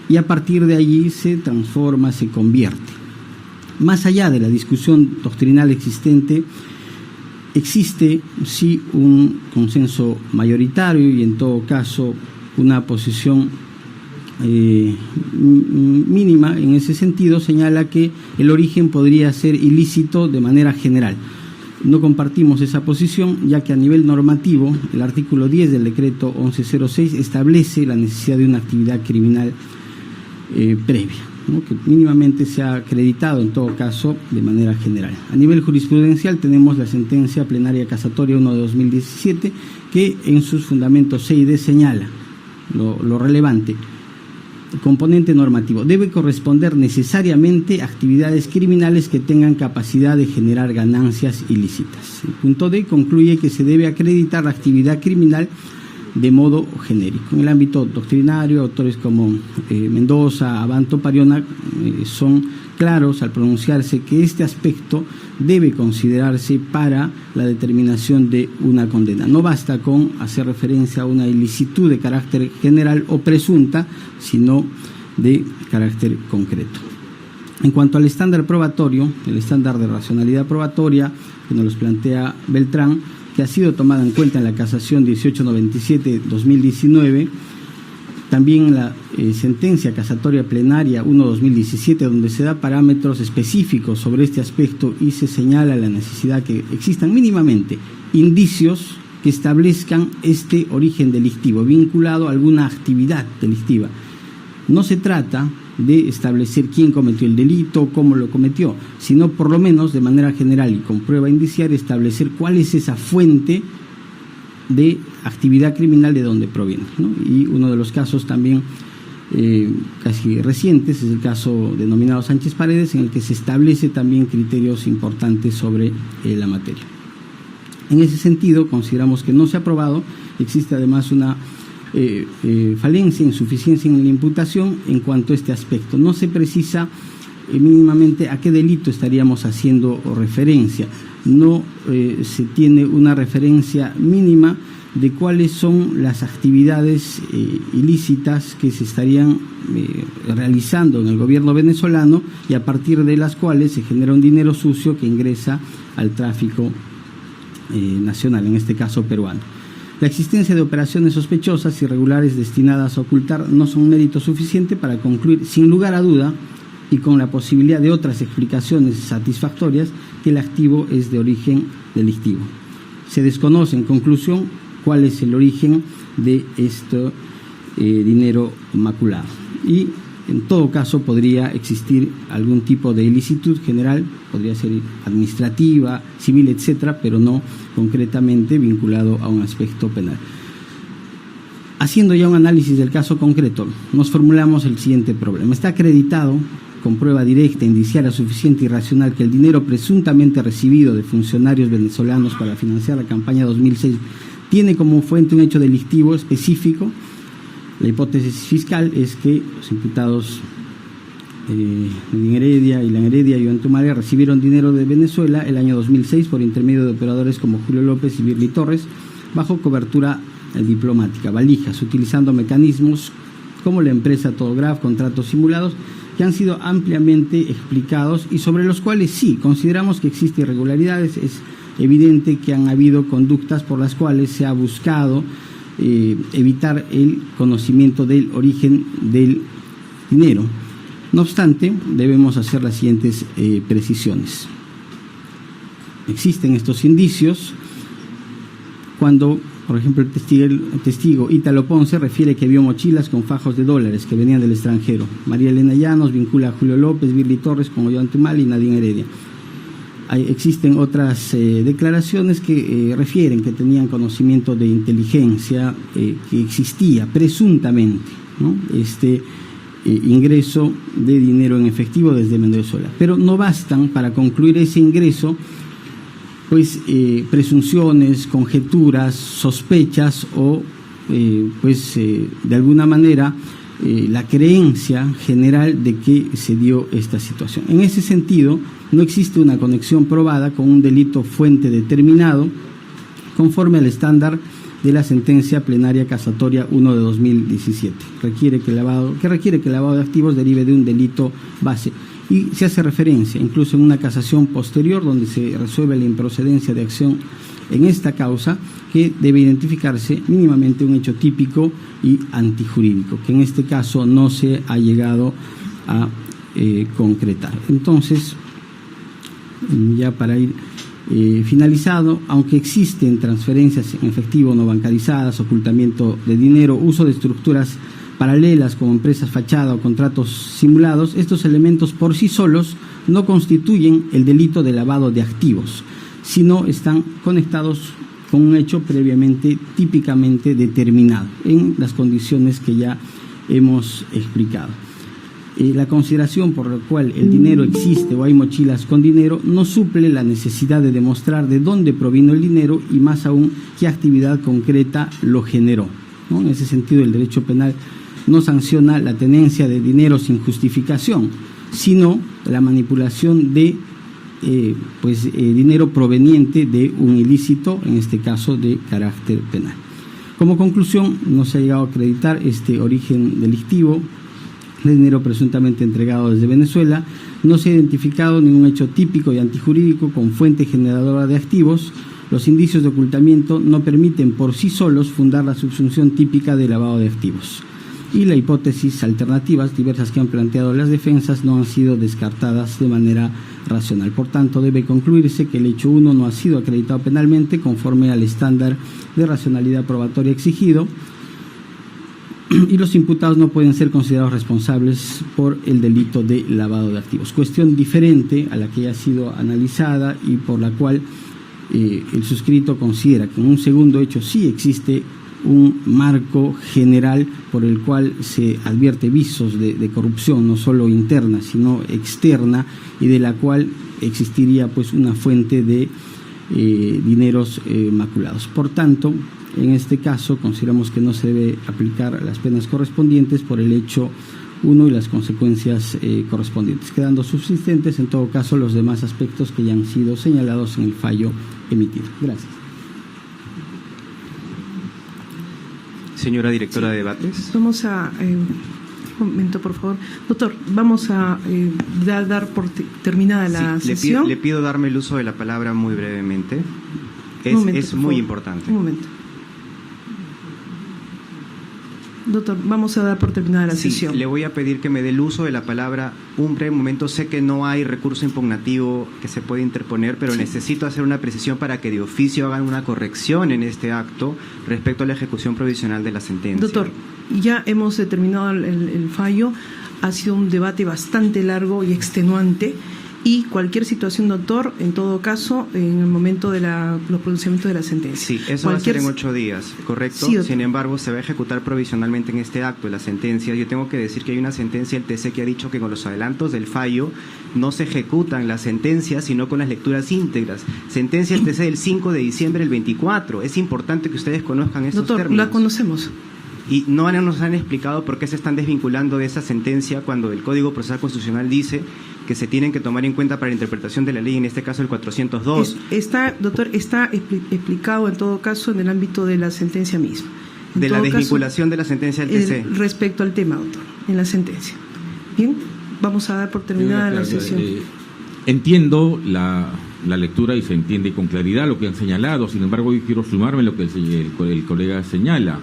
y a partir de allí se transforma, se convierte. Más allá de la discusión doctrinal existente, existe sí un consenso mayoritario y en todo caso una posición mínima en ese sentido, señala que el origen podría ser ilícito de manera general. No compartimos esa posición, ya que a nivel normativo el artículo 10 del decreto 1106 establece la necesidad de una actividad criminal previa, ¿no?, que mínimamente se ha acreditado en todo caso de manera general. A nivel jurisprudencial tenemos la sentencia plenaria casatoria 1 de 2017 que en sus fundamentos C y D señala lo relevante. componente normativo. Debe corresponder necesariamente a actividades criminales que tengan capacidad de generar ganancias ilícitas. El punto D concluye que se debe acreditar la actividad criminal de modo genérico. En el ámbito doctrinario, autores como Mendoza, Abanto, Pariona son claros al pronunciarse que este aspecto debe considerarse para la determinación de una condena. No basta con hacer referencia a una ilicitud de carácter general o presunta, sino de carácter concreto. En cuanto al estándar probatorio, el estándar de racionalidad probatoria que nos los plantea Beltrán, que ha sido tomada en cuenta en la casación 1897-2019, también en la sentencia casatoria plenaria 1-2017, donde se da parámetros específicos sobre este aspecto y se señala la necesidad que existan mínimamente indicios que establezcan este origen delictivo vinculado a alguna actividad delictiva. No se trata de establecer quién cometió el delito o cómo lo cometió, sino por lo menos de manera general y con prueba indiciaria establecer cuál es esa fuente de actividad criminal de donde proviene, ¿no? Y uno de los casos también casi recientes es el caso denominado Sánchez Paredes, en el que se establece también criterios importantes sobre la materia. En ese sentido, consideramos que no se ha probado, existe además una falencia, insuficiencia en la imputación en cuanto a este aspecto. No se precisa mínimamente a qué delito estaríamos haciendo referencia. No se tiene una referencia mínima de cuáles son las actividades ilícitas que se estarían realizando en el gobierno venezolano y a partir de las cuales se genera un dinero sucio que ingresa al tráfico nacional, en este caso peruano. La existencia de operaciones sospechosas, irregulares, destinadas a ocultar, no son mérito suficiente para concluir, sin lugar a duda, y con la posibilidad de otras explicaciones satisfactorias, que el activo es de origen delictivo. Se desconoce, en conclusión, cuál es el origen de este dinero maculado. Y, en todo caso, podría existir algún tipo de ilicitud general, podría ser administrativa, civil, etcétera, pero no concretamente vinculado a un aspecto penal. Haciendo ya un análisis del caso concreto, nos formulamos el siguiente problema. Está acreditado con prueba directa, indiciaria, suficiente y racional que el dinero presuntamente recibido de funcionarios venezolanos para financiar la campaña 2006 tiene como fuente un hecho delictivo específico. La hipótesis fiscal es que los imputados Nadine Heredia, Ilan Heredia y Iván Tumare recibieron dinero de Venezuela el año 2006 por intermedio de operadores como Julio López y Birly Torres bajo cobertura diplomática, valijas, utilizando mecanismos como la empresa Todograf, contratos simulados, que han sido ampliamente explicados y sobre los cuales sí consideramos que existen irregularidades. Es evidente que han habido conductas por las cuales se ha buscado evitar el conocimiento del origen del dinero. No obstante, debemos hacer las siguientes precisiones. Existen estos indicios cuando, por ejemplo, el testigo Ítalo Ponce refiere que vio mochilas con fajos de dólares que venían del extranjero. María Elena Llanos vincula a Julio López, Birly Torres con Iván Tumare y Nadine Heredia. Existen otras declaraciones que refieren que tenían conocimiento de inteligencia, que existía presuntamente, ¿no?, este ingreso de dinero en efectivo desde Venezuela. Pero no bastan para concluir ese ingreso, pues presunciones, conjeturas, sospechas o de alguna manera la creencia general de que se dio esta situación. En ese sentido, no existe una conexión probada con un delito fuente determinado conforme al estándar de la sentencia plenaria casatoria 1 de 2017, que requiere que el lavado de activos derive de un delito base. Y se hace referencia, incluso en una casación posterior, donde se resuelve la improcedencia de acción en esta causa, que debe identificarse mínimamente un hecho típico y antijurídico, que en este caso no se ha llegado a concretar. Entonces, ya para ir finalizado, aunque existen transferencias en efectivo no bancarizadas, ocultamiento de dinero, uso de estructuras paralelas como empresas fachada o contratos simulados, estos elementos por sí solos no constituyen el delito de lavado de activos, sino están conectados con un hecho previamente típicamente determinado en las condiciones que ya hemos explicado. La consideración por la cual el dinero existe o hay mochilas con dinero no suple la necesidad de demostrar de dónde provino el dinero y más aún qué actividad concreta lo generó, ¿no? En ese sentido, el derecho penal no sanciona la tenencia de dinero sin justificación, sino la manipulación de dinero proveniente de un ilícito, en este caso de carácter penal. Como conclusión, no se ha llegado a acreditar este origen delictivo de dinero presuntamente entregado desde Venezuela, no se ha identificado ningún hecho típico y antijurídico con fuente generadora de activos. Los indicios de ocultamiento no permiten por sí solos fundar la subsunción típica de lavado de activos. Y las hipótesis alternativas diversas que han planteado las defensas no han sido descartadas de manera racional. Por tanto, debe concluirse que el hecho 1 no ha sido acreditado penalmente conforme al estándar de racionalidad probatoria exigido, y los imputados no pueden ser considerados responsables por el delito de lavado de activos. Cuestión diferente a la que ya ha sido analizada y por la cual el suscrito considera que en un segundo hecho sí existe un marco general por el cual se advierte visos de corrupción, no solo interna, sino externa, y de la cual existiría pues una fuente de dineros maculados. Por tanto, en este caso consideramos que no se debe aplicar las penas correspondientes por el hecho 1 y las consecuencias correspondientes, quedando subsistentes en todo caso los demás aspectos que ya han sido señalados en el fallo emitido. Gracias. Señora directora de debates. Vamos a... un momento, por favor. Doctor, vamos a dar por terminada la sesión. Le pido darme el uso de la palabra muy brevemente. Es muy importante. Un momento. Doctor, vamos a dar por terminada la sesión. Le voy a pedir que me dé el uso de la palabra un breve momento. Sé que no hay recurso impugnativo que se puede interponer, pero necesito hacer una precisión para que de oficio hagan una corrección en este acto respecto a la ejecución provisional de la sentencia. Doctor, ya hemos determinado el fallo. Ha sido un debate bastante largo y extenuante. Y cualquier situación, doctor, en todo caso, en el momento de los pronunciamientos de la sentencia. Sí, eso va a ser en 8 días, ¿correcto? Sí, sin embargo, se va a ejecutar provisionalmente en este acto de la sentencia. Yo tengo que decir que hay una sentencia del TC que ha dicho que con los adelantos del fallo no se ejecutan las sentencias, sino con las lecturas íntegras. Sentencia del TC del 5 de diciembre del 24. Es importante que ustedes conozcan estos términos. Doctor, la conocemos. Y no nos han explicado por qué se están desvinculando de esa sentencia cuando el Código Procesal Constitucional dice que se tienen que tomar en cuenta para la interpretación de la ley, en este caso el 402. Doctor, está explicado en todo caso en el ámbito de la sentencia misma. De la desvinculación de la sentencia del TC. Respecto al tema, doctor, en la sentencia. Bien, vamos a dar por terminada la sesión. Entiendo la lectura y se entiende con claridad lo que han señalado. Sin embargo, yo quiero sumarme a lo que el colega señala.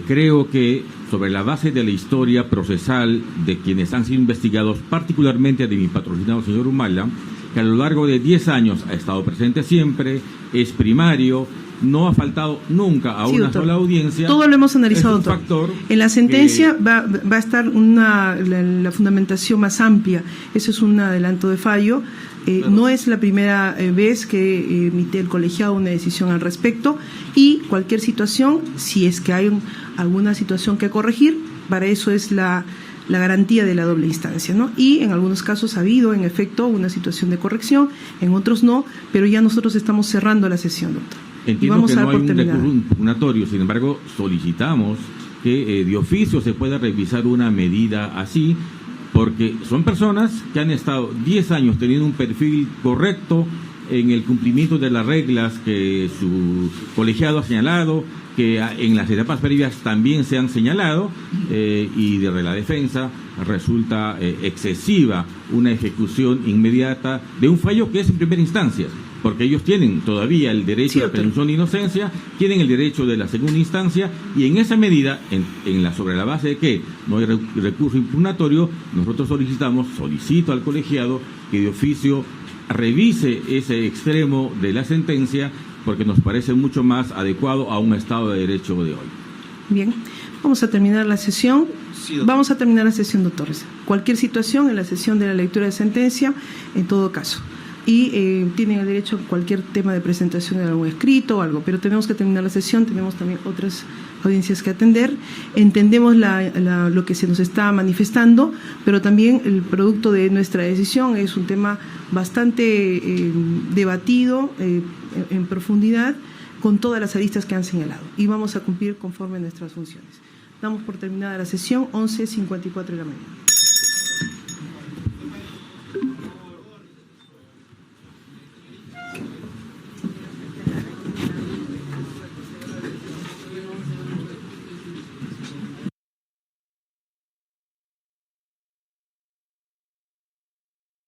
Creo que sobre la base de la historia procesal de quienes han sido investigados, particularmente de mi patrocinado señor Humala, que a lo largo de 10 años ha estado presente siempre, es primario, no ha faltado nunca a una sola audiencia. Todo lo hemos analizado, doctor. En la sentencia va a estar la fundamentación más amplia. Eso es un adelanto de fallo. Claro. No es la primera vez que emite el colegiado una decisión al respecto, y cualquier situación, si es que hay alguna situación que corregir, para eso es la garantía de la doble instancia, ¿no? Y en algunos casos ha habido, en efecto, una situación de corrección, en otros no, pero ya nosotros estamos cerrando la sesión, doctor. Entiendo que no hay un recurso impugnatorio, sin embargo, solicitamos que de oficio se pueda revisar una medida así, porque son personas que han estado 10 años teniendo un perfil correcto en el cumplimiento de las reglas que su colegiado ha señalado, que en las etapas previas también se han señalado, y de la defensa resulta excesiva una ejecución inmediata de un fallo que es en primera instancia, porque ellos tienen todavía el derecho de presunción de inocencia, tienen el derecho de la segunda instancia, y en esa medida, sobre la base de que no hay recurso impugnatorio, nosotros solicito al colegiado que de oficio revise ese extremo de la sentencia, porque nos parece mucho más adecuado a un Estado de Derecho de hoy. Bien, vamos a terminar la sesión. Sí, vamos a terminar la sesión, doctores. Cualquier situación en la sesión de la lectura de sentencia, en todo caso. Y tienen el derecho a cualquier tema de presentación de algún escrito o algo, pero tenemos que terminar la sesión, tenemos también otras audiencias que atender. Entendemos lo que se nos está manifestando, pero también el producto de nuestra decisión es un tema bastante debatido en profundidad con todas las aristas que han señalado, y vamos a cumplir conforme a nuestras funciones. Damos por terminada la sesión, 11:54 de la mañana.